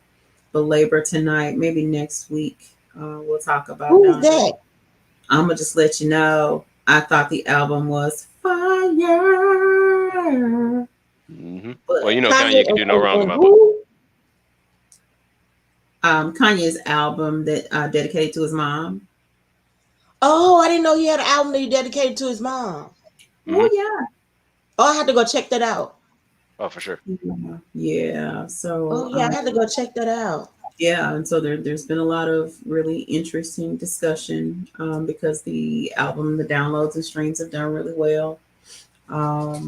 belabor tonight. Maybe next week we'll talk about Who's Donda. that? I'm gonna just let you know. I thought the album was fire. Well, Kanye can do no wrong about that. Kanye's album that dedicated to his mom. Oh, I didn't know he had an album that he dedicated to his mom. Oh yeah. Oh, I had to go check that out. Oh, for sure. Yeah. So. I had to go check that out. Yeah, and so there's been a lot of really interesting discussion because the album, the downloads and streams have done really well, but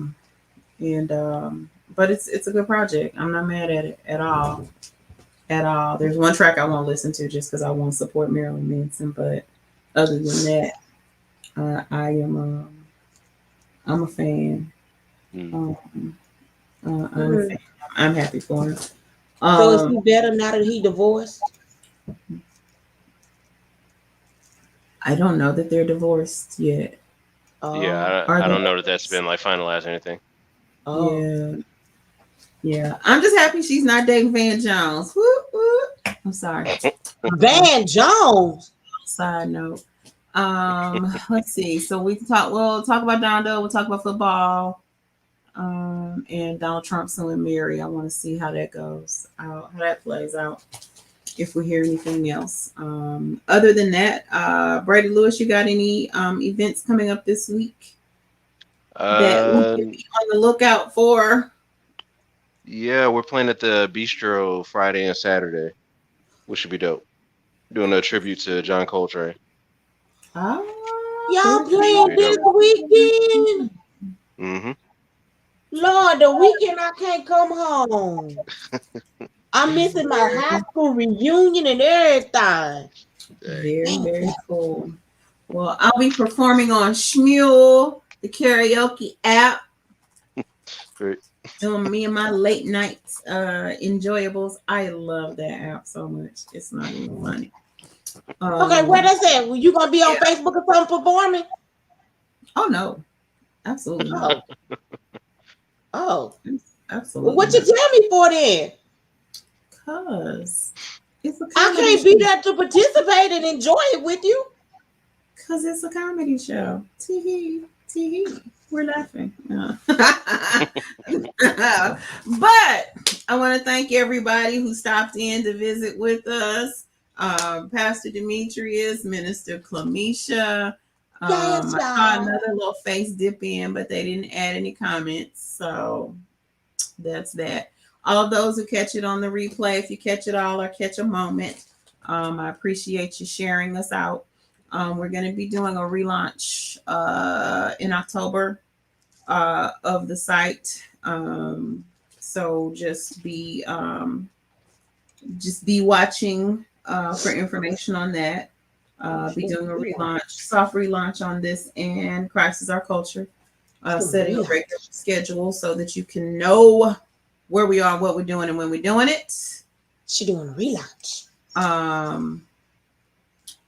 it's a good project. I'm not mad at it at all. There's one track I won't listen to just because I won't support Marilyn Manson, but other than that, I'm a fan. I'm a fan. I'm happy for him. So is he better now that he divorced? I don't know that they're divorced yet. Yeah, I don't know that that's been finalized or anything. Oh. Yeah. I'm just happy she's not dating Van Jones. Woo, woo. I'm sorry. Van Jones. Side note. Let's see. So we'll talk about Donda, we'll talk about football. And Donald Trump suing Mary. I want to see how that goes, how that plays out. If we hear anything else, other than that, Brady Lewis, you got any events coming up this week that we can be on the lookout for? Yeah, we're playing at the Bistro Friday and Saturday, which should be dope. Doing a tribute to John Coltrane. Y'all playing this weekend? Mm-hmm. Lord, the weekend I can't come home. I'm missing my high school reunion and everything. Very, very cool. Well, I'll be performing on Shmule, the karaoke app. Great. Doing me and my late night enjoyables. I love that app so much. It's not even funny. Okay, where that's at? Were you gonna be on Facebook or something performing? Oh no, absolutely not. Oh, absolutely. Well, what you tell me for then? Cause it's a I can't be there to participate and enjoy it with you. Cause it's a comedy show. Tee hee. We're laughing. But I want to thank everybody who stopped in to visit with us. Pastor Demetrius, Minister Clamisha. I saw another little face dip in, but they didn't add any comments. So that's that. All of those who catch it on the replay, if you catch it all or catch a moment, I appreciate you sharing us out. We're going to be doing a relaunch in October of the site. So just be watching for information on that. Be doing a relaunch, soft relaunch on this and Christ is Our Culture. Setting a regular schedule so that you can know where we are, what we're doing, and when we're doing it. She doing a relaunch.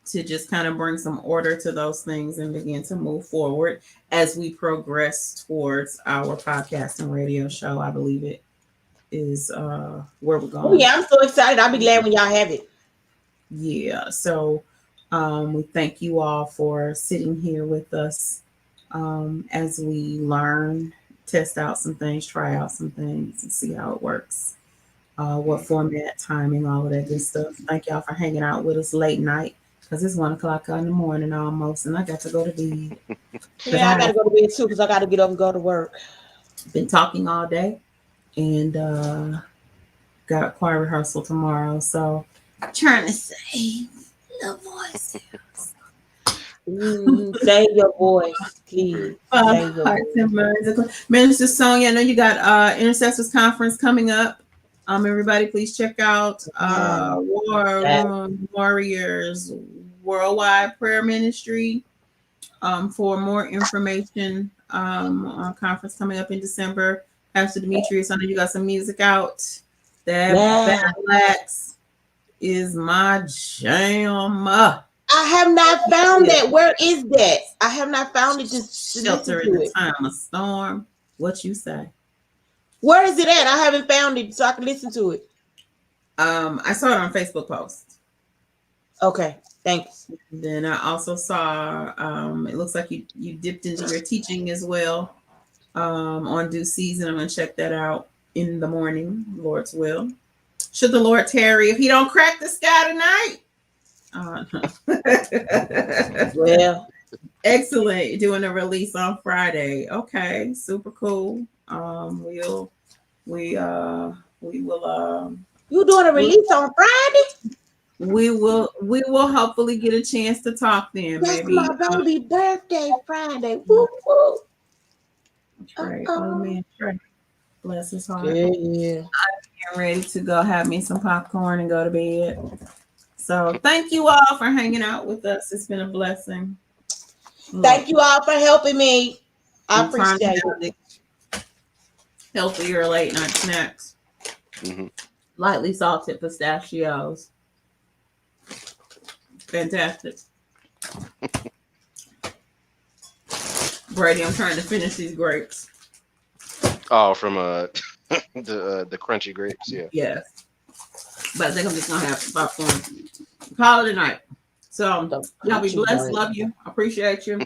To just kind of bring some order to those things and begin to move forward as we progress towards our podcast and radio show. I believe it is where we're going. Oh, yeah, I'm so excited. I'll be glad when y'all have it. Yeah. So we thank you all for sitting here with us as we learn, test out some things, try out some things, and see how it works. What format, timing, all of that good stuff. Thank y'all for hanging out with us late night because it's 1 o'clock in the morning almost, and I got to go to bed. Yeah, I got to go to bed too because I got to get up and go to work. Been talking all day and got choir rehearsal tomorrow, so I'm trying to save the voices. Save your voice, please. Save your voice. Minister Sonia, I know you got Intercessors Conference coming up. Everybody, please check out War Room Warriors Worldwide Prayer Ministry for more information on conference coming up in December. Pastor Demetrius, I know you got some music out. That Relax is my jam. I have not found that. Where is that? I have not found it. Just Shelter in the Time of Storm. What you say? Where is it at? I haven't found it so I can listen to it. I saw it on Facebook post. Okay, thanks. Then I also saw it looks like you dipped into your teaching as well on Due Season. I'm gonna check that out in the morning, Lord's will. Should the Lord tarry, if he don't crack the sky tonight. Well, excellent. You're doing a release on Friday. Okay, super cool. We will you doing a release on Friday? We will hopefully get a chance to talk then. That's maybe my baby birthday Friday. Woo woo. Trey. Oh man, Trey. Bless his heart. Yeah. I'm getting ready to go have me some popcorn and go to bed. So thank you all for hanging out with us. It's been a blessing. Thank you all for helping me. I appreciate it. Healthier late night snacks. Mm-hmm. Lightly salted pistachios. Fantastic. Brady, I'm trying to finish these grapes. Oh, from the crunchy grapes, yeah. Yes. But I think I'm just gonna have some popcorn. Call it a night. So y'all be blessed. Love you. Appreciate you.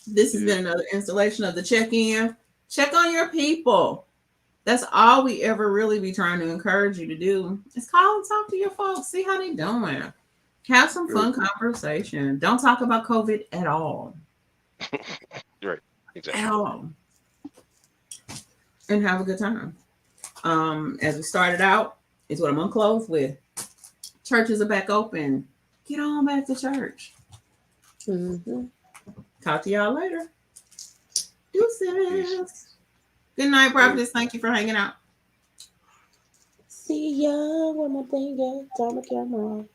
This has been another installation of the check-in. Check on your people. That's all we ever really be trying to encourage you to do. Is call and talk to your folks. See how they doing. Have some fun conversation. Don't talk about COVID at all. Right. Exactly. At all. And have a good time. As we started out, is what I'm gonna close with. Churches are back open. Get on back to church. Mm-hmm. Talk to y'all later. Deuces. Good night, Prophetess. Thank you for hanging out. See ya when my thing gets on the camera.